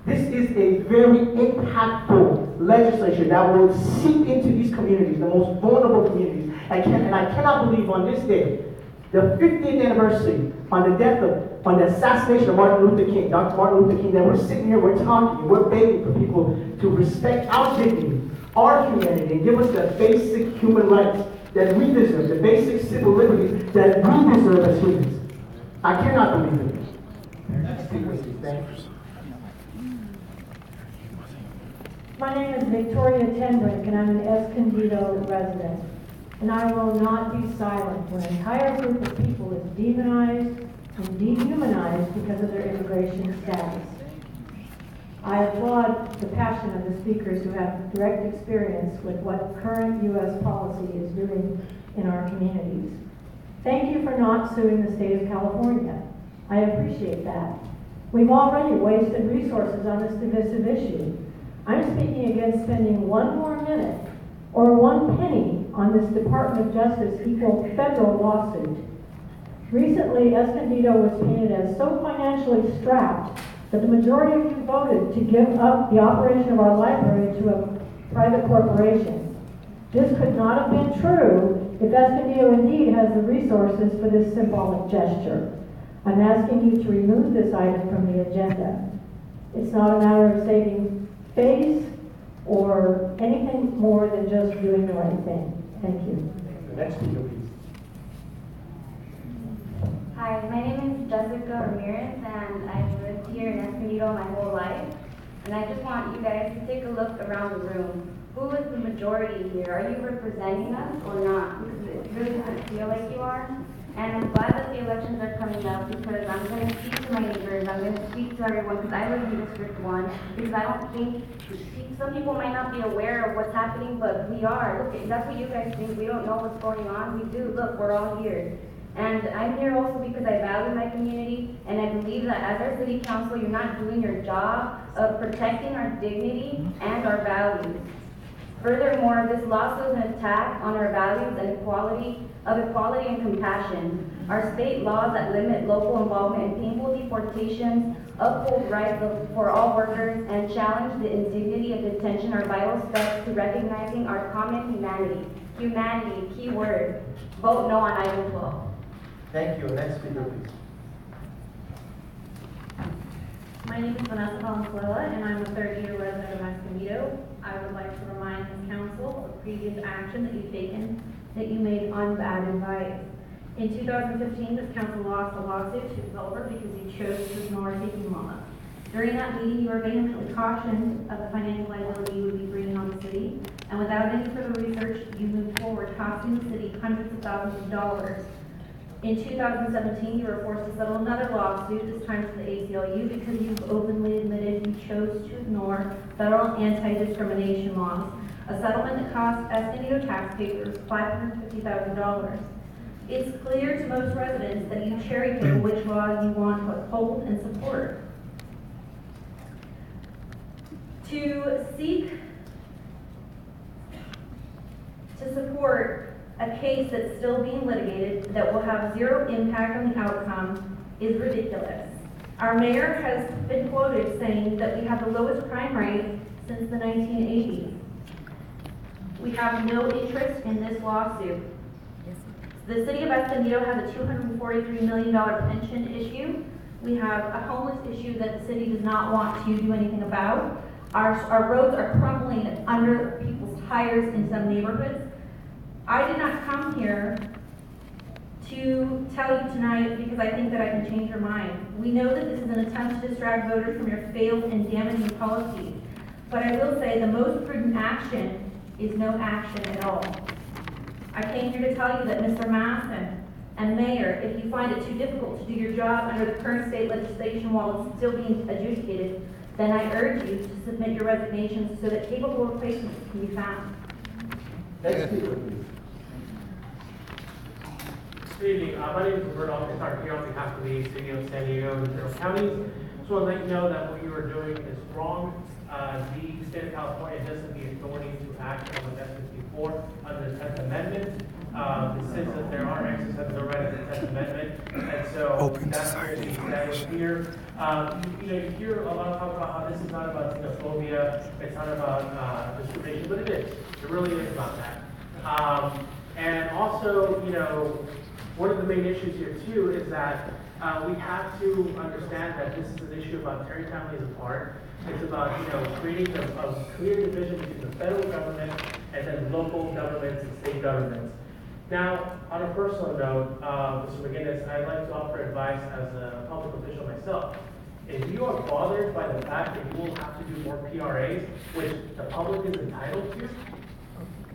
[SPEAKER 23] This is a very impactful legislation that will seep into these communities, the most vulnerable communities. And I cannot believe on this day, the 50th anniversary on the assassination of Martin Luther King, Dr. Martin Luther King, that we're sitting here, we're talking, and we're begging for people to respect our dignity, our humanity, and give us the basic human rights that we deserve, the basic civil liberties that we deserve as humans. I cannot believe it. Thanks.
[SPEAKER 17] My name is Victoria Tenbrick, and I'm an Escondido resident. And I will not be silent when an entire group of people is demonized and dehumanized because of their immigration status. I applaud the passion of the speakers who have direct experience with what current U.S. policy is doing in our communities. Thank you for not suing the state of California. I appreciate that. We've already wasted resources on this divisive issue. I'm speaking against spending one more minute or 1 penny on this Department of Justice equal federal lawsuit. Recently, Escondido was painted as so financially strapped that the majority of you voted to give up the operation of our library to a private corporation. This could not have been true if Escondido indeed has the resources for this symbolic gesture. I'm asking you to remove this item from the agenda. It's not a matter of saving face or anything more than just doing the right thing. Thank you.
[SPEAKER 23] The next speaker, please.
[SPEAKER 21] Hi, my name is Jessica Ramirez, and I've lived here in Escondido my whole life. And I just want you guys to take a look around the room. Who is the majority here? Are you representing us or not? Because it really doesn't feel like you are. And I'm glad that the elections are coming up because I'm going to speak to my neighbors, I'm going to speak to everyone because I live in District 1 because I don't think, some people might not be aware of what's happening, but we are. Look, that's what you guys think, we don't know what's going on. We do, look, we're all here. And I'm here also because I value my community and I believe that as our city council, you're not doing your job of protecting our dignity and our values. Furthermore, this lawsuit is an attack on our values and equality and compassion. Our state laws that limit local involvement in painful deportations, uphold rights for all workers, and challenge the indignity of detention are vital steps to recognizing our common humanity. Humanity, key word. Vote no on item 12.
[SPEAKER 23] Thank you. Next speaker, please.
[SPEAKER 18] My name is Vanessa Valenzuela, and I'm a third-year resident of Escondido. I would like to remind this council of previous action that you've taken that you made on bad advice. In 2015, this council lost a lawsuit to developer because you chose to ignore taking law. During that meeting, you were vehemently cautioned of the financial liability you would be bringing on the city, and without any further research, you moved forward, costing the city hundreds of thousands of dollars. In 2017, you were forced to settle another lawsuit, this time to the ACLU, because you've openly admitted you chose to ignore federal anti-discrimination laws, a settlement that cost Escondido taxpayers $550,000. It's clear to most residents that you cherry-pick which laws you want to uphold and support. To seek to support a case that's still being litigated that will have zero impact on the outcome is ridiculous. Our mayor has been quoted saying that we have the lowest crime rate since the 1980s. We have no interest in this lawsuit. The city of Escondido has a $243 million pension issue. We have a homeless issue that the city does not want to do anything about. Our roads are crumbling under people's tires in some neighborhoods. I did not come here to tell you tonight because I think that I can change your mind. We know that this is an attempt to distract voters from your failed and damaging policies. But I will say the most prudent action is no action at all. I came here to tell you that Mr. Masson and Mayor, if you find it too difficult to do your job under the current state legislation while it's still being adjudicated, then I urge you to submit your resignations so that capable replacements can be found.
[SPEAKER 23] Next speaker, please.
[SPEAKER 10] Good evening. My name is Roberto Alcazar here on behalf of the City of San Diego and Ventura Counties. Just want to let you know that what you are doing is wrong. The state of California does have the authority to act on what that's before under the 10th Amendment. It says that there are exercises of right under the 10th Amendment, and so that's what that is here. You hear a lot of talk about how this is not about xenophobia, it's not about discrimination, but it is. It really is about that. And also, one of the main issues here too is that we have to understand that this is an issue about tearing families apart. It's about creating a clear division between the federal government and then local governments and state governments. Now, on a personal note, Mr. McGinnis, I'd like to offer advice as a public official myself. If you are bothered by the fact that you will have to do more PRAs, which the public is entitled to,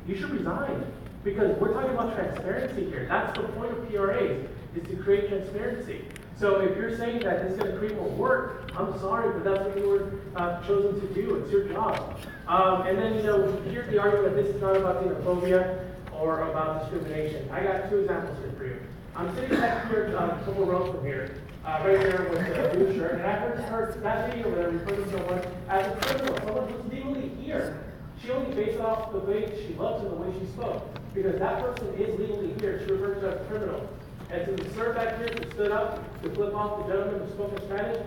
[SPEAKER 10] you should resign. Because we're talking about transparency here. That's the point of PRAs, is to create transparency. So if you're saying that this is going to create more work, I'm sorry, but that's what you were chosen to do. It's your job. And then, here's the argument that this is not about xenophobia or about discrimination. I got two examples here for you. I'm sitting next here a couple rows from here, right there with a blue shirt, and I heard that video where they referred to someone as a criminal. Someone who's legally here. She only based it off the way she loves and the way she spoke. Because that person is legally here. She referred to as a criminal. And to the sir back here who stood up to flip off the gentleman who spoke in Spanish,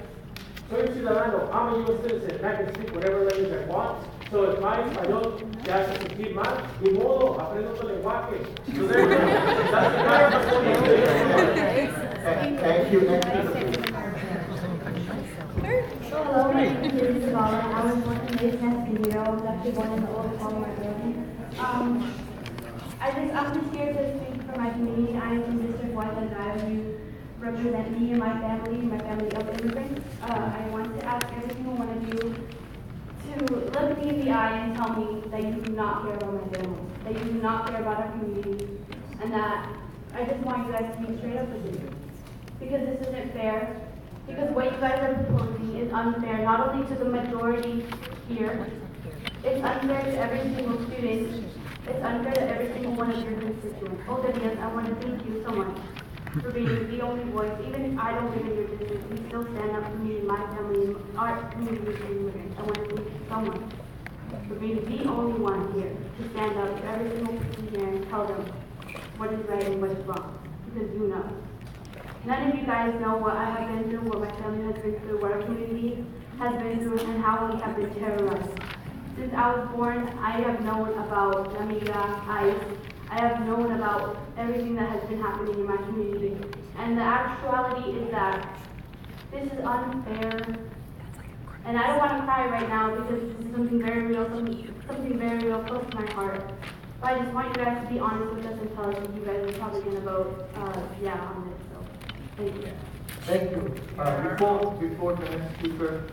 [SPEAKER 10] soy ciudadano, I'm a U.S. citizen, and I can speak whatever language I want. So if my español te hace sentir mal, ni modo, aprendo tu lenguaje. So there you go. That's the point of the
[SPEAKER 3] Thank you.
[SPEAKER 6] Hello, my name is Isabella. I was born and raised in Escondido. I was actually born in the old Palmer building. I'm just here to speak for my community. I am from District 1 and I you represent me and my family of immigrants. I want to ask every single one of you to look me in the eye and tell me that you do not care about my family, that you do not care about our community, and that I just want you guys to be straight up with me. Because this isn't fair. Because what you guys are proposing is unfair, not only to the majority here, it's unfair to every single student, it's unfair to every single one of your constituents. Olivia, I want to thank you so much for being the only voice. Even if I don't live in your district, you still stand up for me and my family, our community of immigrants. I want to thank you so much for being the only one here to stand up for every single person here and tell them what is right and what is wrong, because you know. None of you guys know what I have been through, what my family has been through, what our community has been through, and how we have been terrorized. Since I was born, I have known about La Migra, ICE. I have known about everything that has been happening in my community. And the actuality is that this is unfair. And I don't want to cry right now because this is something very real, something very real close to my heart. But I just want you guys to be honest with us and tell us if you guys are probably going to vote yeah on this. Thank you.
[SPEAKER 3] Thank you. Before the next speaker,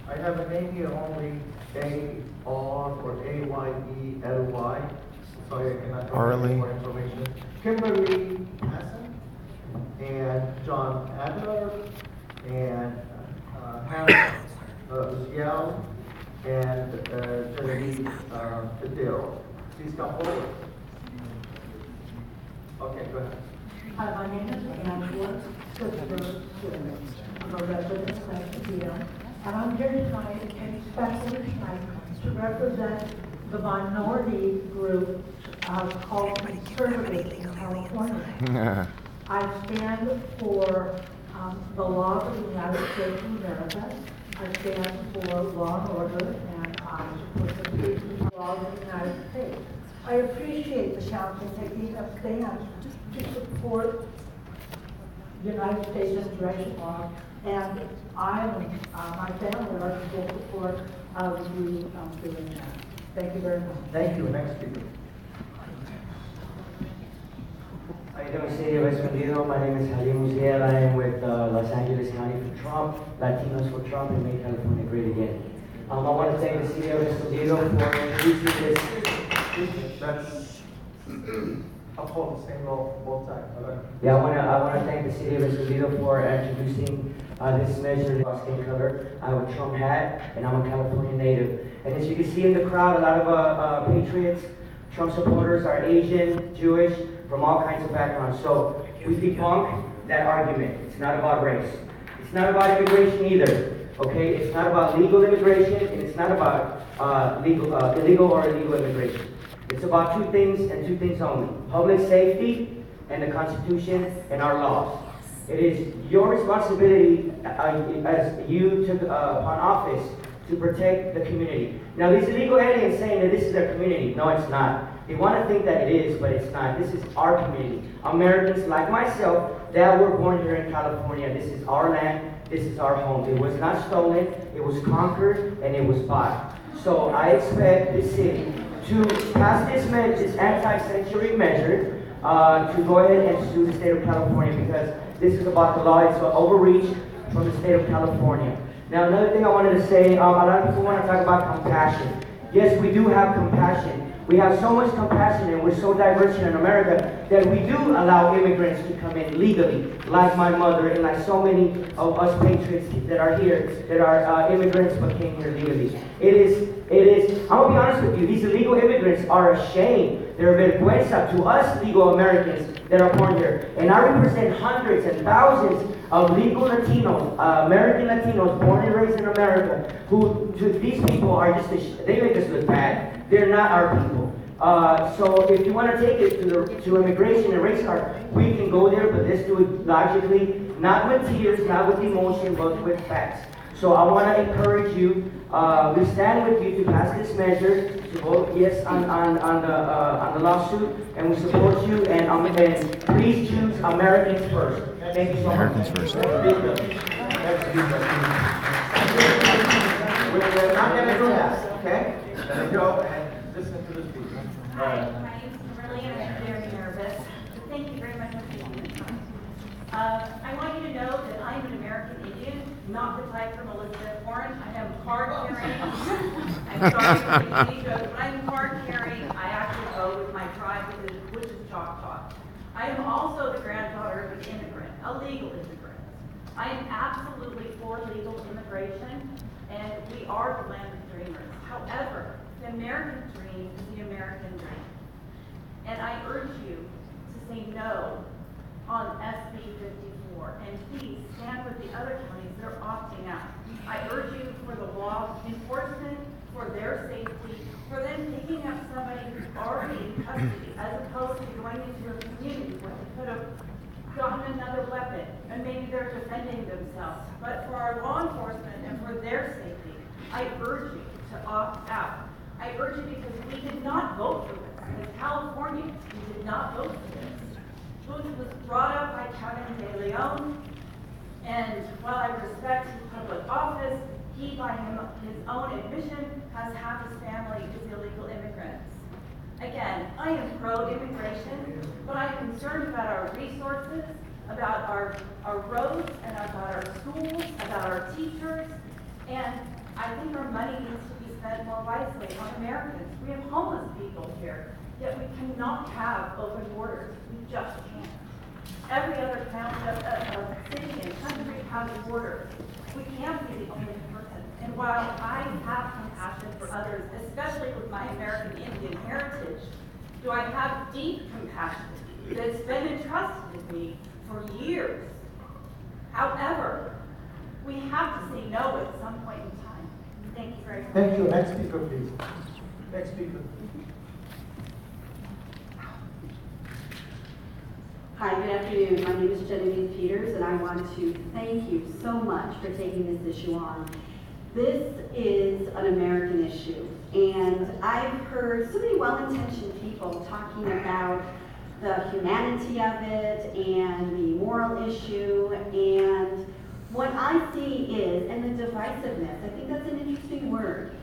[SPEAKER 3] I have a name here only, A-R or A-Y-E-L-Y. Sorry, I cannot give you more information. Kimberly Hassan and John Adler and Hannah Uziel and Genevieve Fidel. Please come forward. Okay, go ahead.
[SPEAKER 17] Hi, my name is Angela Sister. I'm a resident of Escondido, and I'm here tonight, especially tonight, to represent the minority group called conservatives in California. I stand for the law of the United States of America. I stand for law and order, and I support the peace law of the United States. I appreciate the council taking a stand to support the United States immigration law, and I and my family are in full support of you doing that. Thank you very much.
[SPEAKER 3] Thank you. Next speaker.
[SPEAKER 2] How are you doing, City of Escondido? My name is Halim Uziel. I am with Los Angeles County for Trump, Latinos for Trump, and Make California Great Again. I want to thank the City of Escondido for introducing this.
[SPEAKER 3] That's uphold the same law for both sides.
[SPEAKER 2] Yeah, I want to thank the City of Escondido for introducing this measure. Skin color. I have a Trump hat, and I'm a California native. And as you can see in the crowd, a lot of patriots, Trump supporters are Asian, Jewish, from all kinds of backgrounds. So we debunk that argument. It's not about race. It's not about immigration either. Okay, it's not about legal immigration, and it's not about illegal or illegal immigration. It's about two things and two things only: public safety and the Constitution and our laws. It is your responsibility as you took upon office to protect the community. Now, these illegal aliens saying that this is their community, no, it's not. They want to think that it is, but it's not. This is our community. Americans like myself that were born here in California. This is our land. This is our home. It was not stolen. It was conquered, and it was bought. So I expect this city to pass this anti-sanctuary measure to go ahead and sue the state of California, because this is about the law. It's an overreach from the state of California. Now, another thing I wanted to say, a lot of people want to talk about compassion. Yes, we do have compassion. We have so much compassion, and we're so diverse here in America that we do allow immigrants to come in legally, like my mother and like so many of us patriots that are here, that are immigrants but came here legally. It is, I'm going to be honest with you, these illegal immigrants are a shame. They're a vergüenza to us legal Americans that are born here. And I represent hundreds and thousands of legal Latinos, American Latinos born and raised in America, who to these people are just, they make us look bad. They're not our people. So if you want to take it to immigration and race card, we can go there, but let's do it logically, not with tears, not with emotion, but with facts. So I want to encourage you, we stand with you to pass this measure, to vote yes on the lawsuit, and we support you, and please choose Americans first. Thank you so much.
[SPEAKER 1] Americans first.
[SPEAKER 9] We're not going to do that, okay? Let me go and listen to the speaker.
[SPEAKER 5] Hi, my name is Kimberly, and I'm very nervous. Thank you very much for taking the time. I want you to know that I'm an American Indian, not the type from Elizabeth Warren. I am card-carrying. I'm sorry for the TV shows, but I'm card-carrying. I actually go with my tribe, which is Choctaw. I am also the granddaughter of an immigrant, a legal immigrant. I am absolutely for legal immigration, and we are the land of dreamers. However, the American dream is the American dream. And I urge you to say no on SB 54, and please stand with the other counties that are opting out. I urge you for the law enforcement, for their safety, for them picking up somebody who's already in custody, as opposed to going into a community where they could have gotten another weapon, and maybe they're defending themselves. But for our law enforcement and for their safety, I urge you to opt out. I urge you because we did not vote for this. As Californians, we did not vote for this. Booth was brought up by Kevin De Leon, and while I respect his public office, he, by his own admission, has half his family is illegal immigrants. Again, I am pro-immigration, but I am concerned about our resources, about our roads, and about our schools, about our teachers, and I think our money needs to be spent more wisely on Americans. We have homeless people here, yet we cannot have open borders. We just can't. Every other city and country has a border. We can't be the only person. And while I have compassion for others, especially with my American Indian heritage, do I have deep compassion that's been entrusted with me for years. However, we have to say no at some point in time. Thank you very much.
[SPEAKER 3] Thank you. Next speaker, please. Next speaker.
[SPEAKER 19] Hi, good afternoon. My name is Genevieve Peters, and I want to thank you so much for taking this issue on. This is an American issue, and I've heard so many well-intentioned people talking about the humanity of it and the moral issue, and what I see is, and the divisiveness, I think that's an interesting word.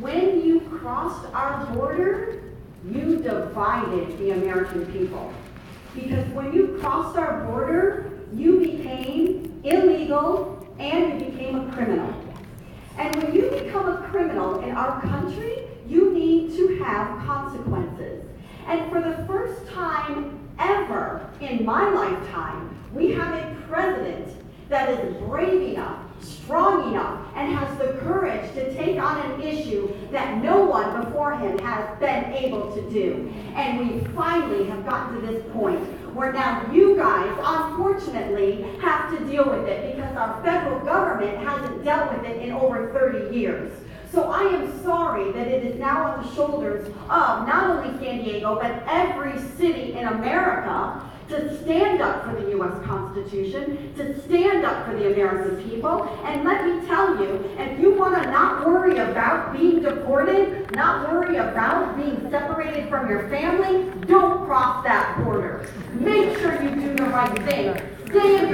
[SPEAKER 19] When you crossed our border, you divided the American people. Because when you crossed our border, you became illegal and you became a criminal. And when you become a criminal in our country, you need to have consequences. And for the first time ever in my lifetime, we have a president that is brave enough, strong enough, and has the courage to take on an issue that no one before him has been able to do. And we finally have gotten to this point where now you guys, unfortunately, have to deal with it because our federal government hasn't hasn't dealt with it in over 30 years. So I am sorry that it is now on the shoulders of not only San Diego, but every city in America to stand up for the U.S. Constitution, to stand up for the American people. And let me tell you, if you want to not worry about being deported, not worry about being separated from your family, don't cross that border. Make sure you do the right thing. Stay in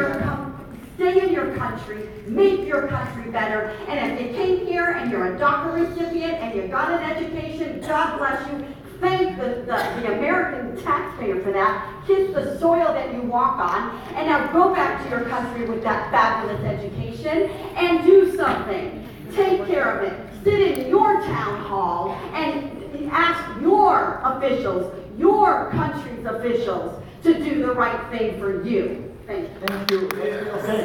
[SPEAKER 19] your country, make your country better. And if you came here and you're a DACA recipient and you got an education, God bless you. Thank the American taxpayer for that. Kiss the soil that you walk on. And now go back to your country with that fabulous education and do something. Take care of it. Sit in your town hall and ask your officials, your country's officials, to do the right thing for you. Thank you.
[SPEAKER 3] Thank you. Okay.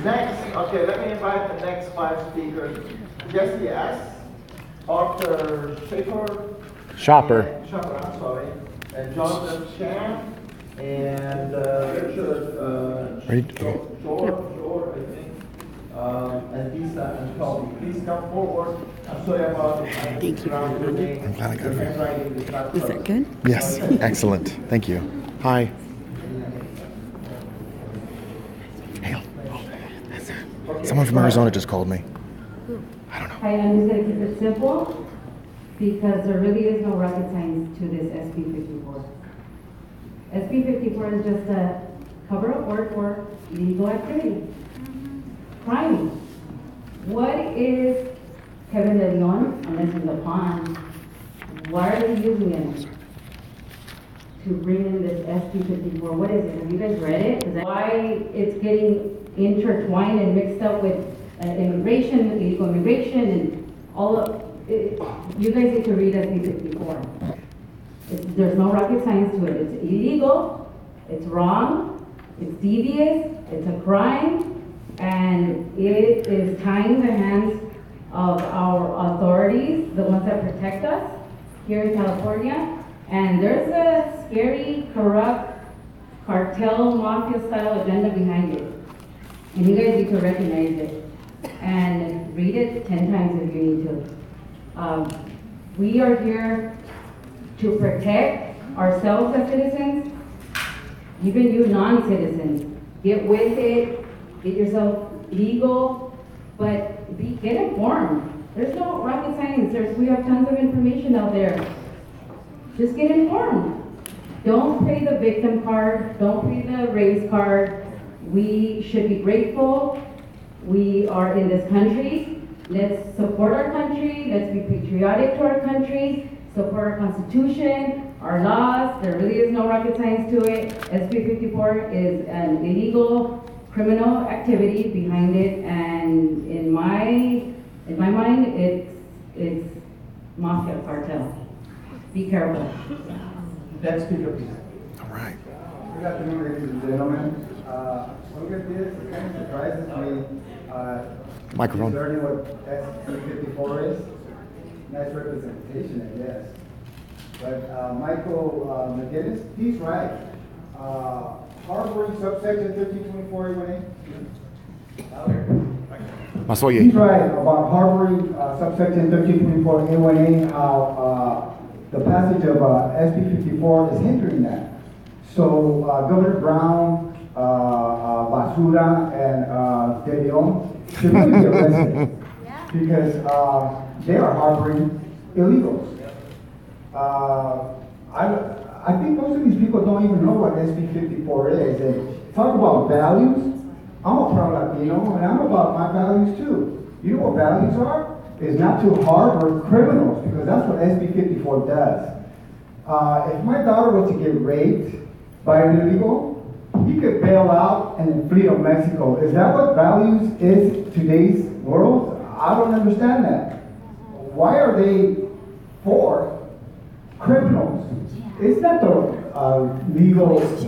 [SPEAKER 3] Next, let me invite the next 5 speakers. Jesse S., Arthur
[SPEAKER 1] Shopper.
[SPEAKER 3] I'm sorry. And Jonathan Chan, and Richard
[SPEAKER 1] Ready to
[SPEAKER 3] Shore, I think, and Lisa and Toby. Please come forward. I'm sorry about
[SPEAKER 1] Thank you. I'm glad I got here.
[SPEAKER 3] Is
[SPEAKER 4] that good?
[SPEAKER 1] Yes, excellent. Thank you. Hi. Hey, someone from Arizona just called me.
[SPEAKER 7] Hi, I'm just going to keep it simple because there really is no rocket science to this SB 54. SB 54 is just a cover-up word for illegal activity. Crime. What is Kevin De Leon, unless he's a pawn, why are they using it to bring in this SB 54? What is it? Have you guys read it? Why it's getting intertwined and mixed up with immigration, illegal immigration, and all of it? You guys need to read SB 54. There's no rocket science to it. It's illegal, it's wrong, it's devious, it's a crime, and it is tying the hands of our authorities, the ones that protect us here in California. And there's a scary, corrupt, cartel, mafia-style agenda behind it. And you guys need to recognize it and read it 10 times if you need to. We are here to protect ourselves as citizens, even you non-citizens. Get with it, get yourself legal, but get informed. There's no rocket science. We have tons of information out there. Just get informed. Don't play the victim card. Don't play the race card. We should be grateful. We are in this country. Let's support our country. Let's be patriotic to our country. Support our Constitution, our laws. There really is no rocket science to it. SB 54 is an illegal criminal activity behind it, and in my mind, it's mafia cartel. Be careful.
[SPEAKER 3] Next speaker, please.
[SPEAKER 1] All right.
[SPEAKER 13] Good afternoon, ladies and gentlemen. Look at this, it kind of surprises me.
[SPEAKER 1] Microphone.
[SPEAKER 13] Learning what SB54 is. Nice representation, I guess. But Michael McGinnis, he's right. Harboring subsection 1324A1A. He's right about harboring subsection 1324A1A, how the passage of SB 54 is hindering that. So Governor Brown, Basura, and De Leon should really be arrested because they are harboring illegals. I think most of these people don't even know what SB 54 is. And talk about values. I'm a proud Latino, and I'm about my values too. You know what values are? Is not to harbor criminals, because that's what SB 54 does. If my daughter was to get raped by an illegal, he could bail out and then flee to Mexico. Is that what values is today's world? I don't understand that. Why are they for criminals? It's not the legal, it's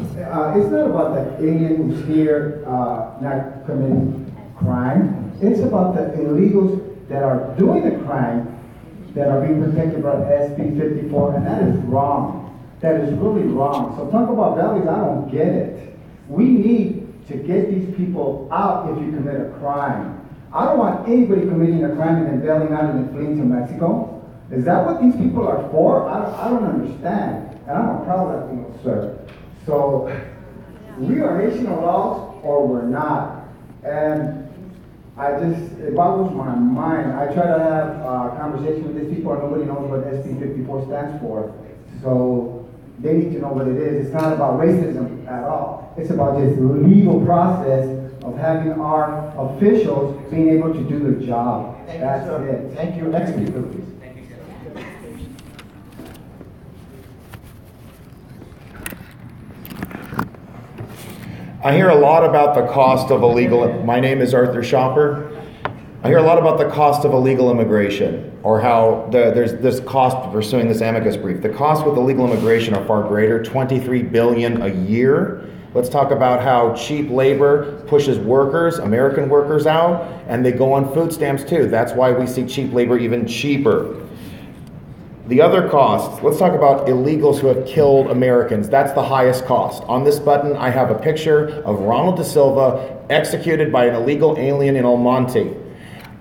[SPEAKER 13] not about the alien who's here not committing crime. It's about the illegals that are doing the crime that are being protected by SB 54, and that is wrong. That is really wrong. So talk about values, I don't get it. We need to get these people out if you commit a crime. I don't want anybody committing a crime and then bailing out and then fleeing to Mexico. Is that what these people are for? I don't understand. And I'm a proud Latino, sir. So we are nation of laws or we're not. And it boggles my mind. I try to have a conversation with these people and nobody knows what SB 54 stands for. So they need to know what it is. It's not about racism at all. It's about just legal process of having our officials being able to do their job. That's it.
[SPEAKER 3] Thank you. Next speaker, please.
[SPEAKER 1] I hear a lot about the cost of illegal. My name is Arthur Shopper. I hear a lot about the cost of illegal immigration, or how there's this cost of pursuing this amicus brief. The costs with illegal immigration are far greater, $23 billion a year. Let's talk about how cheap labor pushes workers, American workers out, and they go on food stamps too. That's why we see cheap labor even cheaper. The other costs, let's talk about illegals who have killed Americans. That's the highest cost. On this button, I have a picture of Ronald Da Silva executed by an illegal alien in El Monte.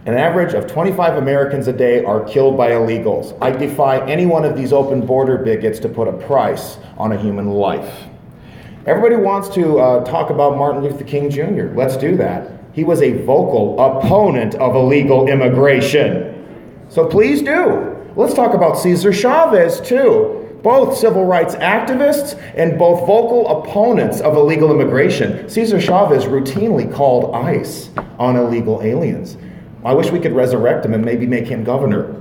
[SPEAKER 1] An average of 25 Americans a day are killed by illegals. I defy any one of these open border bigots to put a price on a human life. Everybody wants to talk about Martin Luther King Jr. Let's do that. He was a vocal opponent of illegal immigration. So please do. Let's talk about Cesar Chavez too. Both civil rights activists and both vocal opponents of illegal immigration. Cesar Chavez routinely called ICE on illegal aliens. I wish we could resurrect him and maybe make him governor.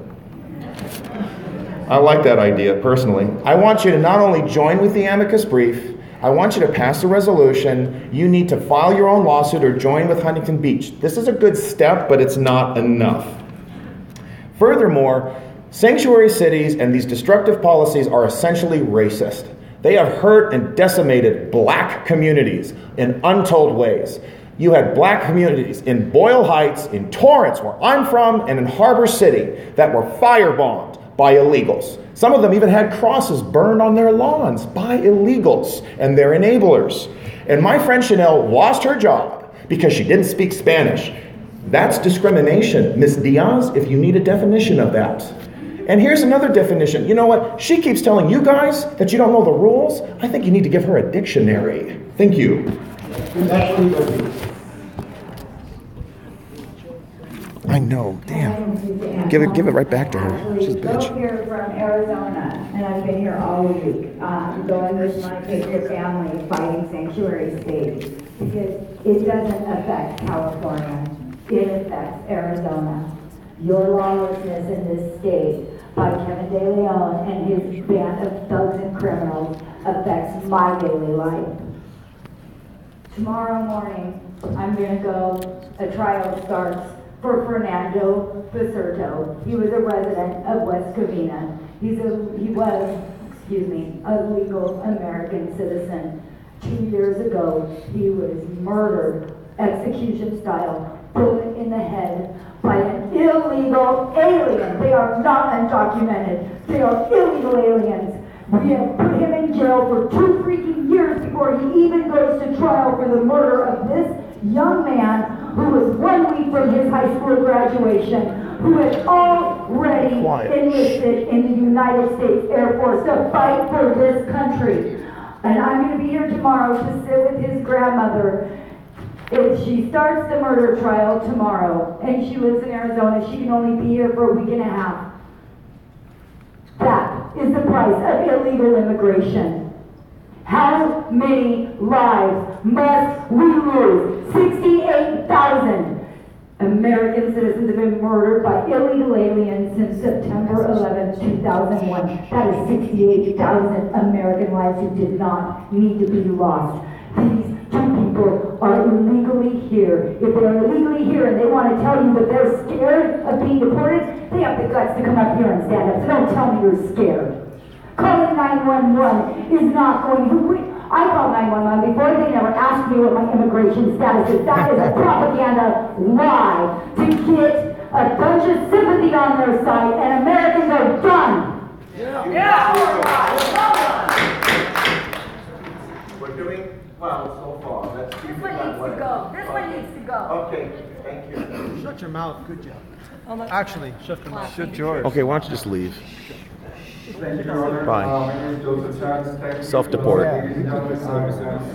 [SPEAKER 1] I like that idea personally. I want you to not only join with the amicus brief, I want you to pass a resolution. You need to file your own lawsuit or join with Huntington Beach. This is a good step, but it's not enough. Furthermore, sanctuary cities and these destructive policies are essentially racist. They have hurt and decimated black communities in untold ways. You had black communities in Boyle Heights, in Torrance, where I'm from, and in Harbor City that were firebombed by illegals. Some of them even had crosses burned on their lawns by illegals and their enablers. And my friend Chanel lost her job because she didn't speak Spanish. That's discrimination, Miss Diaz, if you need a definition of that. And here's another definition. You know what? She keeps telling you guys that you don't know the rules. I think you need to give her a dictionary. Thank you. I know, damn. Give it right back to her. She's a bitch.
[SPEAKER 11] I'm here from Arizona, and I've been here all week, going with my Patriot family, fighting sanctuary states, because it doesn't affect California. It affects Arizona. Your lawlessness in this state by Kevin De Leon and his band of thugs and criminals affects my daily life. Tomorrow morning, I'm going to go, a trial starts for Fernando Becerto. He was a resident of West Covina. He was a legal American citizen. 2 years ago, he was murdered, execution style, bullet in the head by an illegal alien. They are not undocumented. They are illegal aliens. We have put him in jail for 2 freaking years before he even goes to trial for the murder of this young man who was 1 week from his high school graduation, who had already enlisted in the United States Air Force to fight for this country. And I'm going to be here tomorrow to sit with his grandmother. If she starts the murder trial tomorrow, and she lives in Arizona, she can only be here for a week and a half. That is the price of illegal immigration. How many lives must we lose? 68,000 American citizens have been murdered by illegal aliens since September 11, 2001. That is 68,000 American lives who did not need to be lost. These two people are illegally here. If they're illegally here and they want to tell you that they're scared of being deported, they have the guts to come up here and stand up. So don't tell me you're scared. Calling 911 is not going to... I called 911 before. They never asked me what my immigration status is. That is a propaganda lie to get a bunch of sympathy on their side, and Americans are done.
[SPEAKER 9] We're doing well so far. Let's keep it that way.
[SPEAKER 4] This one needs to go.
[SPEAKER 9] Okay.
[SPEAKER 16] Thank you.
[SPEAKER 3] Shut your mouth, good job.
[SPEAKER 4] Oh, that's
[SPEAKER 3] Actually, shut your mouth.
[SPEAKER 1] Shut yours. Okay, why don't you just leave?
[SPEAKER 12] Thank you, Your Honor.
[SPEAKER 1] Bye.
[SPEAKER 12] My name is Joseph Chance. Thank you.
[SPEAKER 1] Self-deport.
[SPEAKER 12] Ladies and gentlemen,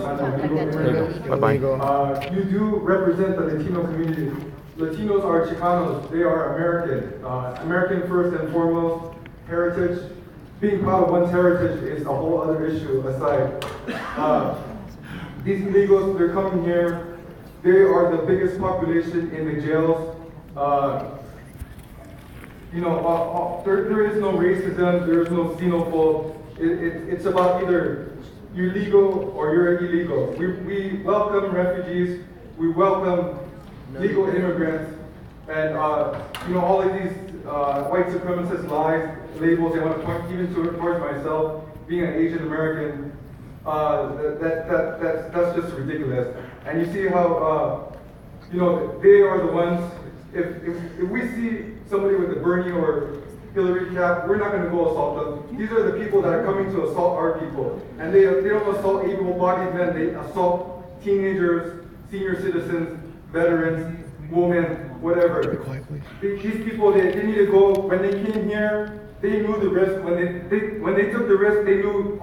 [SPEAKER 12] I'm
[SPEAKER 1] There you go. Bye-bye.
[SPEAKER 12] You do represent the Latino community. Latinos are Chicanos. They are American. American first and foremost. Heritage. Being proud of one's heritage is a whole other issue aside. These illegals, they're coming here. They are the biggest population in the jails. There is no racism, there is no xenophobe. It's about either you're legal or you're illegal. We welcome refugees, we welcome legal immigrants, and all of these white supremacist lies, labels they want to point even towards myself, being an Asian American, that's just ridiculous. And you see how they are the ones. If we see somebody with a Bernie or Hillary cap, we're not going to go assault them. These are the people that are coming to assault our people. And they don't assault able-bodied men, they assault teenagers, senior citizens, veterans, women, whatever. These people, they need to go, when they came here, they knew the risk. When they took the risk, they knew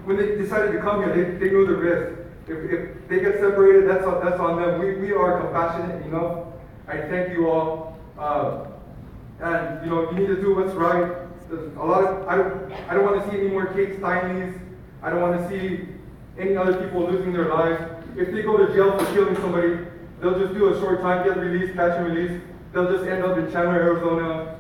[SPEAKER 12] when they decided to come here, they knew the risk. If they get separated, that's on them. We are compassionate enough. I thank you all. And you need to do what's right. There's a lot of, I don't want to see any more Kate Steinleys. I don't want to see any other people losing their lives. If they go to jail for killing somebody, they'll just do a short time, get released, catch and release. They'll just end up in Chandler, Arizona,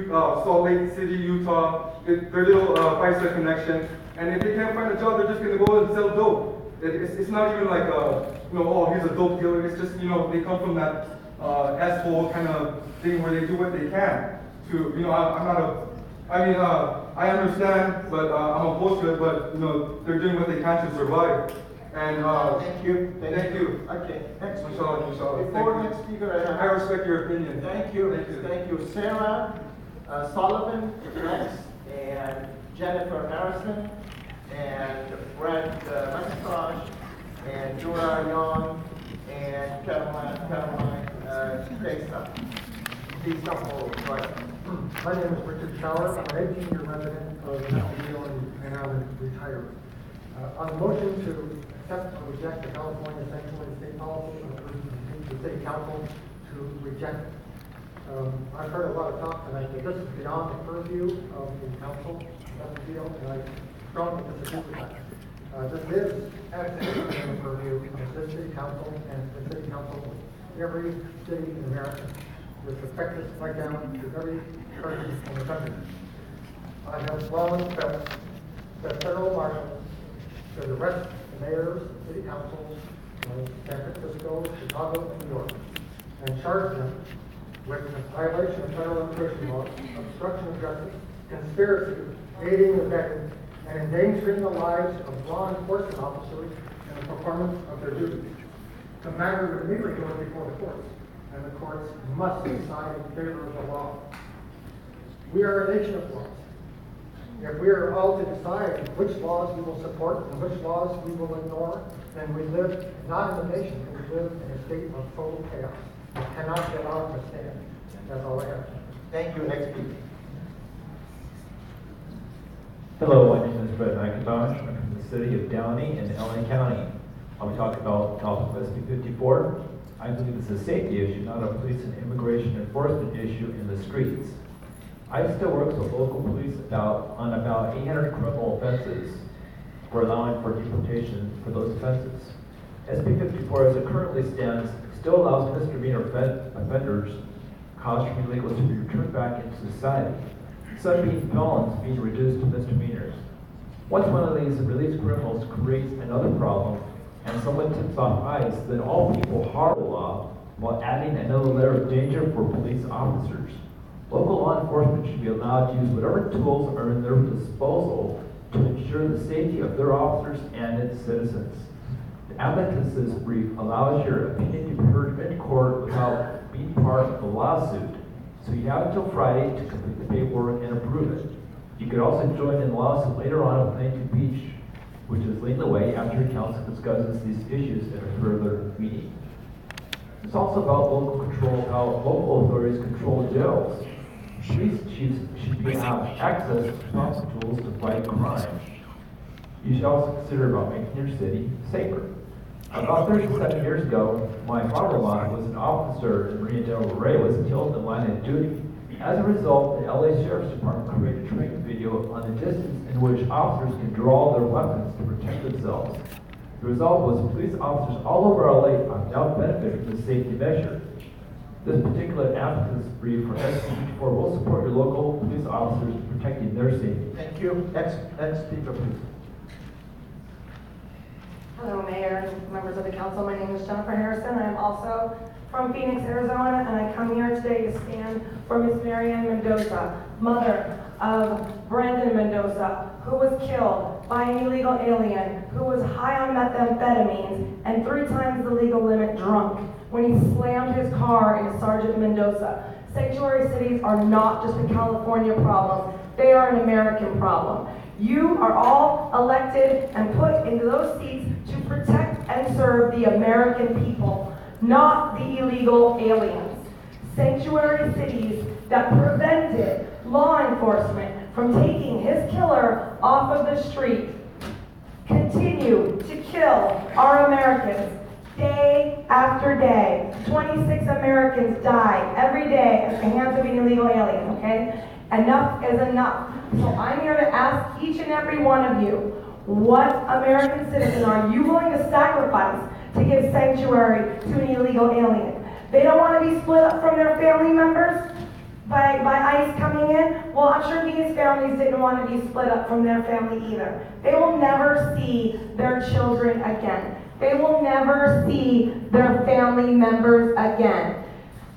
[SPEAKER 12] Salt Lake City, Utah, their little FISA connection. And if they can't find a job, they're just going to go and sell dope. It's not even like, oh, he's a dope dealer. It's just, they come from that S-hole kind of thing where they do what they can to, I understand, but I'm opposed to it, but, they're doing what they can to survive. And,
[SPEAKER 9] thank you.
[SPEAKER 12] Thank you.
[SPEAKER 9] Okay, next speaker.
[SPEAKER 12] Inshallah.
[SPEAKER 9] Before next speaker,
[SPEAKER 12] I respect your opinion.
[SPEAKER 9] Thank you. Thank you. Sarah Sullivan next, and Jennifer Harrison, and Brett McIntosh, and Jura Young, and Caroline Tesa. Please come forward. Right.
[SPEAKER 3] My name is Richard Schauer. I'm an 18-year resident of Escondido, and I'm retired. On the motion to accept or reject the California sanctuary state policy, the city council to reject it. I've heard a lot of talk tonight that this is beyond the purview of the council of Escondido, and I strongly disagree with that. This is absolutely within the purview of this city council and the city council of every city in America. This affects us right down to every person in the country. I have long felt that federal marshals should arrest the mayors, city councils of San Francisco, Chicago, and New York, and charge them with violation of federal immigration laws, obstruction of justice, conspiracy, aiding and abetting, and endangering the lives of law enforcement officers in the performance of their duties. The matter would immediately go before the courts, and the courts must decide in favor of the law. We are a nation of laws. If we are all to decide which laws we will support and which laws we will ignore, then we live not in a nation, but we live in a state of total chaos. We cannot be allowed to stand. That's all I have.
[SPEAKER 9] Thank you. Next speaker.
[SPEAKER 20] Hello, my name is Brett McIntosh. I'm from the city of Downey in LA County. I'll be talking about California SB 54. I believe it's a safety issue, not a police and immigration enforcement issue in the streets. I still work with local police on about 800 criminal offenses. We're allowing for deportation for those offenses. SB 54, as it currently stands, still allows misdemeanor offenders, cause from illegals to be returned back into society. Some being felons being reduced to misdemeanors. Once one of these released criminals creates another problem, and someone tips off ICE, then all people harm the law while adding another layer of danger for police officers. Local law enforcement should be allowed to use whatever tools are in their disposal to ensure the safety of their officers and its citizens. The advocacy brief allows your opinion to be heard in court without being part of the lawsuit. So you have until Friday to complete the paperwork and approve it. You could also join in the lawsuit later on at Plainview Beach, which is leading the way after council discusses these issues at a further meeting. It's also about local control, how local authorities control jails. Police chiefs should have access to powerful tools to fight crime. You should also consider about making your city safer. About 37 years ago, my father-in-law was an officer in Marine Del Rey, was killed in line of duty. As a result, the LA Sheriff's Department created a training video on the distance in which officers can draw their weapons to protect themselves. The result was police officers all over LA have now benefited from this safety measure. This particular advocacy brief for SB4 will support your local police officers in protecting their safety.
[SPEAKER 3] Thank you. Next speaker, please.
[SPEAKER 14] Hello, Mayor, members of the council. My name is Jennifer Harrison. I'm also from Phoenix, Arizona, and I come here today to stand for Miss Marianne Mendoza, mother of Brandon Mendoza, who was killed by an illegal alien who was high on methamphetamines and 3 times the legal limit drunk when he slammed his car into Sergeant Mendoza. Sanctuary cities are not just a California problem. They are an American problem. You are all elected and put into those seats to protect and serve the American people, not the illegal aliens. Sanctuary cities that prevented law enforcement from taking his killer off of the street continue to kill our Americans day after day. 26 Americans die every day at the hands of an illegal alien, okay? Enough is enough. So I'm here to ask each and every one of you, what American citizen are you willing to sacrifice to give sanctuary to an illegal alien? They don't want to be split up from their family members by ICE coming in. Well, I'm sure these families didn't want to be split up from their family either. They will never see their children again. They will never see their family members again.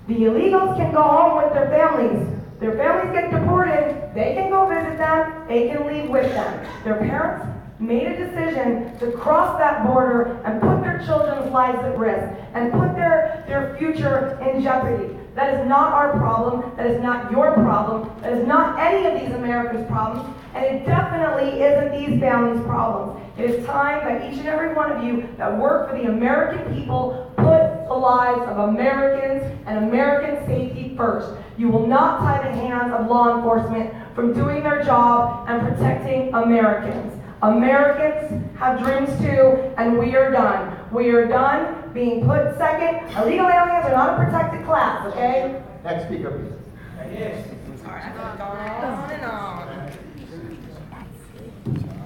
[SPEAKER 14] The illegals can go home with their families. Their families get deported, they can go visit them, they can leave with them. Their parents made a decision to cross that border and put their children's lives at risk and put their future in jeopardy. That is not our problem, that is not your problem, that is not any of these Americans' problems, and it definitely isn't these families' problems. It is time that each and every one of you that work for the American people put the lives of Americans and American safety first. You will not tie the hands of law enforcement from doing their job and protecting Americans. Americans have dreams too, and we are done. We are done being put second. Illegal aliens are not a protected class, okay?
[SPEAKER 3] Next speaker, please.
[SPEAKER 14] Yes.
[SPEAKER 4] On and on.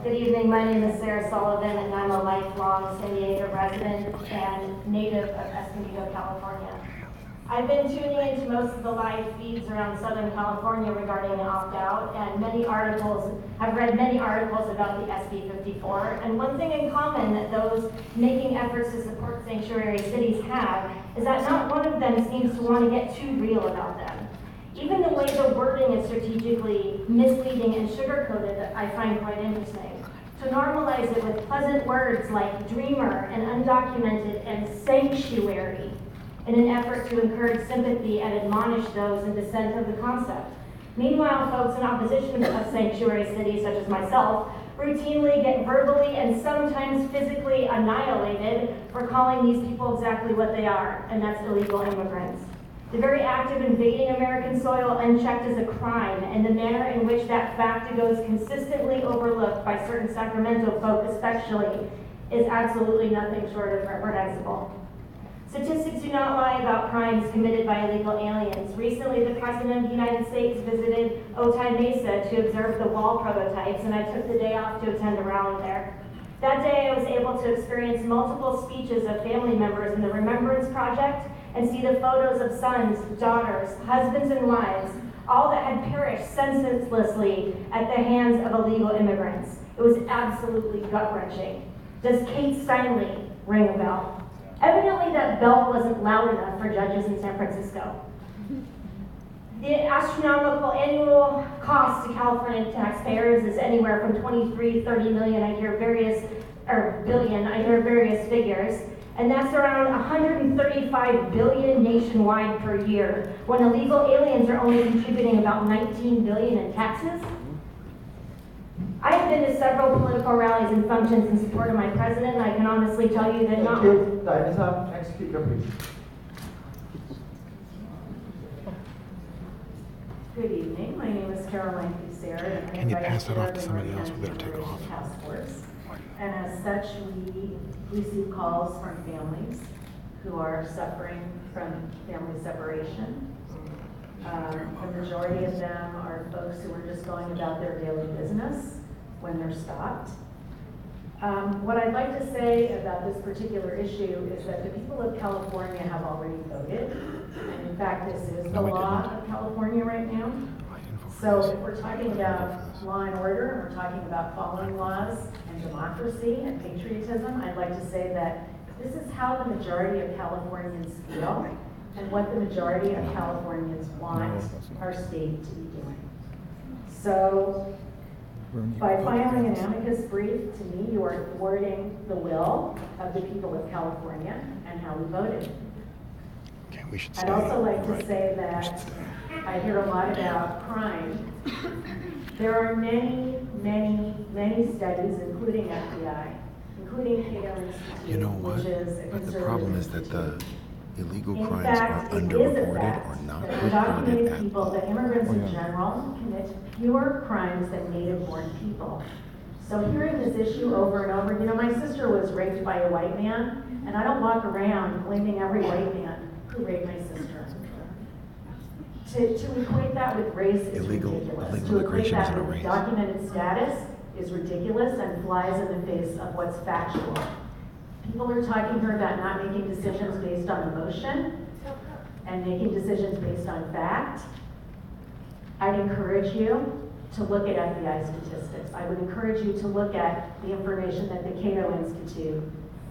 [SPEAKER 15] Good evening, my name is Sarah Sullivan and I'm a lifelong San Diego resident and native of Escondido, California. I've been tuning into most of the live feeds around Southern California regarding the opt-out, and I've read many articles about the SB 54, and one thing in common that those making efforts to support sanctuary cities have is that not one of them seems to want to get too real about them. Even the way the wording is strategically misleading and sugar-coated, I find quite interesting. To normalize it with pleasant words like dreamer and undocumented and sanctuary, in an effort to encourage sympathy and admonish those in dissent of the concept. Meanwhile, folks in opposition of sanctuary cities, such as myself, routinely get verbally and sometimes physically annihilated for calling these people exactly what they are, and that's illegal immigrants. The very act of invading American soil unchecked is a crime, and the manner in which that fact goes consistently overlooked by certain Sacramento folk especially is absolutely nothing short of reprehensible. Statistics do not lie about crimes committed by illegal aliens. Recently, the President of the United States visited Otay Mesa to observe the wall prototypes, and I took the day off to attend a rally there. That day, I was able to experience multiple speeches of family members in the Remembrance Project and see the photos of sons, daughters, husbands, and wives, all that had perished senselessly at the hands of illegal immigrants. It was absolutely gut-wrenching. Does Kate Steinle ring a bell? Evidently that bell wasn't loud enough for judges in San Francisco. The astronomical annual cost to California taxpayers is anywhere from 23, 30 million. I hear various figures. And that's around 135 billion nationwide per year, when illegal aliens are only contributing about 19 billion in taxes. I have been to several political rallies and functions in support of my president, and I can honestly tell you that
[SPEAKER 3] Thank you. Time is up. Next speaker, please.
[SPEAKER 17] Good evening. My name is Caroline Pizzera, and
[SPEAKER 1] Can you pass that off to somebody else? We better take off.
[SPEAKER 17] Task Force. And as such, we receive calls from families who are suffering from family separation. The majority of them are folks who are just going about their daily business when they're stopped. What I'd like to say about this particular issue is that the people of California have already voted. And in fact, this is the law of California right now. So if we're talking about law and order, and we're talking about following laws and democracy and patriotism, I'd like to say that this is how the majority of Californians feel and what the majority of Californians want our state to be doing. So by filing an amicus brief, to me, you are thwarting the will of the people of California and how we voted.
[SPEAKER 1] Okay, we should
[SPEAKER 17] I'd also like to say that I hear a lot about crime. There are many, many, many studies, including FBI, including Cato Institute,
[SPEAKER 1] You know what?
[SPEAKER 17] which is a
[SPEAKER 1] But the
[SPEAKER 17] conservative
[SPEAKER 1] problem is that the
[SPEAKER 17] institute.
[SPEAKER 1] illegal
[SPEAKER 17] In
[SPEAKER 1] crimes
[SPEAKER 17] fact,
[SPEAKER 1] are
[SPEAKER 17] it is a
[SPEAKER 1] underreported
[SPEAKER 17] fact
[SPEAKER 1] or not
[SPEAKER 17] that
[SPEAKER 1] reported
[SPEAKER 17] undocumented
[SPEAKER 1] at
[SPEAKER 17] people,
[SPEAKER 1] all.
[SPEAKER 17] that immigrants in general commit fewer crimes than native-born people. So hearing this issue over and over, you know, my sister was raped by a white man, and I don't walk around blaming every white man who raped my sister. To equate that with race is ridiculous. To equate that with documented status is ridiculous and flies in the face of what's factual. People are talking here about not making decisions based on emotion and making decisions based on fact. I'd encourage you to look at FBI statistics. I would encourage you to look at the information that the Cato Institute,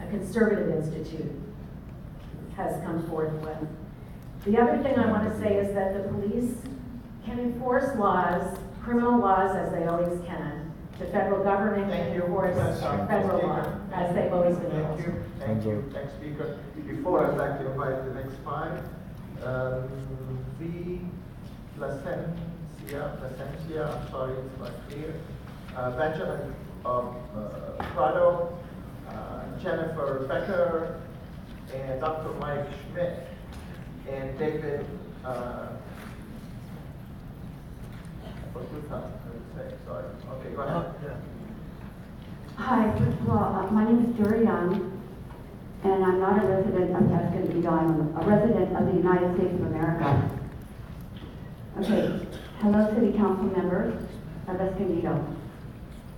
[SPEAKER 17] a conservative institute, has come forth with. The other thing I want to say is that the police can enforce laws, criminal laws, as they always can. The federal government can enforce federal law, as they've always been able to.
[SPEAKER 3] Thank you. Next speaker. Before I'd like to invite the next five, V. Placencia, I'm sorry, it's not clear. Benjamin Prado, Jennifer Becker, and Dr. Mike Schmidt, and David, sorry. Okay, go ahead.
[SPEAKER 8] Hi, first of all, my name is Jory Young, and I'm not a resident of Escondido. I'm a resident of the United States of America. Okay, hello City Council members of Escondido.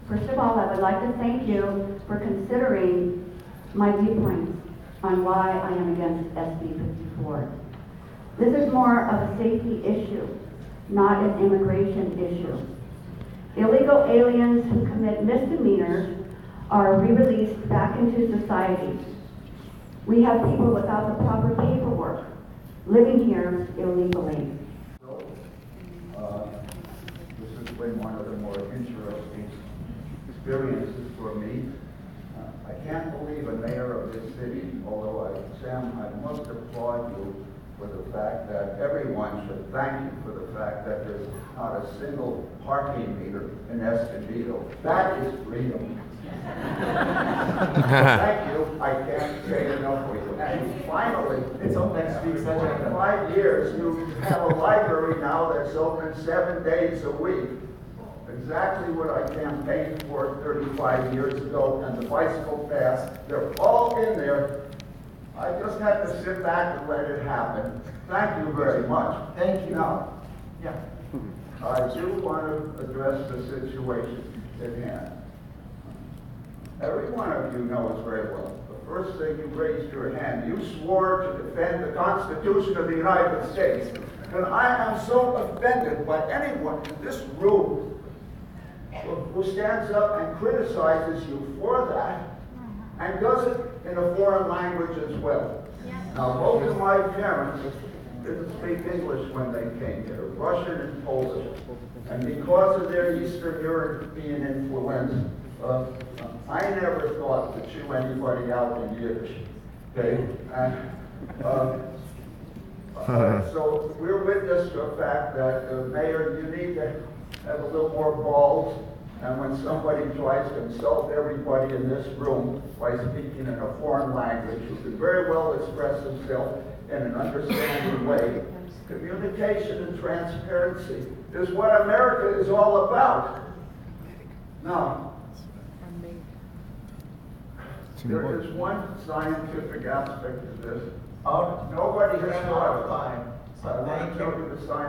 [SPEAKER 8] First of all, I would like to thank you for considering my viewpoints on why I am against SB 54. This is more of a safety issue, not an immigration issue. Illegal aliens who commit misdemeanors are re-released back into society. We have people without the proper paperwork living here illegally.
[SPEAKER 21] This has been one of the more interesting experiences for me. I can't believe a mayor of this city, although Sam, I must applaud you for the fact that everyone should thank you for the fact that there's not a single parking meter in Escondido. That is freedom. Thank you. I can't say enough for you. And finally, it's next week. For 5 years, you have a library now that's open 7 days a week. Exactly what I campaigned for 35 years ago, and the bicycle paths, they're all in there. I just had to sit back and let it happen. Thank you very much.
[SPEAKER 3] Thank you.
[SPEAKER 21] Now,
[SPEAKER 3] Yeah.
[SPEAKER 21] I do want to address the situation at hand. Every one of you knows very well. The first thing you raised your hand, you swore to defend the Constitution of the United States. And I am so offended by anyone in this room who stands up and criticizes you for that and does it in a foreign language as well. Now, both of my parents didn't speak English when they came here, Russian and Polish. And because of their Eastern European influence, I never thought to chew anybody out in Yiddish. Okay? And so we're witness to a fact that, Mayor, you need to have a little more balls. And when somebody tries to insult everybody in this room by speaking in a foreign language, who can very well express himself in an understanding way, Communication and transparency is what America is all about. Now, there is one scientific aspect to this. Nobody has thought of
[SPEAKER 3] time.
[SPEAKER 21] So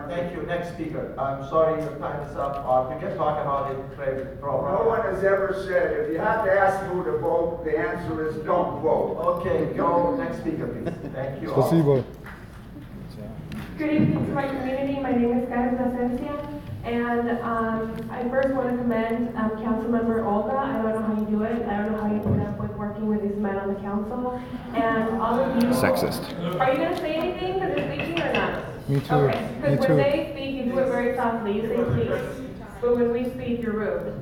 [SPEAKER 3] Thank you. Next speaker. I'm sorry, your time is up. We can talk about it later.
[SPEAKER 21] No one has ever said, if you have to ask who to vote, the answer is don't vote.
[SPEAKER 3] Okay, go. Next speaker, please. Thank you.
[SPEAKER 18] Спасибо.
[SPEAKER 6] Good evening to my community. My name is Karen Placencia, and I first want to commend Councilmember Olga. I don't know how you do it. I don't know how you put up with working with these men on the council. And all of you.
[SPEAKER 1] Sexist.
[SPEAKER 6] Are you going to say anything because they're speaking or not?
[SPEAKER 18] Me too.
[SPEAKER 6] Okay.
[SPEAKER 18] Me
[SPEAKER 6] Because
[SPEAKER 18] too.
[SPEAKER 6] when they speak, you do it very softly. You say please. But when we speak, you're rude.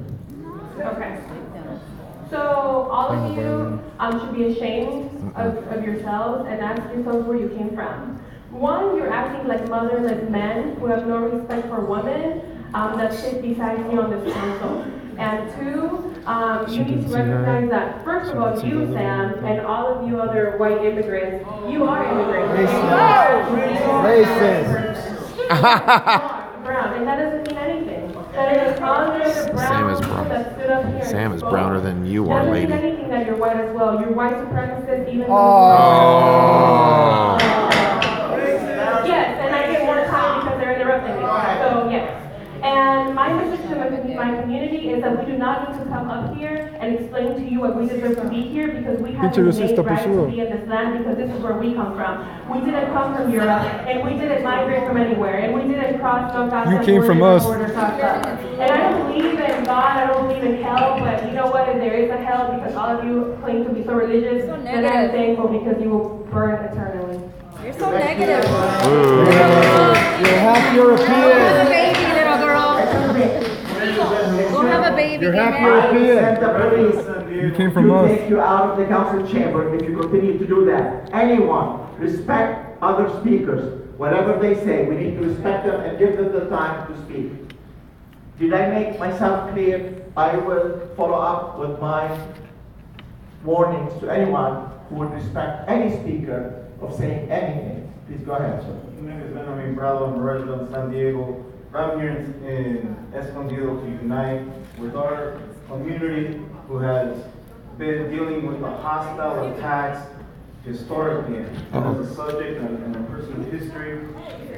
[SPEAKER 6] Okay. So all of you should be ashamed of yourselves and ask yourselves where you came from. One, you're acting like motherless men who have no respect for women that sit beside you on this council. And two, you need to recognize that, first of all, you, Sam, and all of you other white immigrants, you are immigrants.
[SPEAKER 18] Racist.
[SPEAKER 6] Brown, and that doesn't mean anything. That is under the brown that stood up here.
[SPEAKER 1] Sam is browner than you are, lady.
[SPEAKER 6] That doesn't mean anything that you're white as well. You're white supremacist even
[SPEAKER 1] Oh.
[SPEAKER 6] Yes, and I get more time because they're interrupting me. So, yes. And my message to my community is that we do not need to come up here and explain to you what we deserve to be here because we have the innate right to be in this land because this is where we come from. We didn't come from Europe, and we didn't migrate from anywhere, and we didn't cross no goddamn
[SPEAKER 18] You came from us.
[SPEAKER 6] border crossed us. And I don't believe in God, I don't believe in hell, but you know what? If there is a hell, because all of you claim to be so religious, then I'm thankful because you will burn eternally.
[SPEAKER 4] You're so negative.
[SPEAKER 18] You're half European.
[SPEAKER 4] Have a baby, little girl. Go have a baby.
[SPEAKER 18] You're half
[SPEAKER 3] Send the
[SPEAKER 18] European.
[SPEAKER 3] police
[SPEAKER 18] You came from
[SPEAKER 3] to
[SPEAKER 18] us.
[SPEAKER 3] take you out of the council chamber if you continue to do that. Anyone, respect other speakers. Whatever they say, we need to respect them and give them the time to speak. Did I make myself clear? I will follow up with my warnings to anyone who would respect any speaker of saying anything. Please go ahead, sir.
[SPEAKER 22] My name is Benjamin Prado. I'm a resident of San Diego. I'm here in Escondido to unite with our community who has been dealing with the hostile attacks historically. And as a subject and a person of history,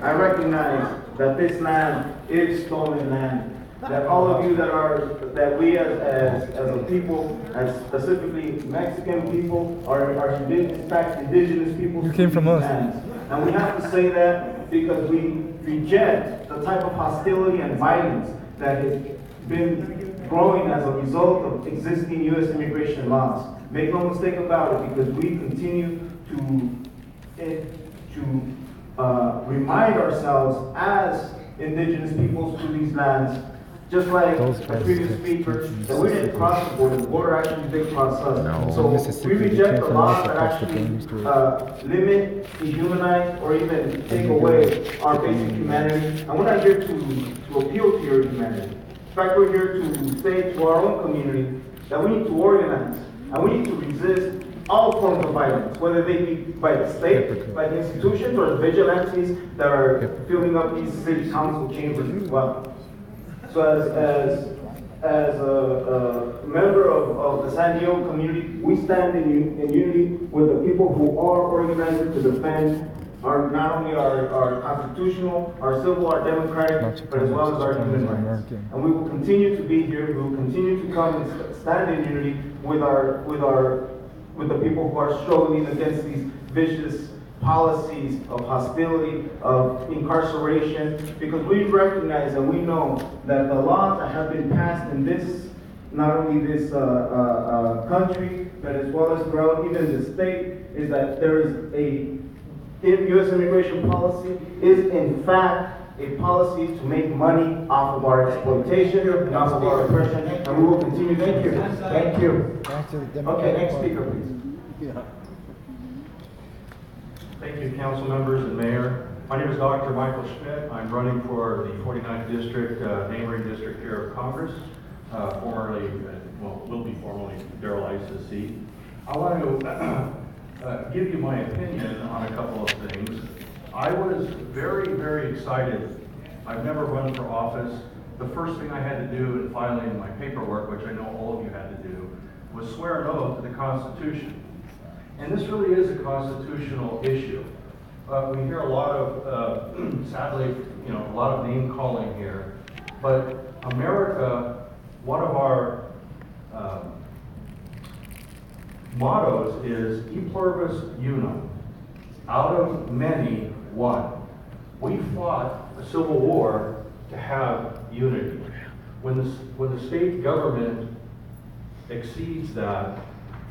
[SPEAKER 22] I recognize that this land is stolen land. That all of you that we as a people, as specifically Mexican people, are in fact indigenous people.
[SPEAKER 18] You came from us.
[SPEAKER 22] And we have to say that because we reject the type of hostility and violence that has been growing as a result of existing U.S. immigration laws. Make no mistake about it, because we continue to remind ourselves as indigenous peoples to these lands, just like the previous speaker, that we didn't cross the border. The border actually did cross us. So we reject the laws that actually limit, dehumanize, or even take away our basic humanity. And we're not here to appeal to your humanity. In fact, we're here to say to our own community that we need to organize and we need to resist all forms of violence, whether they be by the state, by the institutions, or the vigilantes that are filling up these city council chambers as well. So as a member of the San Diego community, we stand in unity with the people who are organized to defend not only our constitutional, our civil, our democratic, but as well as our human rights. And we will continue to be here. We will continue to come and stand in unity with the people who are struggling against these vicious policies of hostility, of incarceration, because we recognize and we know that the laws that have been passed in this, not only this country, but as well as throughout even the state, is that there is U.S. immigration policy is in fact a policy to make money off of our exploitation and off of our oppression, and we will continue to do this.
[SPEAKER 3] Thank you. Okay, next speaker, please.
[SPEAKER 23] Thank you, council members and mayor. My name is Dr. Michael Schmidt. I'm running for the 49th district, neighboring district here of Congress, will be formally Darrell Ice's seat. I want to give you my opinion on a couple of things. I was very, very excited. I've never run for office. The first thing I had to do in filing my paperwork, which I know all of you had to do, was swear an oath to the Constitution. And this really is a constitutional issue. We hear a lot of, sadly, a lot of name calling here. But America, one of our mottos is E pluribus unum, out of many, one. We fought a civil war to have unity. When the state government exceeds that,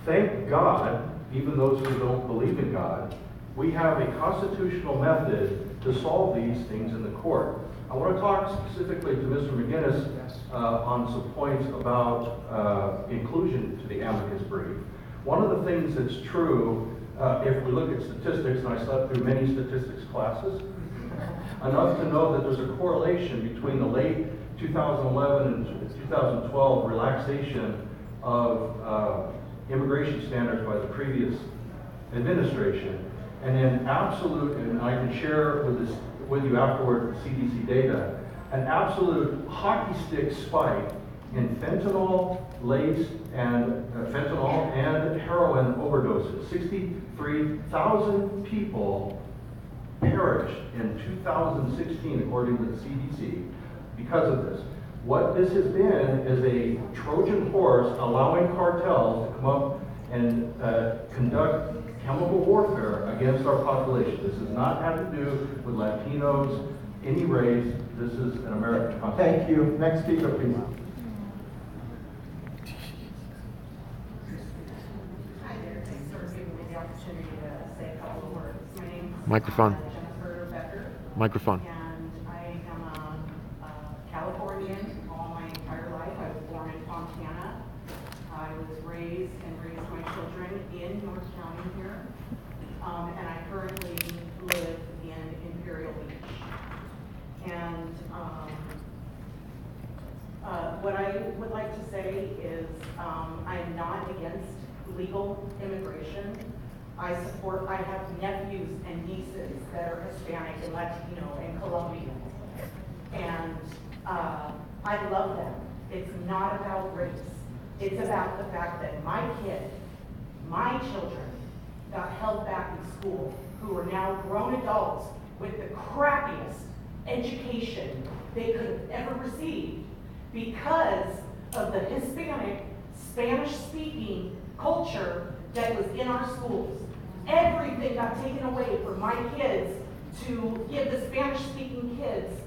[SPEAKER 23] thank God, even those who don't believe in God, we have a constitutional method to solve these things in the court. I want to talk specifically to Mr. McGinnis on some points about inclusion to the amicus brief. One of the things that's true, if we look at statistics, and I slept through many statistics classes, enough to know that there's a correlation between the late 2011 and 2012 relaxation of immigration standards by the previous administration, and then absolute, and I can share with you afterward CDC data, an absolute hockey stick spike in fentanyl-laced and fentanyl and heroin overdoses. 63,000 people perished in 2016, according to the CDC, because of this. What this has been is a Trojan horse allowing cartels to come up and conduct chemical warfare against our population. This has not had to do with Latinos, any race. This is an American concept.
[SPEAKER 3] Thank you. Next speaker, please.
[SPEAKER 2] Hi there. Thanks for giving me the opportunity to say a couple of words. My name is
[SPEAKER 1] Microphone.
[SPEAKER 2] Jennifer Becker.
[SPEAKER 1] Microphone.
[SPEAKER 2] And I am a Californian all my entire life. I was born in Fontana. I was raised my children in North County here. And I currently live in Imperial Beach. And what I would like to say is I am not against legal immigration. I have nephews and nieces that are Hispanic and Latino and Colombian. And I love them. It's not about race. It's about the fact that my children got held back in school, who are now grown adults with the crappiest education they could have ever received because of the Hispanic, Spanish-speaking culture that was in our schools. Everything got taken away from my kids to give the Spanish-speaking kids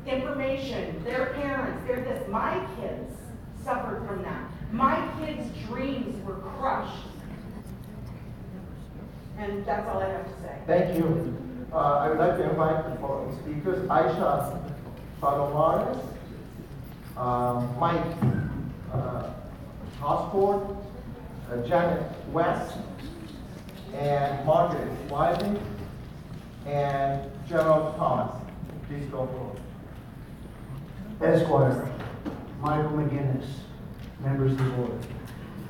[SPEAKER 2] information, their parents, their this. My kids suffered from that. My kids' dreams were crushed. And that's all I have to say.
[SPEAKER 3] Thank you. I would like to invite the following speakers: Aisha Palomares, Mike Osborne, Janet West, and Margaret Wiley, and Gerald Thomas. Please go forward.
[SPEAKER 5] Esquire, Michael McGinnis, members of the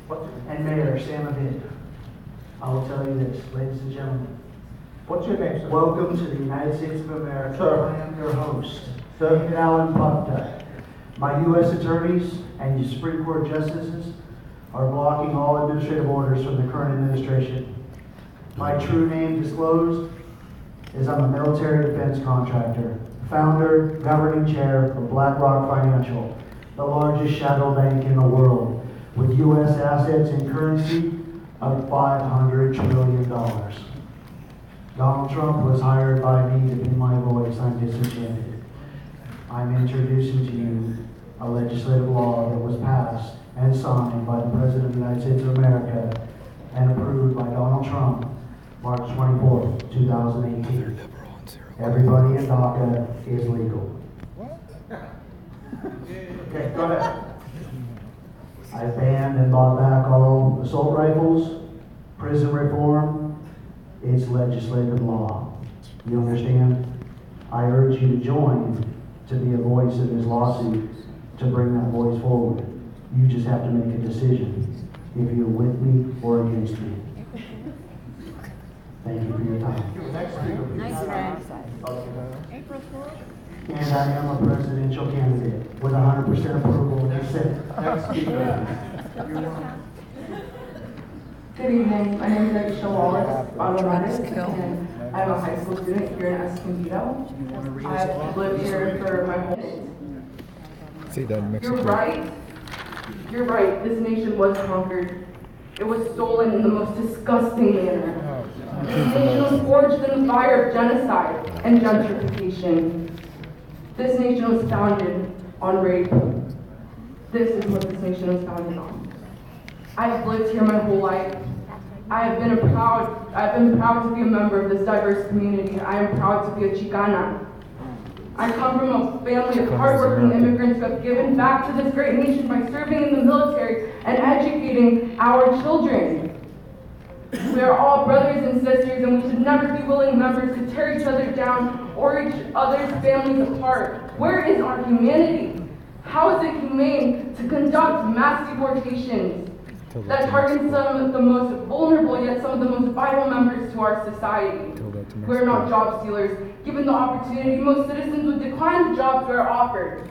[SPEAKER 5] board, and Mayor Sam Abid. I will tell you this, ladies and gentlemen.
[SPEAKER 3] What's your name, sir?
[SPEAKER 5] Welcome to the United States of America.
[SPEAKER 3] Sir.
[SPEAKER 5] I am your host, David Allen Pupta. My U.S. attorneys and your Supreme Court justices are blocking all administrative orders from the current administration. My true name disclosed is I'm a military defense contractor, founder, governing chair of BlackRock Financial, the largest shadow bank in the world, with U.S. assets and currency of $500 trillion. Donald Trump was hired by me to be my voice. I'm disenchanted. I'm introducing to you a legislative law that was passed and signed by the President of the United States of America and approved by Donald Trump March 24, 2018. Everybody in DACA is legal.
[SPEAKER 3] Okay, go ahead.
[SPEAKER 5] I banned and bought back all assault rifles, prison reform. It's legislative law. You understand? I urge you to join to be a voice in this lawsuit, to bring that voice forward. You just have to make a decision if you're with me or against me. Thank you for your time.
[SPEAKER 3] Next speaker, please.
[SPEAKER 4] Nice try.
[SPEAKER 5] April 4th. And I am a presidential candidate with 100% approval of the Senate.
[SPEAKER 3] Next speaker.
[SPEAKER 7] Good evening, my name is Aisha Wallace, and I'm a high school student here in Escondido. I've lived here for my whole life.
[SPEAKER 18] See that in Mexico.
[SPEAKER 7] You're right, this nation was conquered. It was stolen in the most disgusting manner. This nation was forged in the fire of genocide and gentrification. This nation was founded on rape. This is what this nation was founded on. I've lived here my whole life. I've been proud to be a member of this diverse community. I am proud to be a Chicana. I come from a family of hardworking immigrants who have given back to this great nation by serving in the military and educating our children. We are all brothers and sisters, and we should never be willing members to tear each other down or each other's families apart. Where is our humanity? How is it humane to conduct mass deportations that target some of the most vulnerable, yet some of the most vital members to our society? We're not job stealers. Given the opportunity, most citizens would decline the jobs we are offered.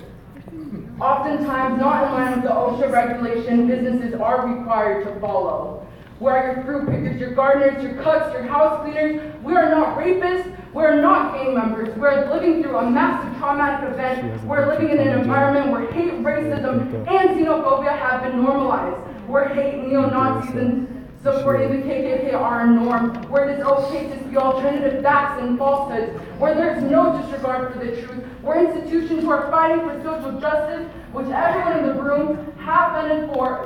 [SPEAKER 7] Oftentimes, not in line with the OSHA regulation businesses are required to follow. We are your fruit pickers, your gardeners, your cooks, your house cleaners. We are not rapists. We are not gang members. We are living through a massive traumatic event. We're living in an environment where hate, racism, and xenophobia have been normalized. Where hate, neo-Nazis, and supporting the KKK are a norm. Where it is okay to spew alternative facts and falsehoods. Where there's no disregard for the truth. Where institutions who are fighting for social justice, which everyone in the room have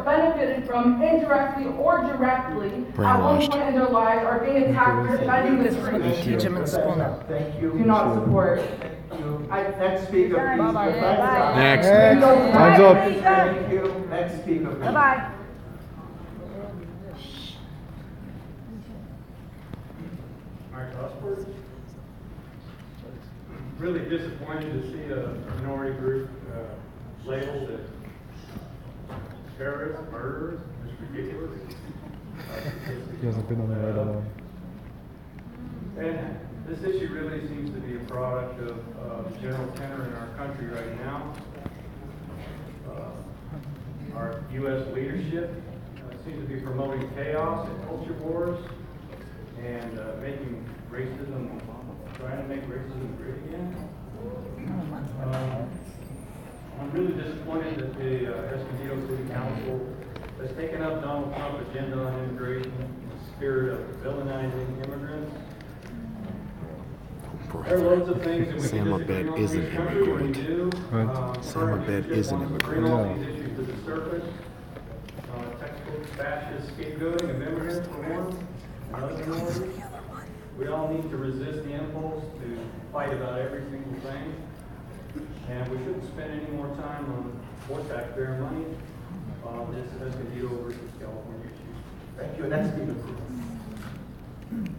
[SPEAKER 7] benefited from indirectly or directly, at one point in their lives are being attacked for defending the truth.
[SPEAKER 3] Teach them in school now. Thank you.
[SPEAKER 7] Do not support.
[SPEAKER 3] Next speaker, please.
[SPEAKER 18] Next. Time's up.
[SPEAKER 3] Thank you. Next speaker, please.
[SPEAKER 4] Bye-bye.
[SPEAKER 10] Mark Osborne. Really disappointed to see a minority group labeled as terrorists, murderers. It's ridiculous.
[SPEAKER 18] He hasn't been on the right alone.
[SPEAKER 10] And this issue really seems to be a product of general tenor in our country right now. Our U.S. leadership seems to be promoting chaos and culture wars and trying to make racism great again. I'm really disappointed that the Escondido City Council has taken up Donald Trump's agenda on immigration in the spirit of villainizing immigrants. There are loads of things that we can disagree on in this country, when we do.
[SPEAKER 1] Sam Abed is an immigrant.
[SPEAKER 10] Bring all these issues to the surface. Textbook fascist scapegoating of immigrants for one, and other minorities. We all need to resist the impulse to fight about every single thing. And we shouldn't spend any more time on more taxpayer money on this Escondido versus California issue.
[SPEAKER 3] Thank you. Next speaker, please.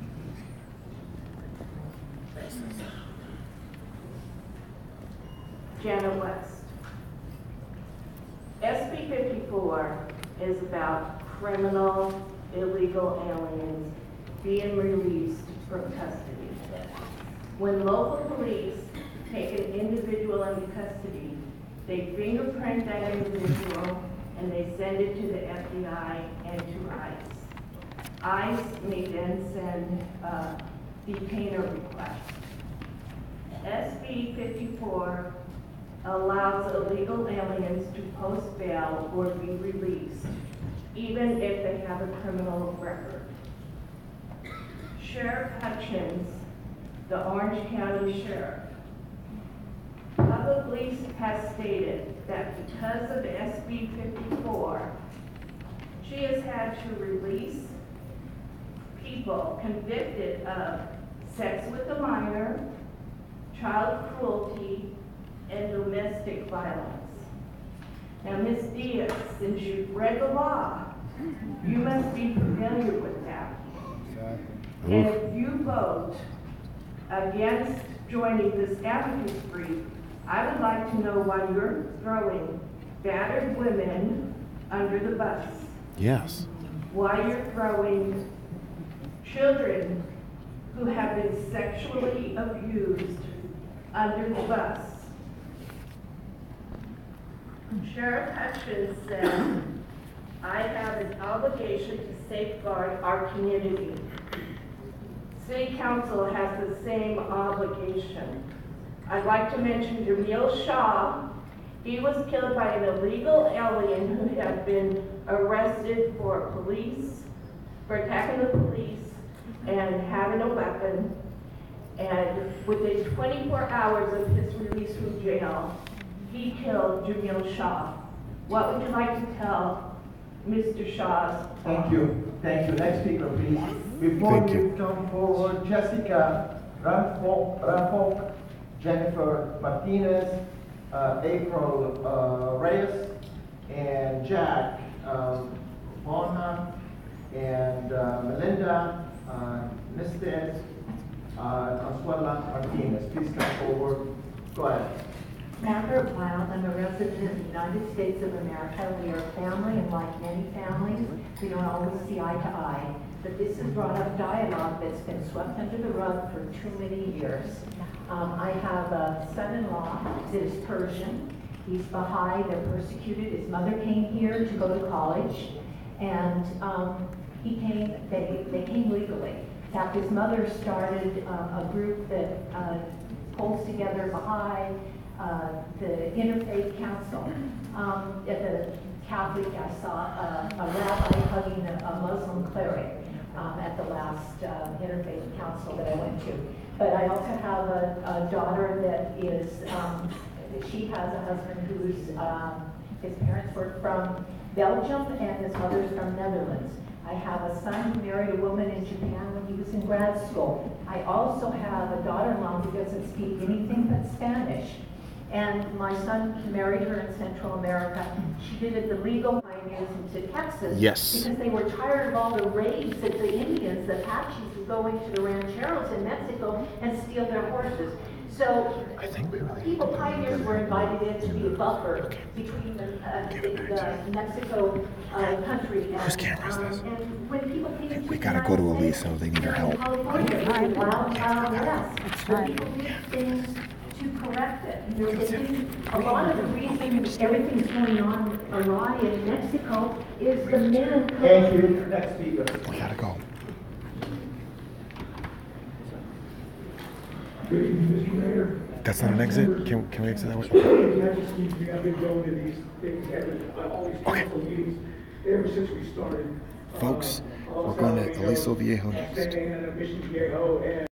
[SPEAKER 19] Janet West. SB 54 is about criminal, illegal aliens being released from custody. When local police take an individual into custody, they fingerprint that individual and they send it to the FBI and to ICE. ICE may then send a detainer request. SB 54 allows illegal aliens to post bail or be released, even if they have a criminal record. Sheriff Hutchins, the Orange County Sheriff, publicly has stated that because of SB 54, she has had to release people convicted of sex with a minor, child cruelty, and domestic violence. Now, Ms. Diaz, since you've read the law, you must be familiar with that. And if you vote against joining this advocacy brief, I would like to know why you're throwing battered women under the bus.
[SPEAKER 1] Yes.
[SPEAKER 19] Why you're throwing children who have been sexually abused under the bus. Sheriff Hutchins said, I have an obligation to safeguard our community. City Council has the same obligation. I'd like to mention Jamil Shaw. He was killed by an illegal alien who had been arrested for attacking the police and having a weapon. And within 24 hours of his release from jail, he killed Jamil Shaw. What would you like to tell Mr. Shaw's?
[SPEAKER 3] Thank you. Thank you. Next speaker, please. Before you come forward, Jessica Ranfolk, Jennifer Martinez, April Reyes, and Jack Bonha, and Melinda Nistes, Consuela Martinez. Please come forward. Go ahead.
[SPEAKER 11] Margaret Wild, I'm a resident of the United States of America. We are a family, and like many families, we don't always see eye to eye. But this has brought up dialogue that's been swept under the rug for too many years. I have a son-in-law that is Persian. He's Baha'i, they're persecuted. His mother came here to go to college, and they came legally. In fact, his mother started a group that pulls together Baha'i, the Interfaith Council. At the Catholic, I saw a rabbi hugging a Muslim cleric at the last Interfaith Council that I went to. But I also have a daughter that is, she has a husband who's, his parents were from Belgium and his mother's from Netherlands. I have a son who married a woman in Japan when he was in grad school. I also have a daughter-in-law who doesn't speak anything but Spanish. And my son married her in Central America. She did it the legal pioneers into Texas.
[SPEAKER 1] Yes.
[SPEAKER 11] Because they were tired of all the raids that the Indians, the Apaches, would go into the rancheros in Mexico and steal their horses. So people, pioneers were invited in to be a buffer between the Mexico country and, and when people came
[SPEAKER 1] We gotta go to Aliso. They need our help.
[SPEAKER 11] California, it was wild west. But people did things to correct it. A lot of the reason everything's going on awry in Mexico is the men.
[SPEAKER 3] Thank you. Next speaker.
[SPEAKER 1] We gotta go.
[SPEAKER 13] Good evening, Mr. Mayor.
[SPEAKER 1] That's not an exit? Can we exit that way?
[SPEAKER 13] I've been going to these things, having all these council meetings ever since we started.
[SPEAKER 1] Folks, we're going to Aliso Viejo next.
[SPEAKER 13] Mission Viejo and